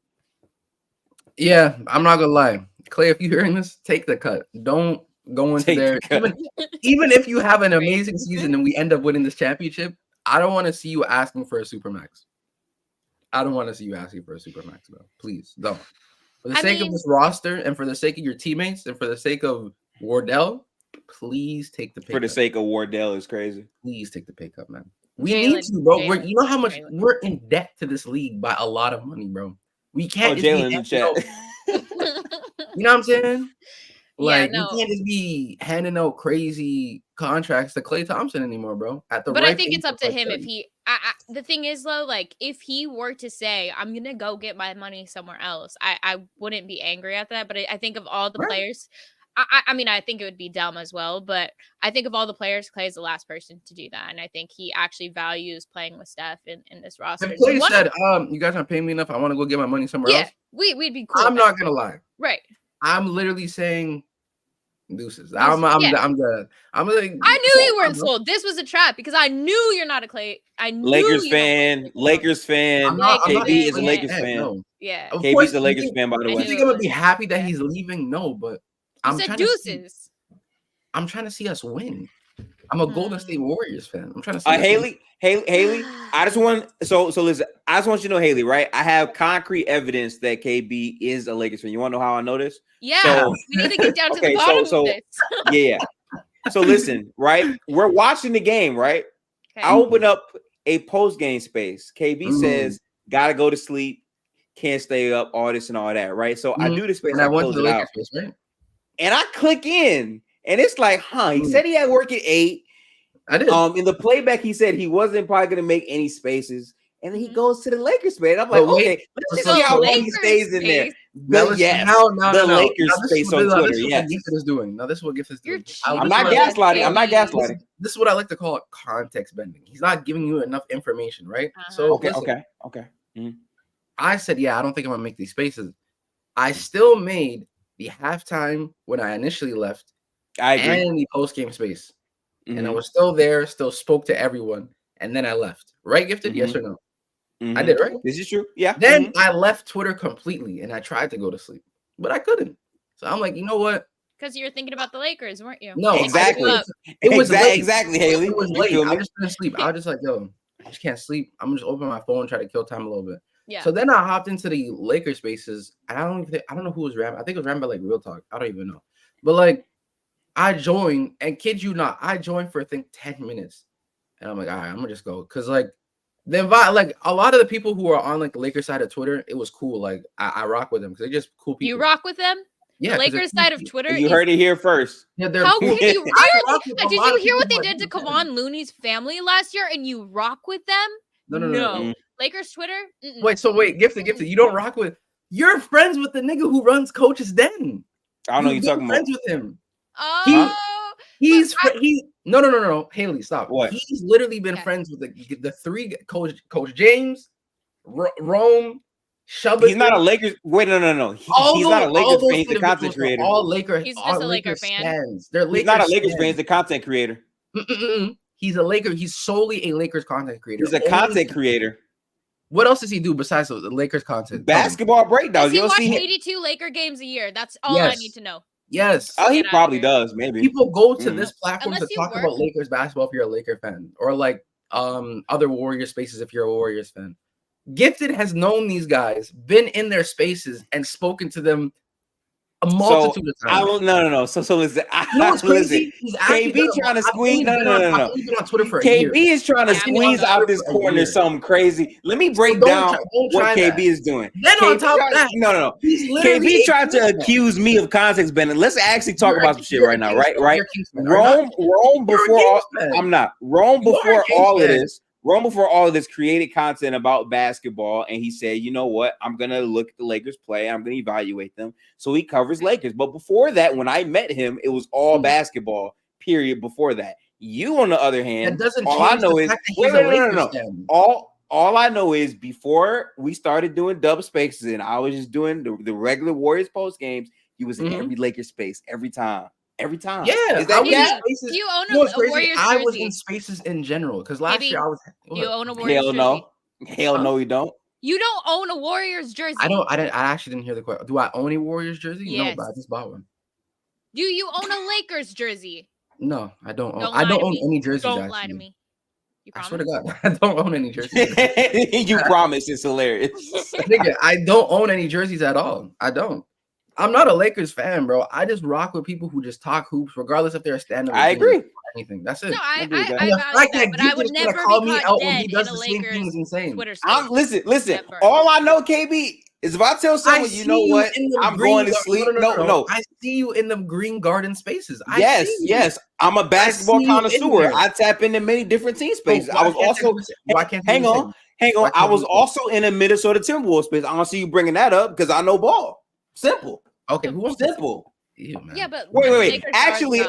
Yeah, I'm not gonna lie. Klay, if you're hearing this, take the cut. Don't go into there. Even if you have an amazing season and we end up winning this championship, I don't want to see you asking for a supermax. I don't want to see you asking for a supermax, though. Please don't. For the sake of this roster and for the sake of your teammates and for the sake of Wardell, please take the pay cut. For the sake of Wardell is crazy. Please take the pay cut, man. We need to, bro. You know how much we're in debt to this league by a lot of money, bro. We can't. Jalen in the chat. You know what I'm saying? Like, no. you can't just be handing out crazy contracts to Klay Thompson anymore, bro. At the But right I think age it's up of, to like, him 30. if he. The thing is though, like if he were to say, "I'm gonna go get my money somewhere else," I wouldn't be angry at that. But I think of all the Right. players, I mean, I think it would be dumb as well. But I think of all the players, Clay is the last person to do that, and I think he actually values playing with Steph in this roster. If Klay said, "You guys aren't paying me enough. I want to go get my money somewhere else," we'd be cool. I'm not gonna lie. Right. I'm literally saying deuces. Yeah. I'm done. I'm like, I knew you weren't sold. This was a trap because I knew you're not a Clay. I knew Lakers fan. Lakers fan. KB is a Lakers fan. No. Yeah. Of KB's a Lakers fan, by the You way. think I'm gonna be happy that he's leaving? No, but I'm trying deuces. I'm trying to see us win. I'm a Golden State Warriors fan. I'm trying to see Haley. I just want so listen. I just want you to know, Haley, right? I have concrete evidence that KB is a Lakers fan. You want to know how I know this? Yeah, so, we need to get down to the bottom of this. Yeah. So listen, right? We're watching the game, right? Okay. I open up a post-game space. KB says, "Gotta go to sleep, can't stay up, all this and all that," right? So I do the space. And I went to the Lakers space, right? And I click in, and it's like, he said he had work at 8. I did. In the playback, he said he wasn't probably going to make any spaces, and then he goes to the Lakers space. I'm like, okay, let's just see how long he stays in there. The Lakers space on Twitter. Yes, Gift is doing. Now this is what Gift is doing. I'm not gaslighting. This is what I like to call context bending. He's not giving you enough information, right? So okay. Mm-hmm. I said, I don't think I'm gonna make these spaces. I still made the halftime when I initially left. I agree. And the post game space. And I was still there, still spoke to everyone, and then I left. Right, Gifted? Yes or no? I did, right? This is true. Yeah. Then I left Twitter completely, and I tried to go to sleep, but I couldn't. So I'm like, you know what? Because you were thinking about the Lakers, weren't you? No, exactly. It was late. Exactly, Haley. It was late. I just couldn't sleep. I was just like, yo, I just can't sleep. I'm just open my phone, try to kill time a little bit. Yeah. So then I hopped into the Lakers spaces, and I don't know who was ran. I think it was ran by like Real Talk. I don't even know. But like, I joined, and kid you not, I joined for I think 10 minutes, and I'm like, all right, I'm gonna just go, cause like the invite, like a lot of the people who are on like the Lakers side of Twitter, it was cool. Like I rock with them because they're just cool people. You rock with them? Yeah. The Lakers side of Twitter. You heard it here first. Yeah, they're how cool. can you did you hear what they did to Kevon Looney's family last year? And you rock with them? No. Lakers Twitter. Wait, Gifted. You don't rock with. You're friends with the nigga who runs Coach's Den. I don't know you're talking friends about. with him. Oh, he's no. Haley, stop. What? He's literally been friends with the three Coach James, Rome, Shubba. He's not a Lakers. Wait, no. He's not a Lakers fan. He's a content creator. All Lakers. He's just a Lakers fan. Fans. He's not a Lakers fan. He's a content creator. He's a Laker. He's solely a Lakers content creator. He's a content creator. What else does he do besides the Lakers content? Basketball breakdowns. Does he watch 82 Laker games a year? That's all I need to know. Yes. Oh, he probably does. Maybe people go to this platform Unless to talk about Lakers basketball if you're a Laker fan, or like other Warriors spaces if you're a Warriors fan. Gifted has known these guys, been in their spaces, and spoken to them a multitude of times. No. So listen. Listen. KB trying to squeeze. No. KB is trying to squeeze out this corner something crazy. Let me break down what KB is doing. Then on top of that, no. KB tried to accuse me of context bending. Let's actually talk about some shit right now, right? Rome before I'm not. Rome before all of this. Rome before all of this created content about basketball, and he said, you know what? I'm going to look at the Lakers play. I'm going to evaluate them. So he covers Lakers. But before that, when I met him, it was all basketball, period, before that. You, on the other hand, all I know is all I know is before we started doing double spaces and I was just doing the regular Warriors post games, he was in every Lakers space every time. Yeah, is that do you own a Warriors jersey? I was in spaces in general because last year I was. Do you own a Warriors jersey? Hell no, you don't. You don't own a Warriors jersey. I actually didn't hear the question. Do I own a Warriors jersey? Yes. No, but I just bought one. Do you own a Lakers jersey? No, I don't own. I don't own any jerseys. Don't lie to me. I swear to God, I don't own any jerseys. You promise. It's hilarious. Nigga, I don't own any jerseys at all. I don't. I'm not a Lakers fan, bro. I just rock with people who just talk hoops, regardless if they're a standard. I agree. Or anything. That's it. No, I the fact that, but I would never call be me caught out when he dead does in the a same thing is Lakers insane. Twitter space. Listen. All I know, KB, Is if I tell someone, you know what, I'm going to sleep. No. I see you in the green garden spaces. Yes. I'm a basketball connoisseur. I tap into many different team spaces. I was also hang on. I was also in a Minnesota Timberwolves space. I don't see you bringing that up because I know ball. Simple. Okay, who wants simple? Yeah, but wait. Actually,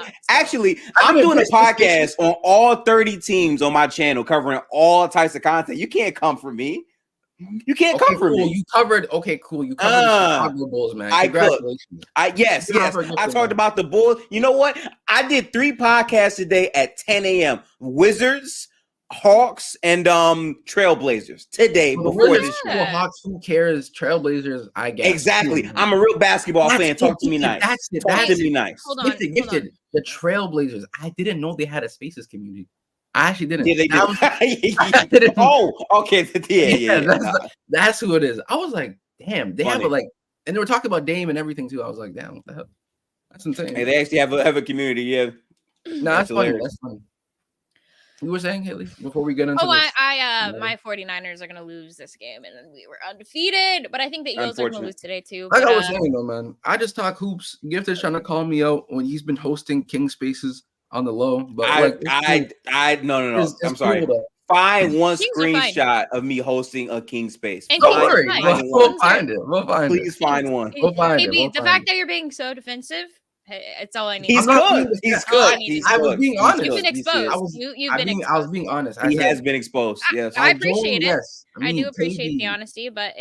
I'm doing a podcast on all 30 teams on my channel, covering all types of content. You can't come for me. You can't come for me. You covered. Okay, cool. You covered the Chicago Bulls, man. Congratulations. Yes. I talked about the Bulls. You know what? I did 3 podcasts today at 10 a.m. Wizards, Hawks, and Trailblazers today before this show. Hawks, who cares? Trailblazers, I guess. Exactly. I'm a real basketball fan. Talk to me nice. Talk to me nice. Hold on. The Trailblazers. I didn't know they had a Spaces community. I actually didn't. Yeah, they did. Oh, okay. Yeah. That's who it is. I was like, damn, they have and they were talking about Dame and everything too. I was like, damn, what the hell? That's insane. Hey, they actually have a community. Yeah. No, that's funny. That's funny. You were saying, Haley, before we get into this? My 49ers are gonna lose this game, and then we were undefeated. But I think the Eagles are gonna lose today too. Like I was saying though, man, I just talk hoops. Gifted's trying to call me out when he's been hosting King Spaces on the low, but no. I'm sorry. Find one screenshot of me hosting a King Space. Don't worry, we'll find it. Please find one. We'll find it. The fact that you're being so defensive, it's all I need. He's good. I was being honest. You've been exposed. I was being honest. He has been exposed. Yes, I appreciate it. Yes. I do appreciate the honesty, but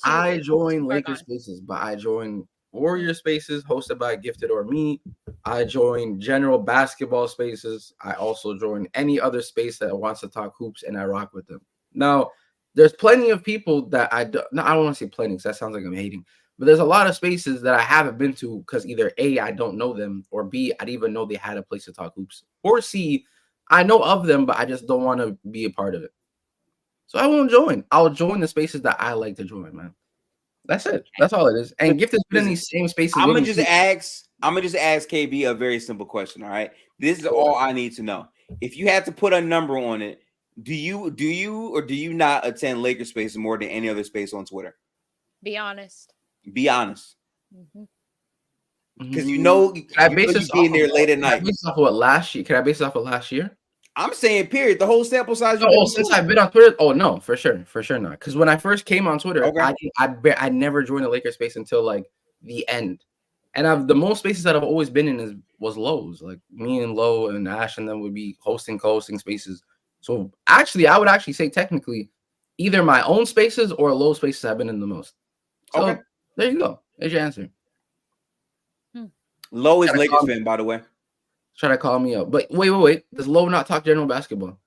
I join Lakers Spaces, but I join Warrior Spaces hosted by Gifted or me. I join general basketball spaces. I also join any other space that wants to talk hoops, and I rock with them. Now, there's plenty of people that I don't want to say plenty because that sounds like I'm hating, but there's a lot of spaces that I haven't been to because either A, I don't know them, or B, I didn't even know they had a place to talk hoops, or C, I know of them, but I just don't want to be a part of it. So I won't join. I'll join the spaces that I like to join, man. That's it. That's all it is. And Gifted's been in these same spaces. I'm gonna just ask KB a very simple question. All right. This is all I need to know. If you had to put a number on it, do you or do you not attend Lakers spaces more than any other space on Twitter? Be honest. Be honest. Because I base it being there late at night. Can I base it off of last year? Can I base it off of last year? I'm saying period. The whole sample size. Since I've been on Twitter. Oh no, for sure not. Because when I first came on Twitter, I never joined a Lakers space until like the end. And the most spaces that I've always been in was Lowe's. Like me and Lowe and Ash and them would be co-hosting spaces. So actually, I would actually say technically, either my own spaces or Lowe spaces I've been in the most. So there you go. There's your answer. Lowe is Lakers fan, by the way. Try to call me up, but wait. Does Lowe not talk general basketball?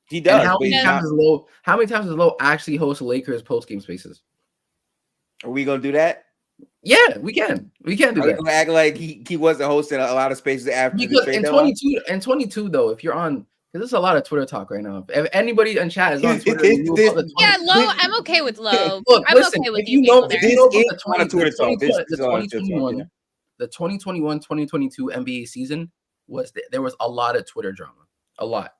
He does. How many times does Lowe actually host Lakers post game spaces? Are we gonna do that? Yeah, we can. We can do that. Gonna act like he wasn't hosting a lot of spaces after because in 22 though, if you're on, because there's a lot of Twitter talk right now. If anybody in chat is on Twitter, Low. I'm okay with Low. Look, I'm okay with you. The 2021-2022 NBA season there was a lot of Twitter drama. A lot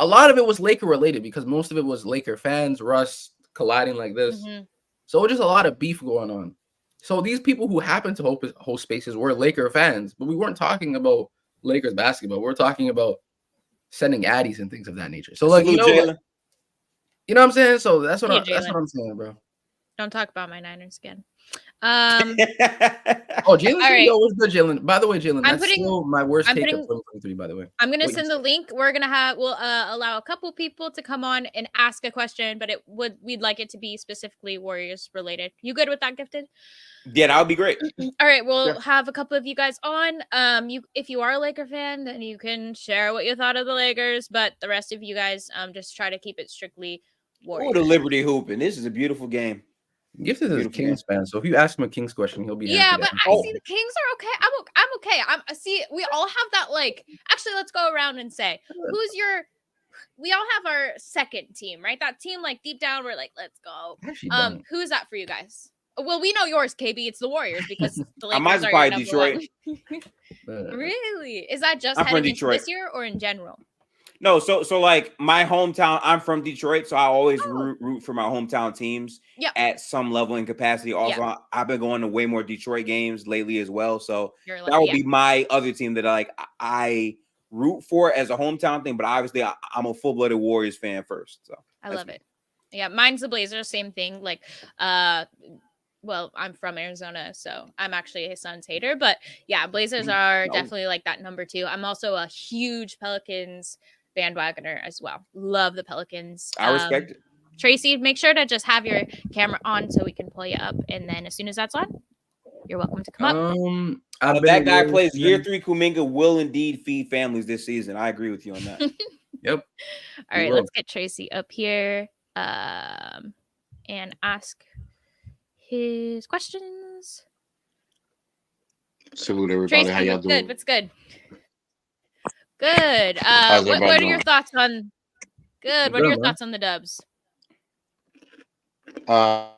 of it was Laker related because most of it was Laker fans, Russ colliding like this. So just a lot of beef going on. So these people who happened to host spaces were Laker fans, but we weren't talking about Lakers basketball. We're talking about sending addies and things of that nature. So like, you know what I'm saying? So that's what I'm saying, bro. Don't talk about my Niners again. Jalen. Right. What's good, Jalen? By the way, Jalen, that's still my worst take of 2023. By the way, I'm gonna send the link. We'll allow a couple people to come on and ask a question, but we'd like it to be specifically Warriors related. You good with that, Gifted? Yeah, that would be great. All right, we'll have a couple of you guys on. If you are a Laker fan, then you can share what you thought of the Lakers, but the rest of you guys, just try to keep it strictly Warriors. Oh, the Liberty hooping! This is a beautiful game. Gifted is a Kings fan, so if you ask him a Kings question, he'll be happy. But I see the Kings are okay. I'm okay. See, we all have that. Like, actually, let's go around and say we all have our second team, right? That team, like deep down, we're like, let's go. Who is that for you guys? Well, we know yours, KB. It's the Warriors because the Lakers are probably Detroit. Really? Is that just heading into this year or in general? No, so like my hometown, I'm from Detroit, so I always root for my hometown teams Yep. at some level and capacity. Also, Yeah. I've been going to way more Detroit games lately as well. So You're that lucky. would Yeah. be my other team that I root for as a hometown thing. But obviously, I'm a full-blooded Warriors fan first. So I that's love me. it. Yeah, mine's the Blazers, same thing. Like, well, I'm from Arizona, so I'm actually a Suns hater. But yeah, Blazers are No. definitely like that number two. I'm also a huge Pelicans bandwagoner as well. Love the Pelicans. I respect it. Tracy, make sure to just have your camera on so we can pull you up. And then as soon as that's on, you're welcome to come up. I've been That guy Warriors plays year fan. 3 Kuminga will indeed feed families this season. I agree with you on that. Yep. All right, will. let's get Tracy up here and ask his questions. Salute everybody. Tracy, How y'all what's doing? good? What's good? Good. How's What everybody are your doing? thoughts on good? What are Good, your man. thoughts on the Dubs? I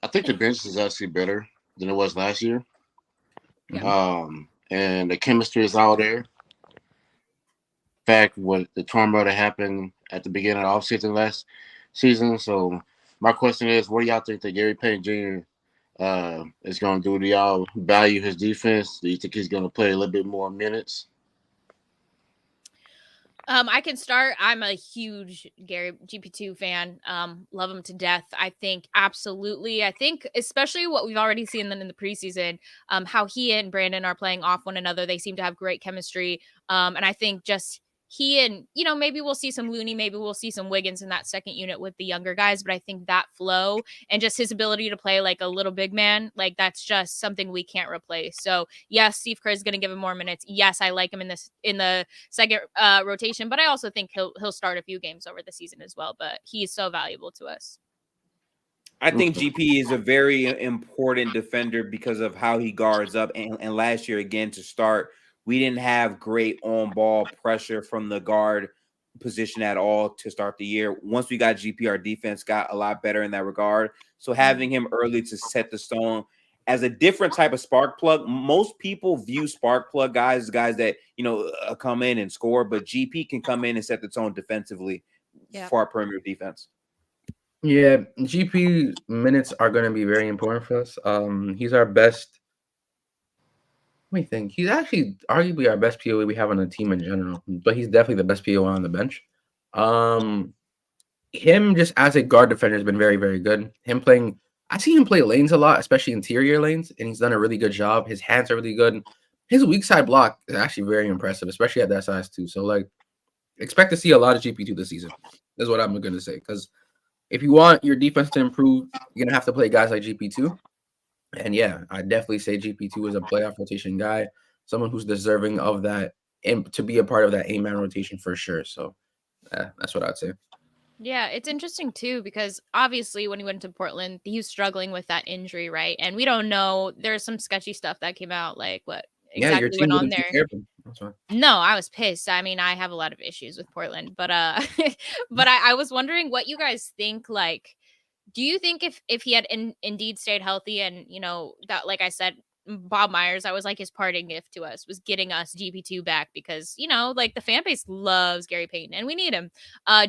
think the bench is actually better than it was last year. Yeah. And the chemistry is all there. In fact, what the turmoil that happened at the beginning of the offseason last season. So my question is, what do y'all think that Gary Payton Jr. Is going to do? Do y'all value his defense? Do you think he's going to play a little bit more minutes? I can start. I'm a huge Gary GP2 fan. Love him to death. I think absolutely. I think especially what we've already seen in the preseason, how he and Brandon are playing off one another. They seem to have great chemistry. And I think just he and, maybe we'll see some Looney, maybe we'll see some Wiggins in that second unit with the younger guys. But I think that flow and just his ability to play like a little big man, like that's just something we can't replace. So yes, Steve Kerr is going to give him more minutes. Yes, I like him in the second rotation, but I also think he'll start a few games over the season as well. But he's so valuable to us. I think GP is a very important defender because of how he guards up. And last year, again, to start, we didn't have great on-ball pressure from the guard position at all to start the year. Once we got GP, our defense got a lot better in that regard. So having him early to set the stone as a different type of spark plug. Most people view spark plug guys as guys that, come in and score, but GP can come in and set the tone defensively for our perimeter defense. Yeah, GP minutes are going to be very important for us. He's our best. Let me think. He's actually arguably our best POE we have on the team in general, but he's definitely the best POE on the bench. Him just as a guard defender has been very, very good. I see him play lanes a lot, especially interior lanes, and he's done a really good job. His hands are really good. His weak side block is actually very impressive, especially at that size too. So expect to see a lot of GP2 this season. Is what I'm going to say. Because if you want your defense to improve, you're going to have to play guys like GP2. And yeah, I definitely say GP2 is a playoff rotation guy, someone who's deserving of that and to be a part of that 8-man rotation for sure. So that's what I'd say. Yeah, it's interesting too, because obviously when he went to Portland, he was struggling with that injury, right? And we don't know. There's some sketchy stuff that came out, like what exactly your team went on wouldn't there. take care of him. That's fine. No, I was pissed. I mean, I have a lot of issues with Portland, but but I was wondering what you guys think. Like, do you think if he had indeed stayed healthy and that, like I said, Bob Myers, I was like his parting gift to us was getting us GP2 back because like the fan base loves Gary Payton and we need him.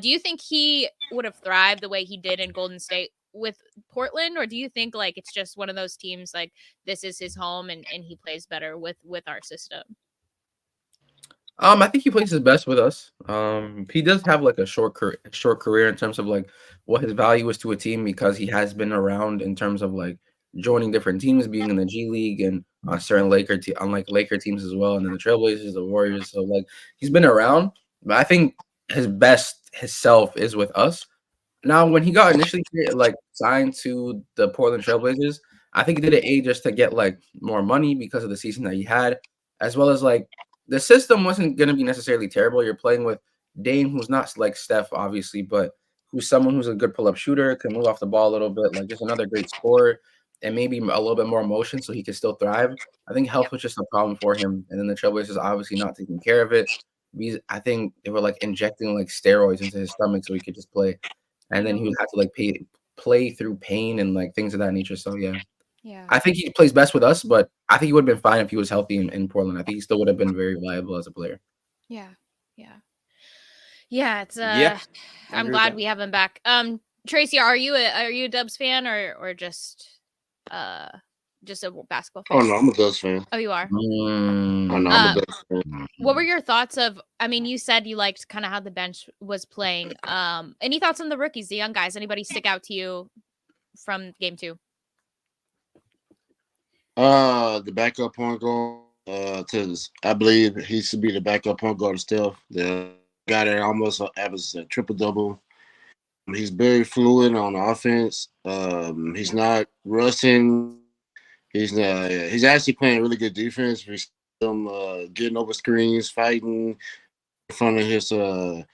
Do you think he would have thrived the way he did in Golden State with Portland, or do you think like it's just one of those teams like this is his home and he plays better with our system? I think he plays his best with us. He does have like a short career in terms of like what his value is to a team because he has been around in terms of like joining different teams, being in the G League and certain unlike Laker teams as well, and then the Trailblazers, the Warriors. So like he's been around, but I think his best himself is with us. Now, when he got initially like signed to the Portland Trailblazers, I think he did it just to get like more money because of the season that he had, as well as like the system wasn't going to be necessarily terrible. You're playing with Dame, who's not like Steph, obviously, but who's someone who's a good pull-up shooter, can move off the ball a little bit, like just another great scorer, and maybe a little bit more motion so he can still thrive. I think health was just a problem for him, and then the Trailblazers obviously not taking care of it. I think they were like injecting like steroids into his stomach so he could just play, and then he would have to like play through pain and like things of that nature. So yeah. I think he plays best with us, but I think he would have been fine if he was healthy in Portland. I think he still would have been very viable as a player. Yeah. Yeah, it's Yeah, I I'm agree with glad that. we have him back. Tracy, are you a Dubs fan or just a basketball Oh fan? no, I'm a Dubs fan. Oh, you are. Oh Mm, no, I'm a Dubs fan. What were your thoughts of? I mean, you said you liked kind of how the bench was playing. Any thoughts on the rookies, the young guys? Anybody stick out to you from game 2? The backup point guard. Cause I believe he should be the backup point guard of Steph. The guy that almost averages a triple double. He's very fluid on offense. He's not rushing. He's actually playing really good defense. We see him getting over screens, fighting in front of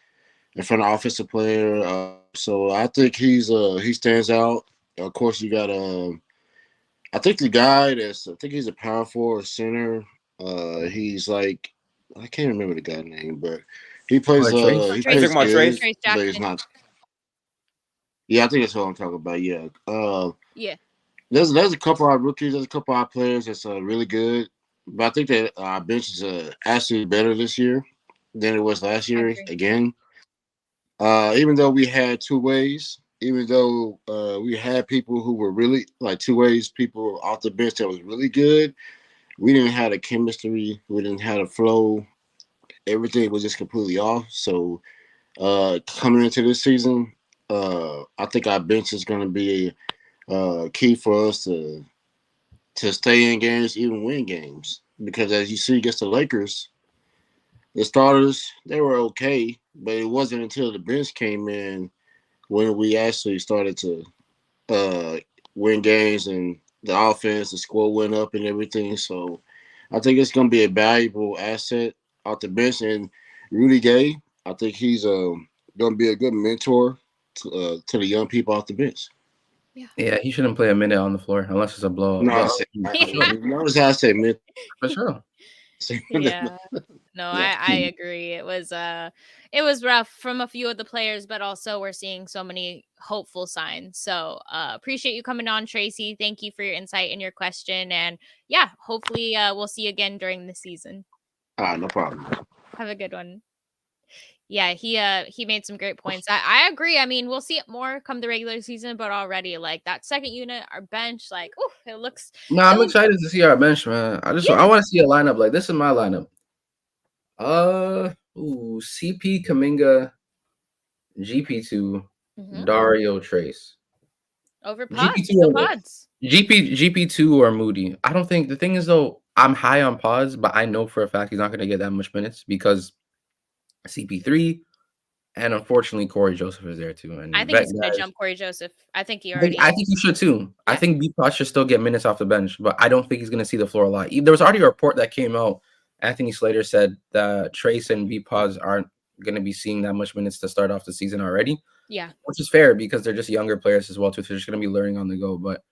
offensive player. So I think he stands out. Of course, you got I think he's a power forward center. He's like I can't remember the guy's name, but he plays Trace? Are you Trace talking about Trace? Trace but he's Jackson. not. Yeah, I think that's what I'm talking about. Yeah. Yeah. There's a couple of rookies, there's a couple of players that's really good, but I think that our bench is actually better this year than it was last year. agree. Again, even though we had two ways, even though we had people who were really like two ways, people off the bench that was really good, we didn't have the chemistry, we didn't have the flow. Everything was just completely off. So coming into this season, I think our bench is going to be key for us to stay in games, even win games. Because as you see against the Lakers, the starters, they were okay, but it wasn't until the bench came in when we actually started to win games and the offense, the score went up and everything. So I think it's going to be a valuable asset off the bench. And Rudy Gay, I think he's going to be a good mentor to the young people off the bench. Yeah, he shouldn't play a minute on the floor unless it's a blowout. No, I But notice how I say mentor. for sure. Yeah. No, Yeah. I agree. It was rough from a few of the players, but also we're seeing so many hopeful signs. So appreciate you coming on, Tracy. Thank you for your insight and your question. And yeah, hopefully we'll see you again during the season. No problem. Have a good one. Yeah, he made some great points. I agree. I mean, we'll see it more come the regular season, but already like that second unit, our bench, like, oh, it looks. No, I'm excited to see our bench, man. I want to see a lineup. Like, this is my lineup. CP, Kuminga, GP2, Dario, Trace. Over pods. No pods. GP2 or Moody. I don't think the thing is though, I'm high on pods, but I know for a fact he's not going to get that much minutes because CP3 and unfortunately Corey Joseph is there too. And I think he's going to jump Corey Joseph. I think he already. I think he should too. Yeah. I think B-Pot should still get minutes off the bench, but I don't think he's going to see the floor a lot. There was already a report that came out. Anthony Slater said that Trace and B-Pods aren't going to be seeing that much minutes to start off the season already. Yeah. Which is fair because they're just younger players as well too. So they're just going to be learning on the go. But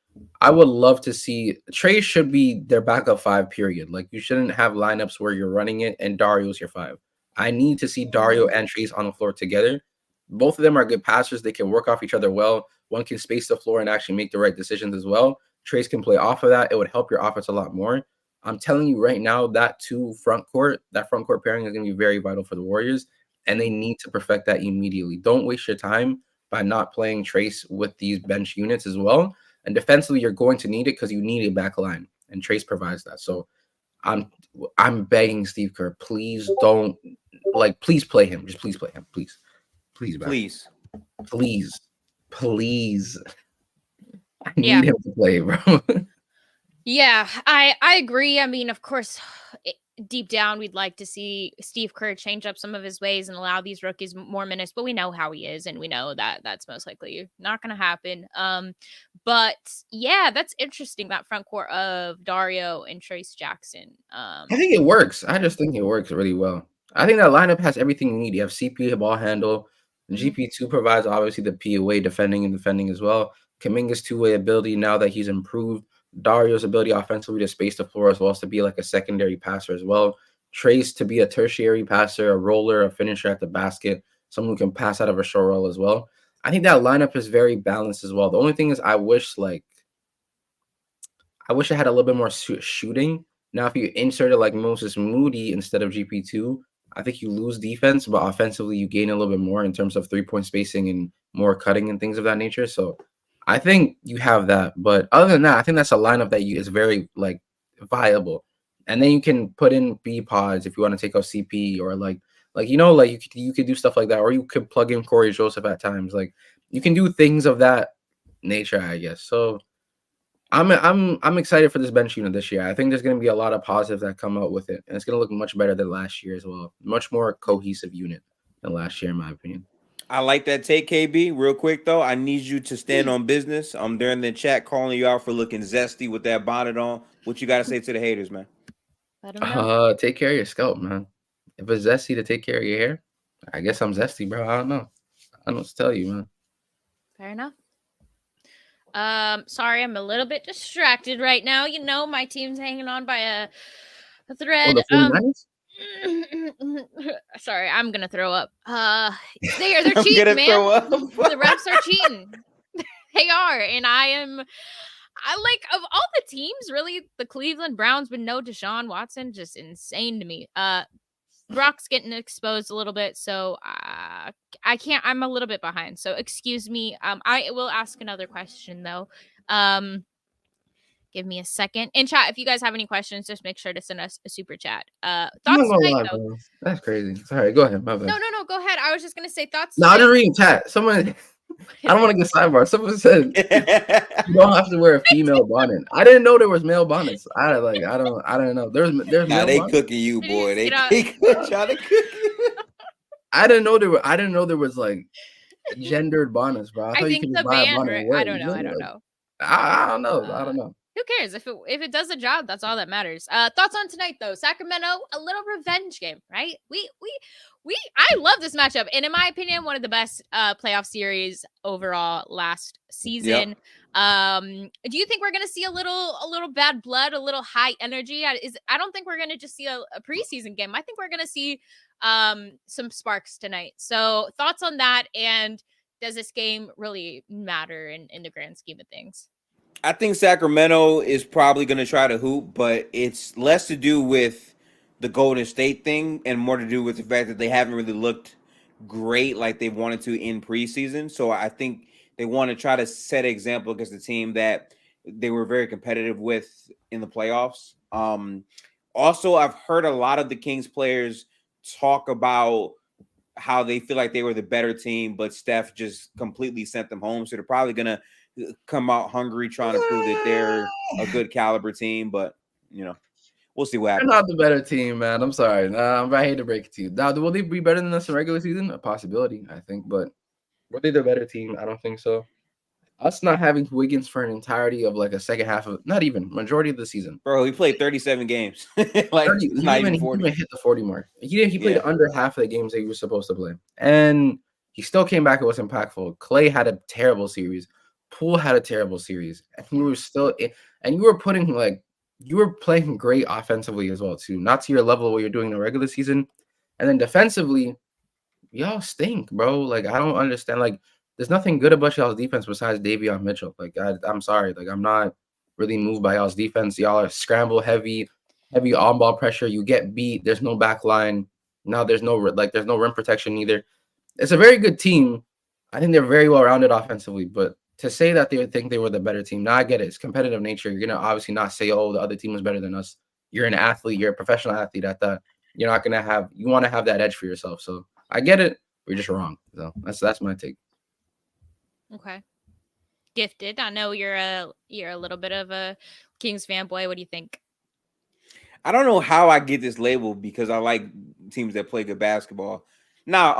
I would love to see Trace should be their backup 5, period. Like you shouldn't have lineups where you're running it and Dario's your 5. I need to see Dario and Trace on the floor together. Both of them are good passers. They can work off each other well. One can space the floor and actually make the right decisions as well. Trace can play off of that. It would help your offense a lot more. I'm telling you right now, that front court pairing is going to be very vital for the Warriors, and they need to perfect that immediately. Don't waste your time by not playing Trace with these bench units as well. And defensively, you're going to need it because you need a back line, and Trace provides that. So I'm begging Steve Kerr, please don't please play him. Just please play him, please. Please. I need him to play, bro. Yeah, I agree. I mean, of course, deep down, we'd like to see Steve Kerr change up some of his ways and allow these rookies more minutes, but we know how he is, and we know that that's most likely not going to happen. But yeah, that's interesting, that front court of Dario and Trace Jackson. I think it works. I just think it works really well. I think that lineup has everything you need. You have CP, a ball handle. GP2 provides obviously the POA defending as well. Kuminga's two-way ability now that he's improved. Dario's ability offensively to space the floor as well as to be like a secondary passer as well. Trace to be a tertiary passer, a roller, a finisher at the basket, someone who can pass out of a short roll as well. I think that lineup is very balanced as well. The only thing is I wish I had a little bit more shooting. Now, if you inserted like Moses Moody instead of GP2, I think you lose defense, but offensively you gain a little bit more in terms of 3-point spacing and more cutting and things of that nature. So I think you have that. But other than that, I think that's a lineup that is very like viable. And then you can put in B pods if you want to take out CP or like you could do stuff like that, or you could plug in Corey Joseph at times. Like you can do things of that nature, I guess. So I'm excited for this bench unit this year. I think there's going to be a lot of positives that come out with it, and it's going to look much better than last year as well. Much more cohesive unit than last year, in my opinion. I like that take, KB. Real quick though, I need you to stand on business. I'm during the chat calling you out for looking zesty with that bonnet on. What you got to say to the haters, man? Let 'em know. Take care of your scalp, man. If it's zesty to take care of your hair, I guess I'm zesty, bro. I don't know. I don't know what to tell you, man. Fair enough. Sorry, I'm a little bit distracted right now. You know, my team's hanging on by a thread. The 49ers? Sorry, I'm gonna throw up. They're I'm cheating, gonna man. throw up. The refs are cheating. They are, and I like of all the teams, really, the Cleveland Browns with no Deshaun Watson, just insane to me. Brock's getting exposed a little bit, so I can't. I'm a little bit behind, so excuse me. I will ask another question though. Give me a second. In chat, if you guys have any questions, just make sure to send us a super chat. Thoughts tonight, though? Bro. That's crazy. Sorry, go ahead. My bad. No. Go ahead. I was just gonna say thoughts. No, I didn't read chat. Someone. I don't want to get sidebar. Someone said you don't have to wear a female bonnet. I didn't know there was male bonnets. I don't know. There's nah, male they bonnets? cooking you, boy. They trying to cook you. I didn't know there was like gendered bonnets, bro. I think the band. I don't know. I don't know. Who cares if it does the job? That's all that matters. Thoughts on tonight though? Sacramento, a little revenge game, right? I love this matchup, and in my opinion, one of the best playoff series overall last season. Yep. Do you think we're gonna see a little bad blood, a little high energy? I don't think we're gonna just see a preseason game. I think we're gonna see some sparks tonight. So thoughts on that, and does this game really matter in the grand scheme of things? I think Sacramento is probably going to try to hoop, but it's less to do with the Golden State thing and more to do with the fact that they haven't really looked great like they wanted to in preseason. So I think they want to try to set an example against the team that they were very competitive with in the playoffs. Also, I've heard a lot of the Kings players talk about how they feel like they were the better team, but Steph just completely sent them home. So they're probably going to come out hungry trying to prove that they're a good caliber team, but we'll see what happens. They're not the better team, man. I'm sorry. I hate to break it to you. Now, will they be better than us in regular season? A possibility, I think, but were they the better team? I don't think so. Us not having Wiggins for an entirety of like a second half of not even majority of the season. Bro, he played 37 games. Like 30, it's not even 40. He even hit the 40 mark. He played under half of the games that he was supposed to play. And he still came back and was impactful. Klay had a terrible series. Poole had a terrible series, and you were playing great offensively as well too. Not to your level of what you're doing in the regular season, and then defensively, y'all stink, bro. Like I don't understand. Like there's nothing good about y'all's defense besides Davion Mitchell. Like I'm sorry, like I'm not really moved by y'all's defense. Y'all are scramble heavy on ball pressure. You get beat. There's no back line. Now there's no rim protection either. It's a very good team. I think they're very well rounded offensively, but to say that they think they were the better team, now I get it. It's competitive nature. You're gonna obviously not say, "Oh, the other team was better than us." You're an athlete. You're a professional athlete. At that, you're not gonna have. You want to have that edge for yourself. So I get it. We're just wrong. So that's my take. Okay. Gifted. I know you're a little bit of a Kings fanboy. What do you think? I don't know how I get this label because I like teams that play good basketball. Now,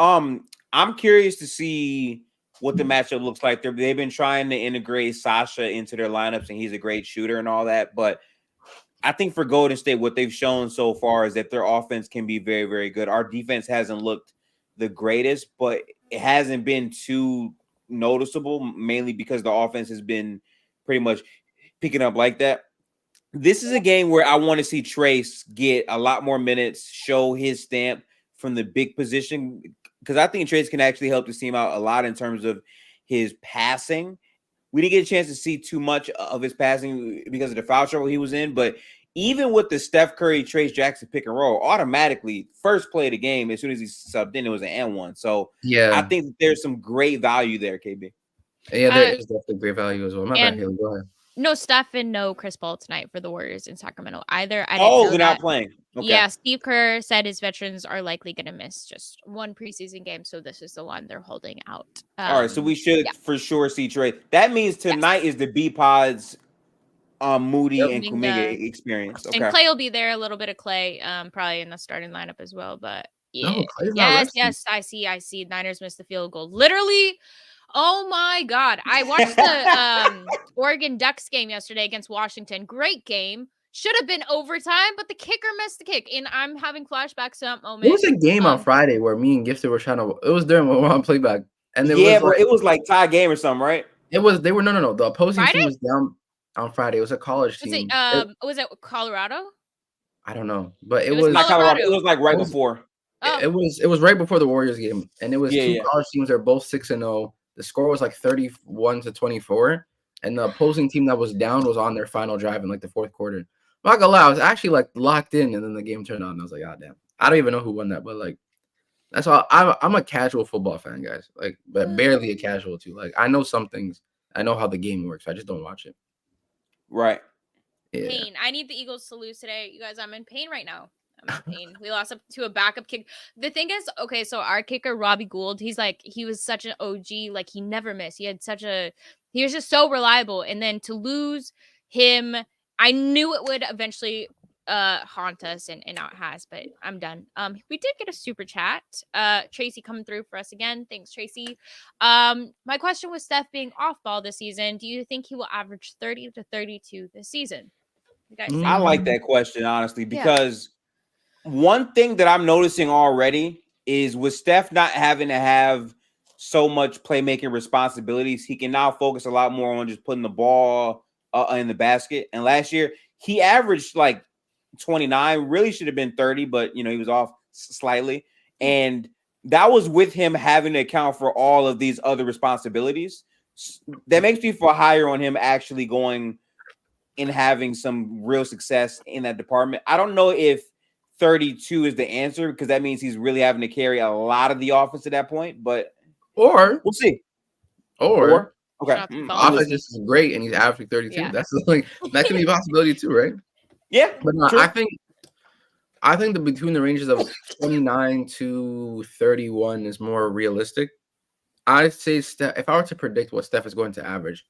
I'm curious to see what the matchup looks like. They've been trying to integrate Sasha into their lineups, and he's a great shooter and all that. But I think for Golden State, what they've shown so far is that their offense can be very, very good. Our defense hasn't looked the greatest, but it hasn't been too noticeable, mainly because the offense has been pretty much picking up like that. This is a game where I want to see Trace get a lot more minutes, show his stamp from the big position, because I think Trace can actually help this team out a lot in terms of his passing. We didn't get a chance to see too much of his passing because of the foul trouble he was in, but even with the Steph Curry, Trace Jackson pick and roll, automatically first play of the game, as soon as he subbed in, it was an and-1. So I think that there's some great value there, KB. Yeah, there is definitely great value as well. My bad, Haley. Go ahead. No Steph and no Chris Paul tonight for the Warriors in Sacramento either. I didn't know they're not playing. Okay. Yeah, Steve Kerr said his veterans are likely going to miss just one preseason game, so this is the one they're holding out. All right, so we should for sure see Trey. That means tonight is the B Pods, Moody and Kuminga experience. Okay. And Klay will be there. A little bit of Klay, probably in the starting lineup as well. But yeah, no, yes, I see. Niners missed the field goal. Literally. Oh my God. I watched the Oregon Ducks game yesterday against Washington. Great game. Should have been overtime, but the kicker missed the kick. And I'm having flashbacks to that moment. It was a game on Friday where me and Gifted were trying to. It was during one playback. And it was like tie game or something, right? It was. They were no. The opposing team was down on Friday. It was a college team. Was it Colorado? I don't know, but it was not Colorado. It was like right before. Oh. It was right before the Warriors game, and it was two college teams. They're both 6-0. The score was like 31-24, and the opposing team that was down was on their final drive in like the fourth quarter. I'm not gonna lie, I was actually like locked in, and then the game turned on. And I was like, "God damn!" I don't even know who won that, but like, that's all. I'm a casual football fan, guys. Like, but barely a casual too. Like, I know some things. I know how the game works. I just don't watch it. Right. Yeah. Pain. I need the Eagles to lose today, you guys. I'm in pain right now. Pain. We lost up to a backup kick. The thing is, okay, so our kicker Robbie Gould, he was such an OG, like he never missed. He was just so reliable. And then to lose him, I knew it would eventually haunt us, and now it has, but I'm done. We did get a super chat. Tracy coming through for us again. Thanks, Tracy. My question was Steph being off ball this season. Do you think he will average 30 to 32 this season? You guys think? I like that question, honestly, because one thing that I'm noticing already is with Steph not having to have so much playmaking responsibilities, he can now focus a lot more on just putting the ball in the basket. And last year, he averaged like 29, really should have been 30, but he was off slightly. And that was with him having to account for all of these other responsibilities. That makes me feel higher on him actually going and having some real success in that department. I don't know if 32 is the answer, because that means he's really having to carry a lot of the offense at that point, but we'll see. Or okay, offense is great and he's averaging 32. Yeah. That's like that can be a possibility too, right? Yeah, but no, I think that between the ranges of 29 to 31 is more realistic. I'd say Steph, if I were to predict what Steph is going to average,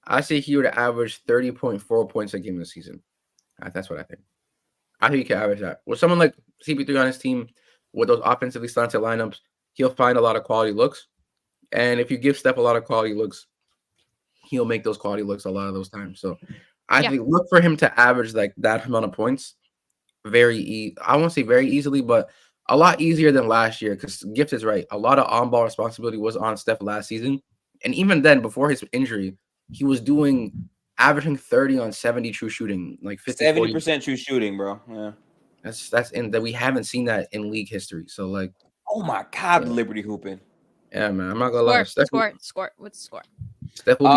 I say he would average 30.4 points a game this season. That's what I think. I think he can average that. With someone like CP3 on his team, with those offensively slanted lineups, he'll find a lot of quality looks. And if you give Steph a lot of quality looks, he'll make those quality looks a lot of those times. So I think look for him to average like that amount of points I won't say very easily, but a lot easier than last year, because Gift is right. A lot of on-ball responsibility was on Steph last season. And even then, before his injury, he was averaging 30 on 70 true shooting, like 70% true shooting, bro. Yeah. That's in that we haven't seen that in league history. So like, oh my God, Liberty hooping. Yeah, man. I'm not gonna lie. Score. What's the score? Steph will be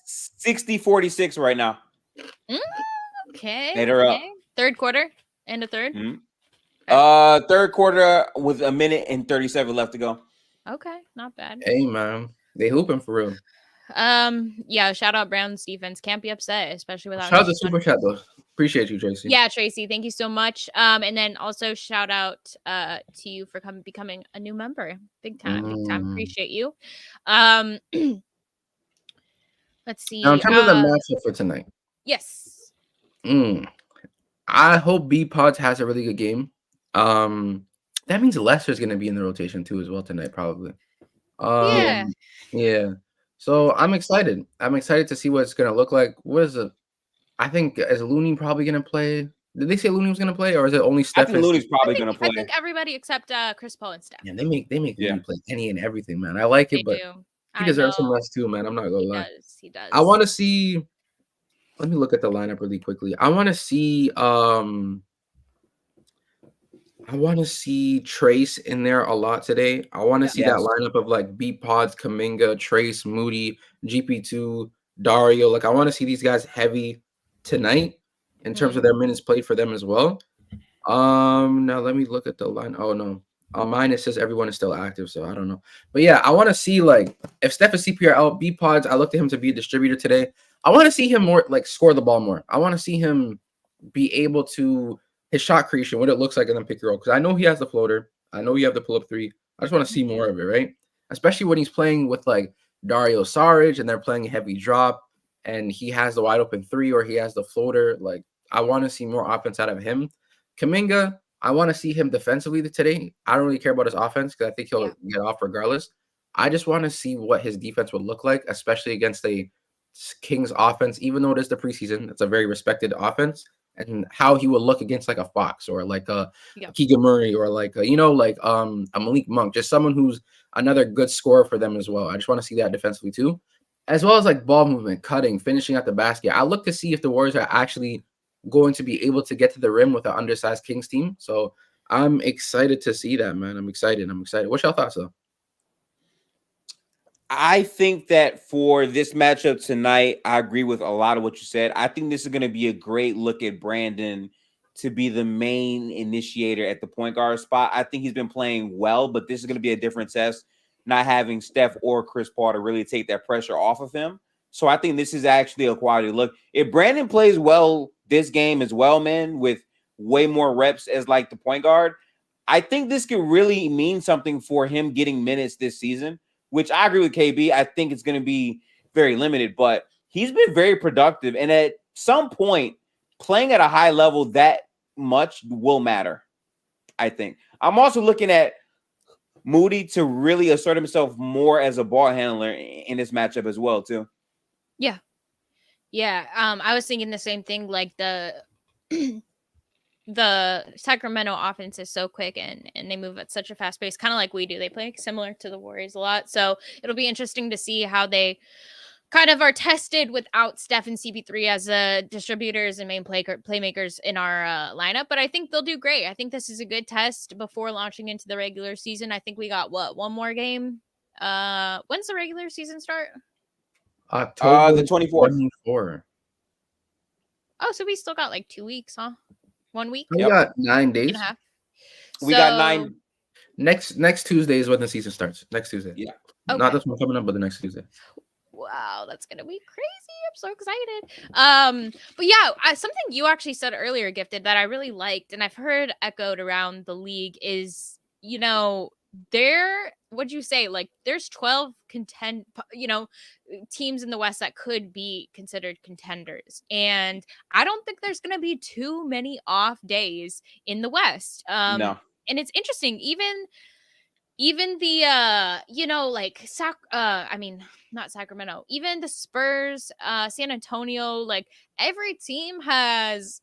60-46 right now. Okay. They're up. Third quarter. End of third. Okay. Third quarter with a minute and 37 left to go. Okay, not bad. Hey man, they hooping for real. Yeah, shout out Brown's defense. Can't be upset, especially without. Shout out to Super Chat though. Appreciate you, Tracy. Yeah, Tracy, thank you so much. And then also shout out to you for becoming a new member. Big time. Appreciate you. Let's see. Now, in terms of the matchup for tonight. Yes. I hope B Pods has a really good game. That means Lester's gonna be in the rotation too as well tonight, probably. Yeah. So I'm excited. I'm excited to see what it's gonna look like. I think is Looney probably gonna play? Did they say Looney was gonna play, or is it only Steph? I think Looney's probably gonna play. I think everybody except Chris Paul and Steph. Yeah, they make Looney play any and everything, man. I like it, but he deserves some rest too, man. I'm not gonna lie. He does. I want to see. Let me look at the lineup really quickly. I want to see. I want to see Trace in there a lot today. I want to see that lineup of like B Pods, Kuminga, Trace, Moody, GP2, Dario. Like I want to see these guys heavy tonight. in terms of their minutes played for them as well. Now let me look at the line. Oh no, on mine it says everyone is still active, so I don't know. But yeah, I want to see like if Steph and CP are out, B pods. I looked at him to be a distributor today. I want to see him more like score the ball more. I want to see him be able to his shot creation, what it looks like in the pick and roll. Because I know he has the floater. I know you have the pull up three. I just want to see more of it, right? Especially when he's playing with like Dario Saric and they're playing a heavy drop and he has the wide open three or he has the floater. Like I want to see more offense out of him. Kuminga, I want to see him defensively today. I don't really care about his offense because I think he'll get off regardless. I just want to see what his defense would look like, especially against a Kings offense, even though it is the preseason. It's a very respected offense, and how he would look against like a Fox or like a Keegan Murray or like a, a Malik Monk, just someone who's another good scorer for them as well. I just want to see that defensively too, as well as like ball movement, cutting, finishing at the basket. I look to see if the Warriors are actually going to be able to get to the rim with an undersized Kings team. So I'm excited to see that, man. I'm excited. What's your thoughts though? I think that for this matchup tonight, I agree with a lot of what you said. I think this is going to be a great look at Brandon to be the main initiator at the point guard spot. I think he's been playing well, but this is going to be a different test, not having Steph or Chris Paul to really take that pressure off of him. So I think this is actually a quality look. If Brandon plays well this game as well, man, with way more reps as like the point guard, I think this could really mean something for him getting minutes this season, which I agree with KB. I think it's going to be very limited, but he's been very productive. And at some point, playing at a high level that much will matter, I think. I'm also looking at Moody to really assert himself more as a ball handler in this matchup as well, too. Yeah. Yeah. I was thinking the same thing, like the Sacramento offense is so quick and they move at such a fast pace, kind of like we do. They play similar to the Warriors a lot. So it'll be interesting to see how they kind of are tested without Steph and CP3 as distributors and main playmakers in our lineup. But I think they'll do great. I think this is a good test before launching into the regular season. I think we got one more game. When's the regular season start? October the 24th. 24. Oh, so we still got like 2 weeks, huh? 1 week? We got 9 days. We got 9. Next Tuesday is when the season starts. Next Tuesday. Yeah. Okay. Not this one coming up, but the next Tuesday. Wow, that's gonna be crazy. I'm so excited. But yeah, something you actually said earlier, Gifted, that I really liked, and I've heard echoed around the league is, what'd you say? Like, there's 12 teams in the West that could be considered contenders. And I don't think there's going to be too many off days in the West. No. And it's interesting, even the, not Sacramento, even the Spurs, San Antonio, like every team has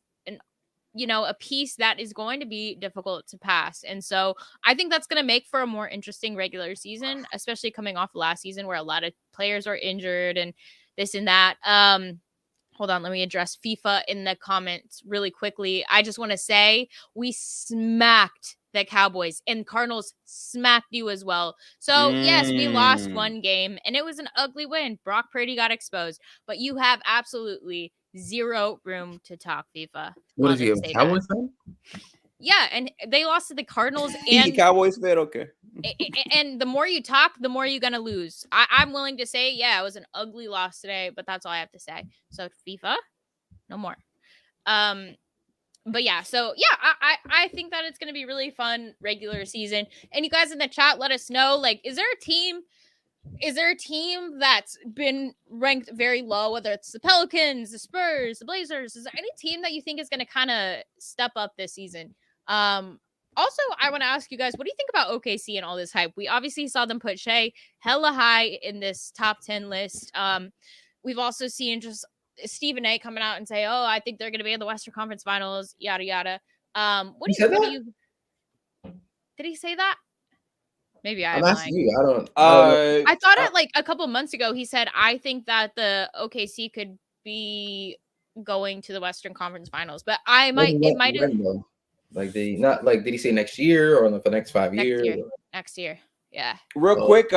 a piece that is going to be difficult to pass. And so I think that's going to make for a more interesting regular season, especially coming off last season where a lot of players are injured and this and that. Hold on, let me address FIFA in the comments really quickly. I just want to say we smacked the Cowboys and Cardinals smacked you as well. So yes, we lost one game and it was an ugly win. Brock Purdy got exposed, but you have absolutely zero room to talk, FIFA. What is he, a Cowboys fan? Yeah, and they lost to the Cardinals. And Cowboys fan, okay. And the more you talk, the more you're gonna lose. I'm willing to say, yeah, it was an ugly loss today, but that's all I have to say. So FIFA, no more. But yeah, so yeah, I think that it's gonna be really fun regular season. And you guys in the chat, let us know, like, is there a team that's been ranked very low, whether it's the Pelicans, the Spurs, the Blazers? Is there any team that you think is going to kind of step up this season? Also, I want to ask you guys, what do you think about OKC and all this hype? We obviously saw them put Shea hella high in this top 10 list. We've also seen just Stephen A coming out and say, oh, I think they're going to be in the Western Conference Finals, yada, yada. Did he say that? Maybe I'm asking you. I don't know. I thought it like a couple months ago. He said, "I think that the OKC could be going to the Western Conference Finals," but it might have. Like did he say next year or for the next 5 years? Next year, yeah. Real quick,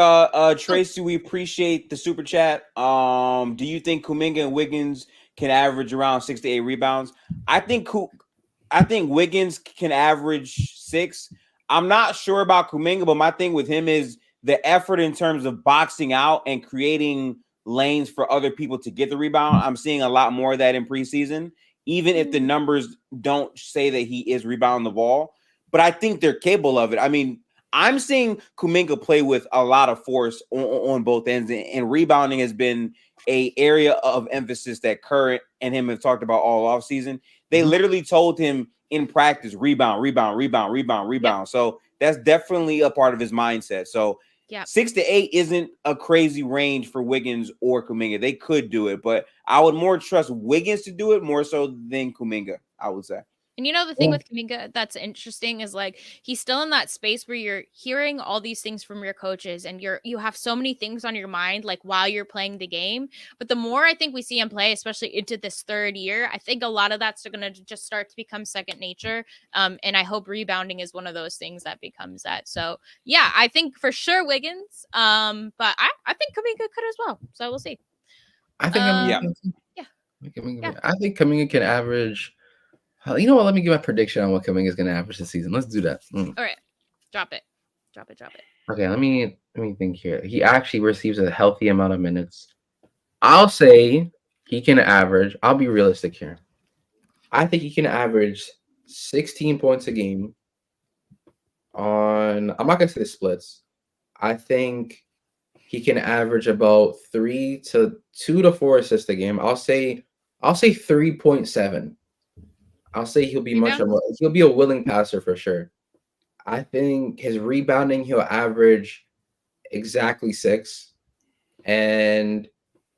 Tracy, we appreciate the super chat. Do you think Kuminga and Wiggins can average around 6 to 8 rebounds? I think Wiggins can average 6. I'm not sure about Kuminga, but my thing with him is the effort in terms of boxing out and creating lanes for other people to get the rebound. I'm seeing a lot more of that in preseason, even if the numbers don't say that he is rebounding the ball. But I think they're capable of it. I mean, I'm seeing Kuminga play with a lot of force on both ends, and rebounding has been a area of emphasis that Kerr and him have talked about all offseason. They literally told him in practice, rebound. Yep. So that's definitely a part of his mindset. So 6 to 8 isn't a crazy range for Wiggins or Kuminga. They could do it, but I would more trust Wiggins to do it more so than Kuminga, I would say. And you know, the thing with Kuminga that's interesting is like he's still in that space where you're hearing all these things from your coaches and you have so many things on your mind like while you're playing the game. But the more I think we see him play, especially into this third year, I think a lot of that's going to just start to become second nature. And I hope rebounding is one of those things that becomes that. So yeah, I think for sure Wiggins. But I think Kuminga could as well. So we'll see. I think I think Kuminga can average. You know what? Let me give my prediction on what Kuminga is going to average this season. Let's do that. All right, drop it. Okay, let me think here. He actually receives a healthy amount of minutes. I'll say he can average. I'll be realistic here. I think he can average 16 points a game. I'm not gonna say the splits. I think he can average about 2 to 4 assists a game. I'll say 3.7. I'll say he'll be he'll be a willing passer for sure. I think his rebounding, he'll average exactly 6. And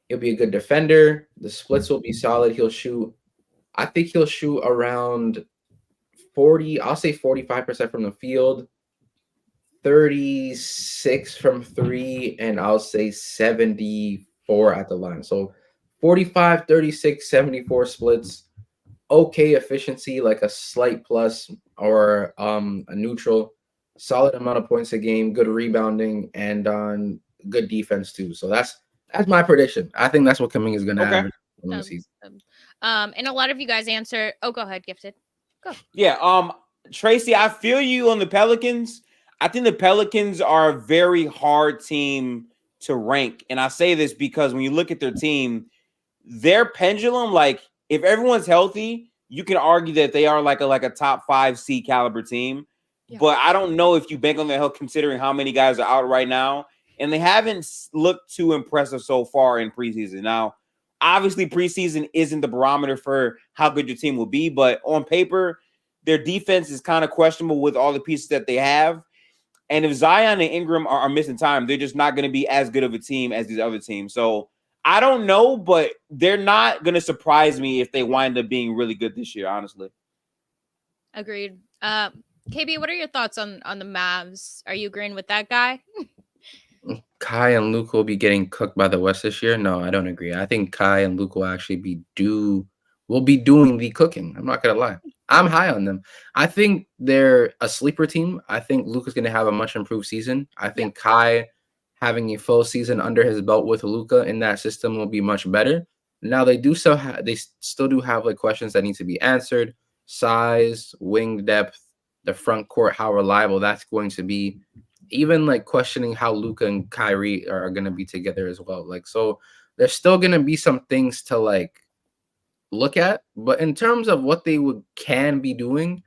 he'll be a good defender. The splits will be solid. I think he'll shoot around 40. I'll say 45% from the field, 36 from 3, and I'll say 74 at the line. So 45, 36, 74 splits. Okay efficiency, like a slight plus or a neutral, solid amount of points a game, good rebounding, and on good defense too. So that's my prediction. I think that's what Kuminga is going to average in the season. And a lot of you guys answer. Oh, go ahead, Gifted. Go. Yeah. Tracy, I feel you on the Pelicans. I think the Pelicans are a very hard team to rank, and I say this because when you look at their team, their pendulum, like, if everyone's healthy, you can argue that they are like a top 5 seed caliber team. Yeah. But I don't know if you bank on their health considering how many guys are out right now. And they haven't looked too impressive so far in preseason. Now, obviously, preseason isn't the barometer for how good your team will be. But on paper, their defense is kind of questionable with all the pieces that they have. And if Zion and Ingram are missing time, they're just not going to be as good of a team as these other teams. So I don't know, but they're not going to surprise me if they wind up being really good this year, honestly. Agreed. KB, what are your thoughts on the Mavs? Are you agreeing with that guy? Kai and Luke will be getting cooked by the West this year. No, I don't agree. I think Kai and Luke will actually will be doing the cooking. I'm not going to lie. I'm high on them. I think they're a sleeper team. I think Luke is going to have a much improved season. I think Kai having a full season under his belt with Luka in that system will be much better. Now they still do have like questions that need to be answered. Size, wing depth, the front court, how reliable that's going to be. Even like questioning how Luka and Kyrie are going to be together as well. Like, so there's still going to be some things to like look at, but in terms of what they can be doing,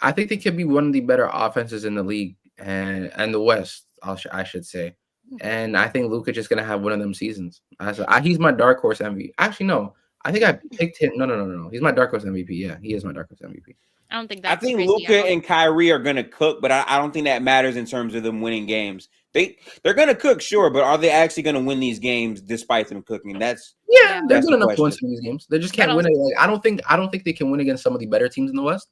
I think they could be one of the better offenses in the league and the West, I should say. And I think Luka just gonna have one of them seasons. He's my dark horse MVP. Actually, no. I think I picked him. No. He's my dark horse MVP. Yeah, he is my dark horse MVP. I don't think that's. I think Luka and Kyrie are gonna cook, but I don't think that matters in terms of them winning games. They're gonna cook, sure, but are they actually gonna win these games despite them cooking? They're good enough points in these games. They just can't win it. Like, I don't think they can win against some of the better teams in the West.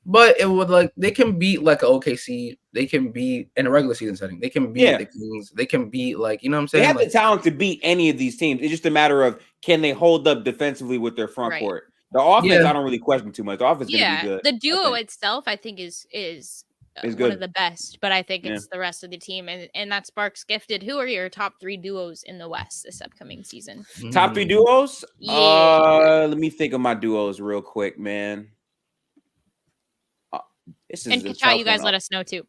But it would they can beat like an OKC. They can beat in a regular season setting. They can beat the Kings. They can beat you know what I'm saying? They have the talent to beat any of these teams. It's just a matter of can they hold up defensively with their front court. The offense, I don't really question too much. The offense is going to be good. The duo itself, I think, is It's one of good. the best, but I think Yeah. it's the rest of the team, and that sparks Gifted. Who are your top 3 duos in the West this upcoming season? Top 3 duos? Yeah. Let me think of my duos real quick, man. This is And a Chitchat, tough you guys one. let us know too.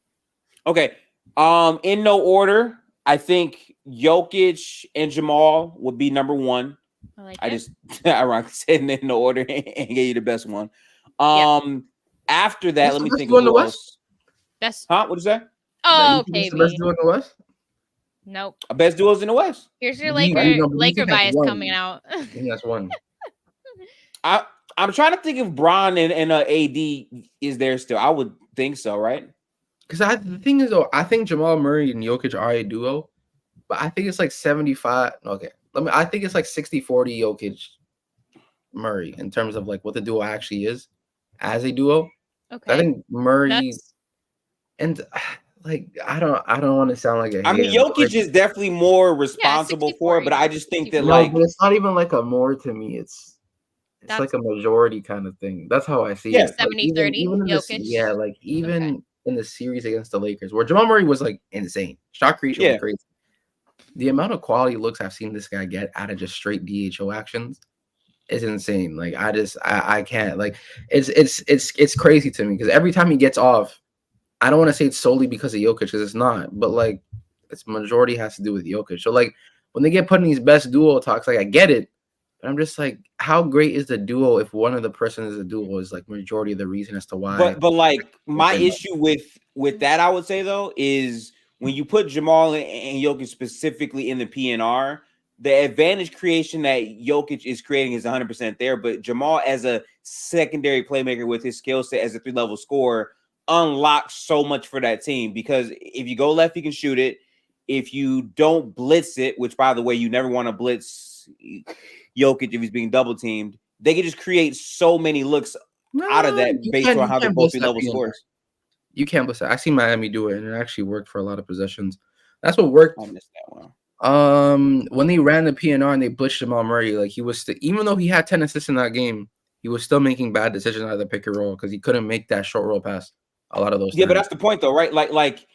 Okay. In no order, I think Jokic and Jamal would be number 1. I like I it. just ironically said in no order and gave you the best one. After that, That's let the me best think duo of in the who West? else. Best. Huh? What'd you say? Oh, That's the best KB. duo in the West? Nope. Best duos in the West. Here's your You- Laker you know, but you Laker think that's bias one. coming out. I think that's one. I'm trying to think if Bron and AD is there still. I would think so, right? Because the thing is, though, I think Jamal Murray and Jokic are a duo, but I think it's like 75. Okay. I think it's like 60-40 Jokic Murray in terms of like what the duo actually is as a duo. Okay. I think Murray That's and like I don't want to sound like a I mean, hater, but, Jokic is definitely more responsible for it, but 60-40. I just think that no, like but it's not even like a more to me. It's That's- like a majority kind of thing. That's how I see Yes. it. Like, 70-30 even in this, Jokic? yeah, like even in the series against the Lakers, where Jamal Murray was like insane, shot creation was crazy. The amount of quality looks I've seen this guy get out of just straight DHO actions is insane. Like I can't, like it's crazy to me because every time he gets off, I don't want to say it's solely because of Jokic because it's not, but like it's majority has to do with Jokic. So like when they get put in these best duo talks, like I get it, but I'm just like, how great is the duo if one of the person is a duo is like majority of the reason as to why. But like my issue with that, I would say though, is when you put Jamal and Jokic specifically in the PNR, the advantage creation that Jokic is creating is 100% there. But Jamal, as a secondary playmaker with his skill set as a 3-level scorer, unlocks so much for that team because if you go left, you can shoot it. If you don't blitz it, which by the way, you never want to blitz Jokic if he's being double teamed, they can just create so many looks out of that based on how they're both 3-level scorers. You can't blitz it. I see Miami do it, and it actually worked for a lot of possessions. That's what worked. I missed that one. When they ran the PNR and they blitzed Jamal Murray, like he was even though he had 10 assists in that game, he was still making bad decisions out of the pick and roll because he couldn't make that short roll pass a lot of those times. But that's the point though, right? Like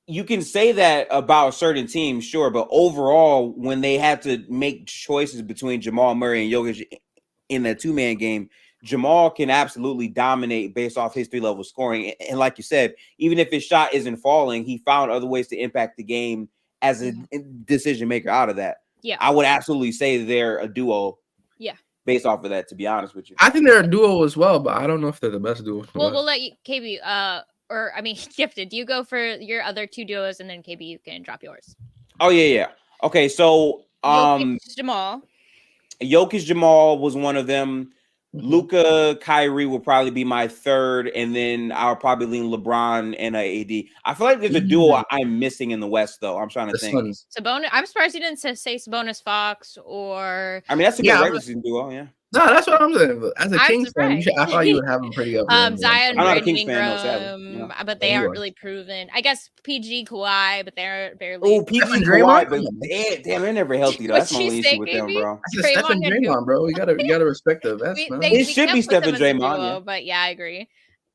you can say that about certain teams, sure, but overall, when they had to make choices between Jamal Murray and Jokic in that 2-man game, Jamal can absolutely dominate based off his 3-level scoring. And like you said, even if his shot isn't falling, he found other ways to impact the game as a decision maker out of that. Yeah. I would absolutely say they're a duo. Yeah. Based off of that, to be honest with you. I think they're a duo as well, but I don't know if they're the best duo. Well, we'll let you, KB, or I mean, Gifted, you go for your other 2 duos, and then KB, you can drop yours. Oh, yeah. Okay, so Jokic, Jamal. Jokic Jamal was one of them. Luka, Kyrie will probably be my third, and then I'll probably lean LeBron and AD. I feel like there's a duo I'm missing in the West, though. I'm trying to think. Sabonis. I'm surprised you didn't say Sabonis Fox or. I mean, that's a good regular season duo, yeah. No, that's what I'm saying. As a Kings fan, I thought you would have them pretty up. Zion, I'm not a Kings Ingram, fan, though, sadly. You know. but they aren't really proven. I guess PG, Kawhi, but they're barely. Oh, PG, Kawhi, but damn, they're never healthy though. That's my only issue with them, bro. That's Steph and Draymond, bro. You gotta respect the best. It should be Steph and Draymond, duo, but yeah, I agree.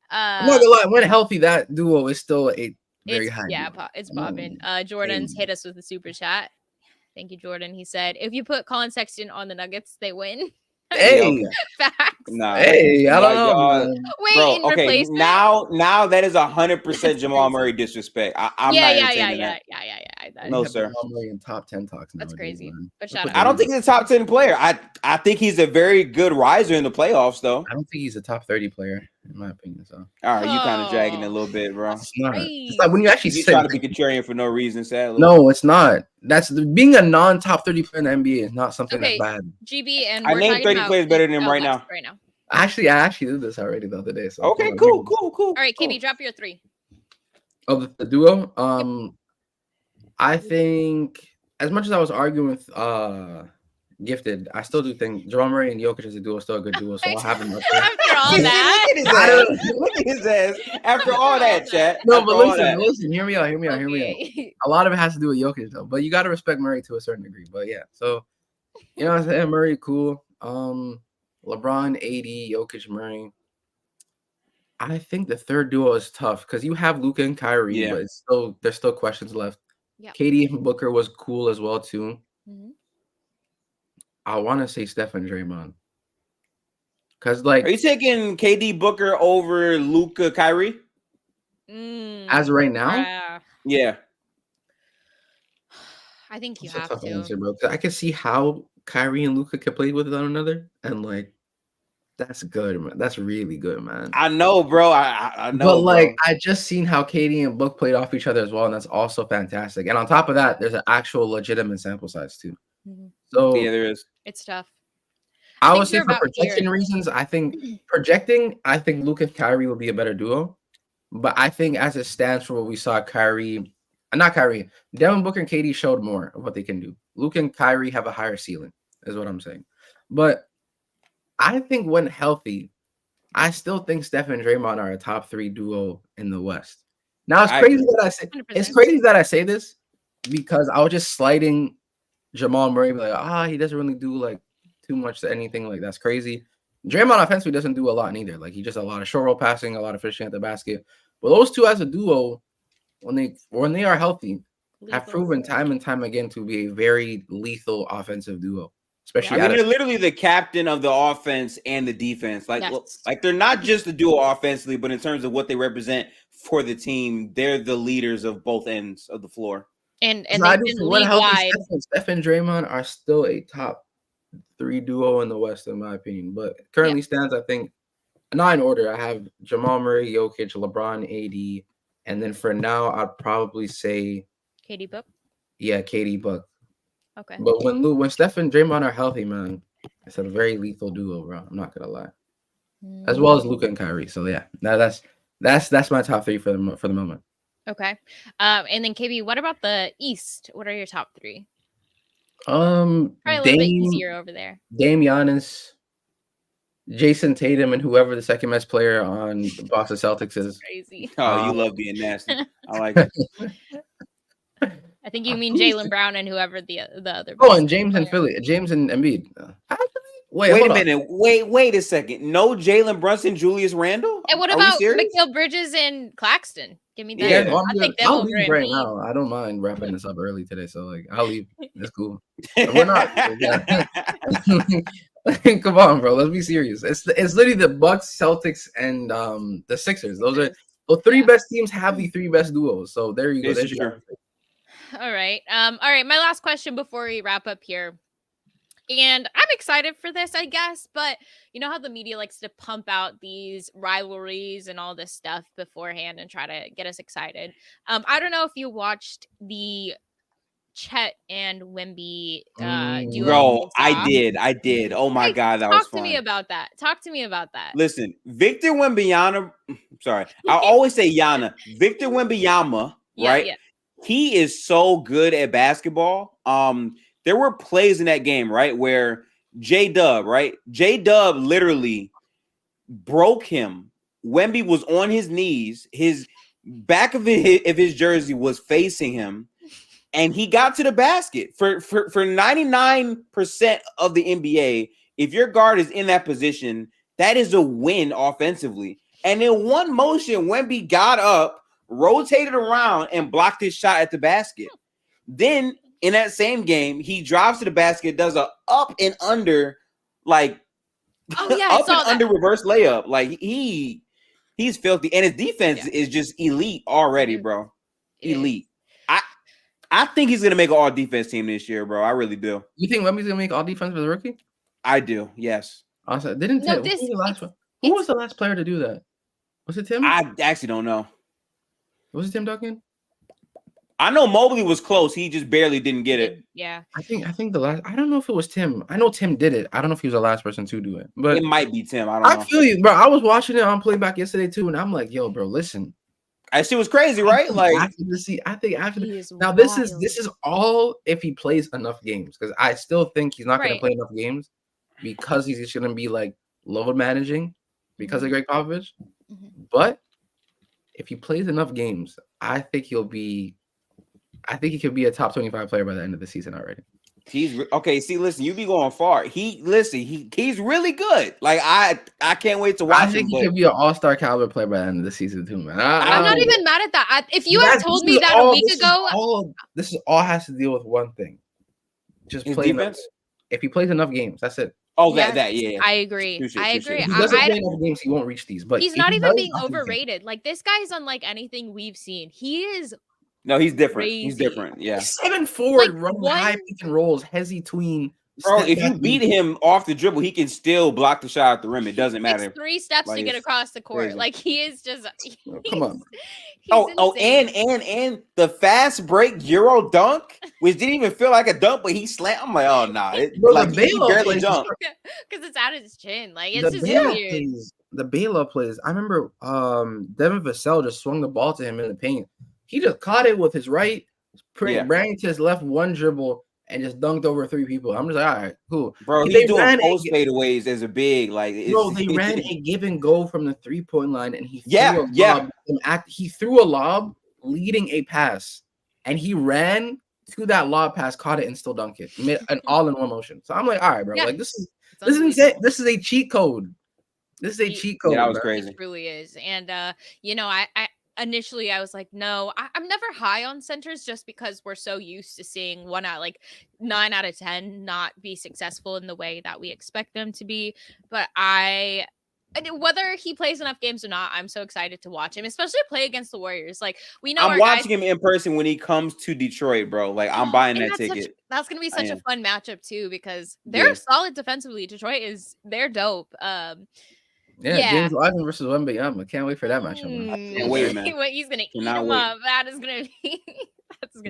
I'm not gonna lie, when healthy, that duo is still a very high. Yeah, it's popping. Jordan's hit us with a super chat. Thank you, Jordan. He said, if you put Colin Sexton on the Nuggets, they win. Hey, facts. Nah, hey, I don't know. Wait, bro, okay, now that is 100% Jamal Murray disrespect. I'm not entertaining that. Yeah. No, sir. In top 10 talks. That's crazy. Man. But shout out. I don't think he's a top 10 player. I think he's a very good riser in the playoffs, though. I don't think he's a top 30 player, in my opinion. So, all right, you kind of dragging it a little bit, bro. It's not. It's like when you actually say trying to be contrarian for no reason, sadly. No, it's not. That's being a non-top 30 player in the NBA is not something that's bad. GB, and I named 30 players better than him right now. Actually, I did this already the other day. So okay, cool. All right, KB, drop your 3. Oh, the duo. I think as much as I was arguing with Gifted, I still do think Jamal Murray and Jokic as a duo is still a good duo. So I'll have him up there. After all that, look at his ass. After all that, chat. No, but listen. Hear me out. A lot of it has to do with Jokic though, but you got to respect Murray to a certain degree. But yeah, so you know what I'm saying, Murray, cool. LeBron, AD, Jokic, Murray. I think the third duo is tough because you have Luka and Kyrie, Yeah. but there's still questions left. Yeah. KD and Booker was cool as well too. Mhm. I want to say Steph and Draymond because Are you taking KD Booker over Luka Kyrie? as right now, Yeah. I think you it's a have tough to. answer, bro. 'Cause I can see how Kyrie and Luka can play with one another, and like that's good, man. That's really good, man. I know, bro. I know, But like bro. I just seen how KD and Book played off each other as well, and that's also fantastic. And on top of that, there's an actual legitimate sample size too. Mhm. So Yeah, there is. It's tough. I think would say you're for about here. projection reasons, I think Luke and Kyrie will be a better duo. But I think as it stands for what we saw, Devin Booker and KD showed more of what they can do. Luke and Kyrie have a higher ceiling, is what I'm saying. But I think when healthy, I still think Steph and Draymond are a top 3 duo in the West. Now it's I crazy agree. that I say 100%. it's crazy that I say this because I was just slighting Jamal Murray, like, he doesn't really do like too much to anything. Like that's crazy. Draymond offensively doesn't do a lot neither. Like he just a lot of short roll passing, a lot of finishing at the basket. But those two as a duo, when they are healthy, have Lethal. proven time and time again to be a very lethal offensive duo. Especially I mean, they're literally the captain of the offense and the defense. Like, Yes. like they're not just a duo offensively, but in terms of what they represent for the team, they're the leaders of both ends of the floor. And so I they've do been think when healthy, league-wide. Steph and Draymond are still a top 3 duo in the West, in my opinion. But currently stands, I think, not in order. I have Jamal Murray, Jokic, LeBron, AD, and then for now, I'd probably say KD Book. Yeah, KD Buck. Okay. But when Steph and Draymond are healthy, man, it's a very lethal duo, bro. I'm not gonna lie. As well as Luka and Kyrie. So yeah, that's my top 3 for the moment. Okay. And then KB, what about the East? What are your top 3? Probably a little bit easier over there. Dame, Giannis, Jason Tatum, and whoever the second best player on the Boston Celtics is. Crazy. Oh, you love being nasty. I like it. I think you mean Jaylen Brown and whoever the other. Oh, and James and Embiid. Wait a minute. Wait a second. No Jalen Brunson, Julius Randle? And what about Mikal Bridges and Claxton? Give me that. Yeah, I'll leave right now. I don't mind wrapping this up early today, so like I'll leave. It's cool. We're not. Come on, bro. Let's be serious. It's literally the Bucks, Celtics, and the Sixers. Those are the 3 best teams. Have the 3 best duos. So there you go. There's your All right. All right. My last question before we wrap up here. And I'm excited for this, I guess, but you know how the media likes to pump out these rivalries and all this stuff beforehand and try to get us excited. I don't know if you watched the Chet and Wemby duo. Bro, I did. Oh my God, that was fun. Talk to me about that. Listen, Victor Wembanyama, sorry, I always say Yana. Victor Wembanyama, right? Yeah. He is so good at basketball. There were plays in that game, right, where J-Dub literally broke him. Wemby was on his knees. His back of his jersey was facing him, and he got to the basket. For 99% of the NBA, if your guard is in that position, that is a win offensively. And in one motion, Wemby got up, rotated around, and blocked his shot at the basket. Then in that same game, he drives to the basket, does a up and under, like under reverse layup. Like he's filthy, and his defense is just elite already, bro. Elite. I think he's gonna make an all defense team this year, bro. I really do. You think Wemby's gonna make all defense as a rookie? I do. Yes. Also, who was the last player to do that? Was it Tim? I actually don't know. Was it Tim Duncan? I know Mobley was close. He just barely didn't get it. Yeah. I think the last. I don't know if it was Tim. I know Tim did it. I don't know if he was the last person to do it, but it might be Tim. I don't know. I feel you, bro. I was watching it on playback yesterday too, and I'm like, yo, bro, listen. That shit was crazy, right? Like now, this is all if he plays enough games, because I still think he's not going to play enough games because he's just going to be like load managing because of Greg Popovich. But if he plays enough games, I think he could be a top 25 player by the end of the season already. Okay. See, listen, you be going far. He's really good. Like I can't wait to watch I him. think he could be an all-star caliber player by the end of the season too, man. I'm not even mad at that. If you had told me that a week ago, this is all has to deal with one thing: just his play defense. If he plays enough games, that's it. Oh, yes, yeah. I agree. Touché. If he doesn't play enough games, he won't reach these. But he's not even being overrated. Like, this guy's unlike anything we've seen. He is. No, he's different. Crazy. He's different. Yeah. He's 7'4", running high pick and rolls, hezzy tween. Bro, if you beat him off the dribble, he can still block the shot at the rim. It doesn't matter. It's 3 steps to get across the court. Crazy. Like, he is just. Come on. And the fast break Euro dunk, which didn't even feel like a dunk, but he slammed. I'm like, oh nah, he barely jumped because it's out of his chin. Like, it's just weird. The Baylor plays. I remember Devin Vassell just swung the ball to him in the paint. He just caught it with his right, ran to his left, one dribble, and just dunked over 3 people. I'm just like, all right, cool. Bro, he's doing post fadeaways as a big. Like, they ran a give and go from the 3-point line, and he he threw a lob leading a pass, and he ran to that lob pass, caught it, and still dunked it. Made an all-in-one motion. So I'm like, all right, bro. Like, this is insane. This is a cheat code. This is a cheat code. Yeah, that was crazy. It truly is. And I initially I was like, no, I'm never high on centers just because we're so used to seeing 9 out of 10 not be successful in the way that we expect them to be. But whether he plays enough games or not, I'm so excited to watch him, especially play against the Warriors. Like, we know I'm watching him in person when he comes to Detroit, bro. Like, I'm buying that ticket. That's gonna be such a fun matchup too, because they're solid defensively. Detroit they're dope. James Wiseman versus Wemby. I can't wait for that matchup. Can't wait, man. He's gonna eat him up. That is gonna be.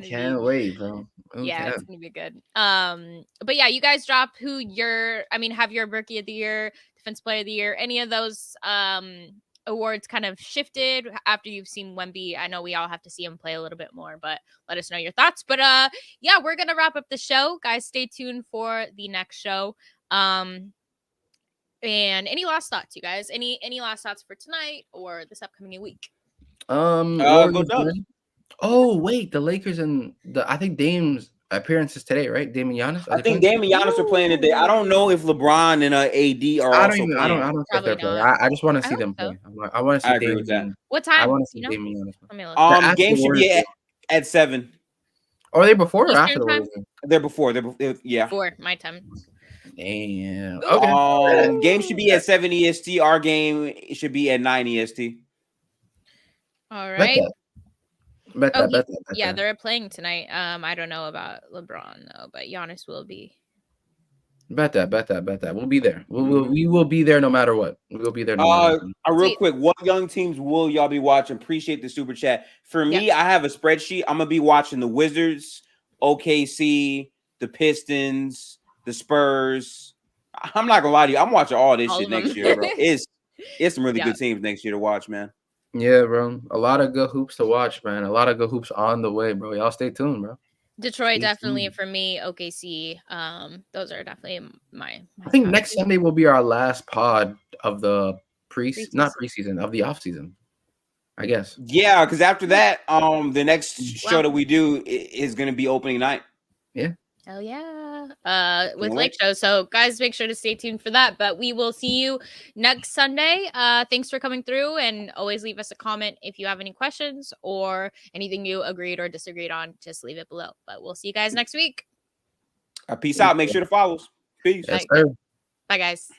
Can't wait, bro. It's gonna be good. But yeah, you guys drop have your Rookie of the Year, Defensive Player of the Year, any of those awards kind of shifted after you've seen Wemby? I know we all have to see him play a little bit more, but let us know your thoughts. But we're gonna wrap up the show, guys. Stay tuned for the next show. And any last thoughts, you guys? Any last thoughts for tonight or this upcoming week? Go done. Oh wait, the Lakers and I think Dame's appearance is today, right? Dame and Giannis. I think Dame and Giannis are playing today. I don't know if LeBron and AD are. I don't think they're playing. I just want to see them play. I want to see Dame. With that. What time? I want to see Dame and Giannis. Game should be at 7. Are they before or after the Warriors? They're before. Before my time. Damn. Okay. Game should be at 7 EST. Our game should be at 9 EST. All right. Bet that. Yeah, they're playing tonight. I don't know about LeBron though, but Giannis will be. Bet that. We'll be there. We will be there no matter what. We will be there. Real quick, what young teams will y'all be watching? Appreciate the super chat. For me, I have a spreadsheet. I'm gonna be watching the Wizards, OKC, the Pistons, the Spurs. I'm not gonna lie to you. I'm watching all this shit next year, bro. It's some really good teams next year to watch, man. Yeah, bro. A lot of good hoops to watch, man. A lot of good hoops on the way, bro. Y'all stay tuned, bro. Detroit definitely for me. OKC. Those are definitely my I think next Sunday will be our last pod of the not preseason, of the off season. I guess. Yeah, because after that, the next show that we do is gonna be opening night. Yeah. Hell yeah. With Lake Show. So guys, make sure to stay tuned for that. But we will see you next Sunday. Thanks for coming through, and always leave us a comment if you have any questions or anything you agreed or disagreed on. Just leave it below. But we'll see you guys next week. Peace out. Make sure to follow us. Peace. Yes, Bye guys.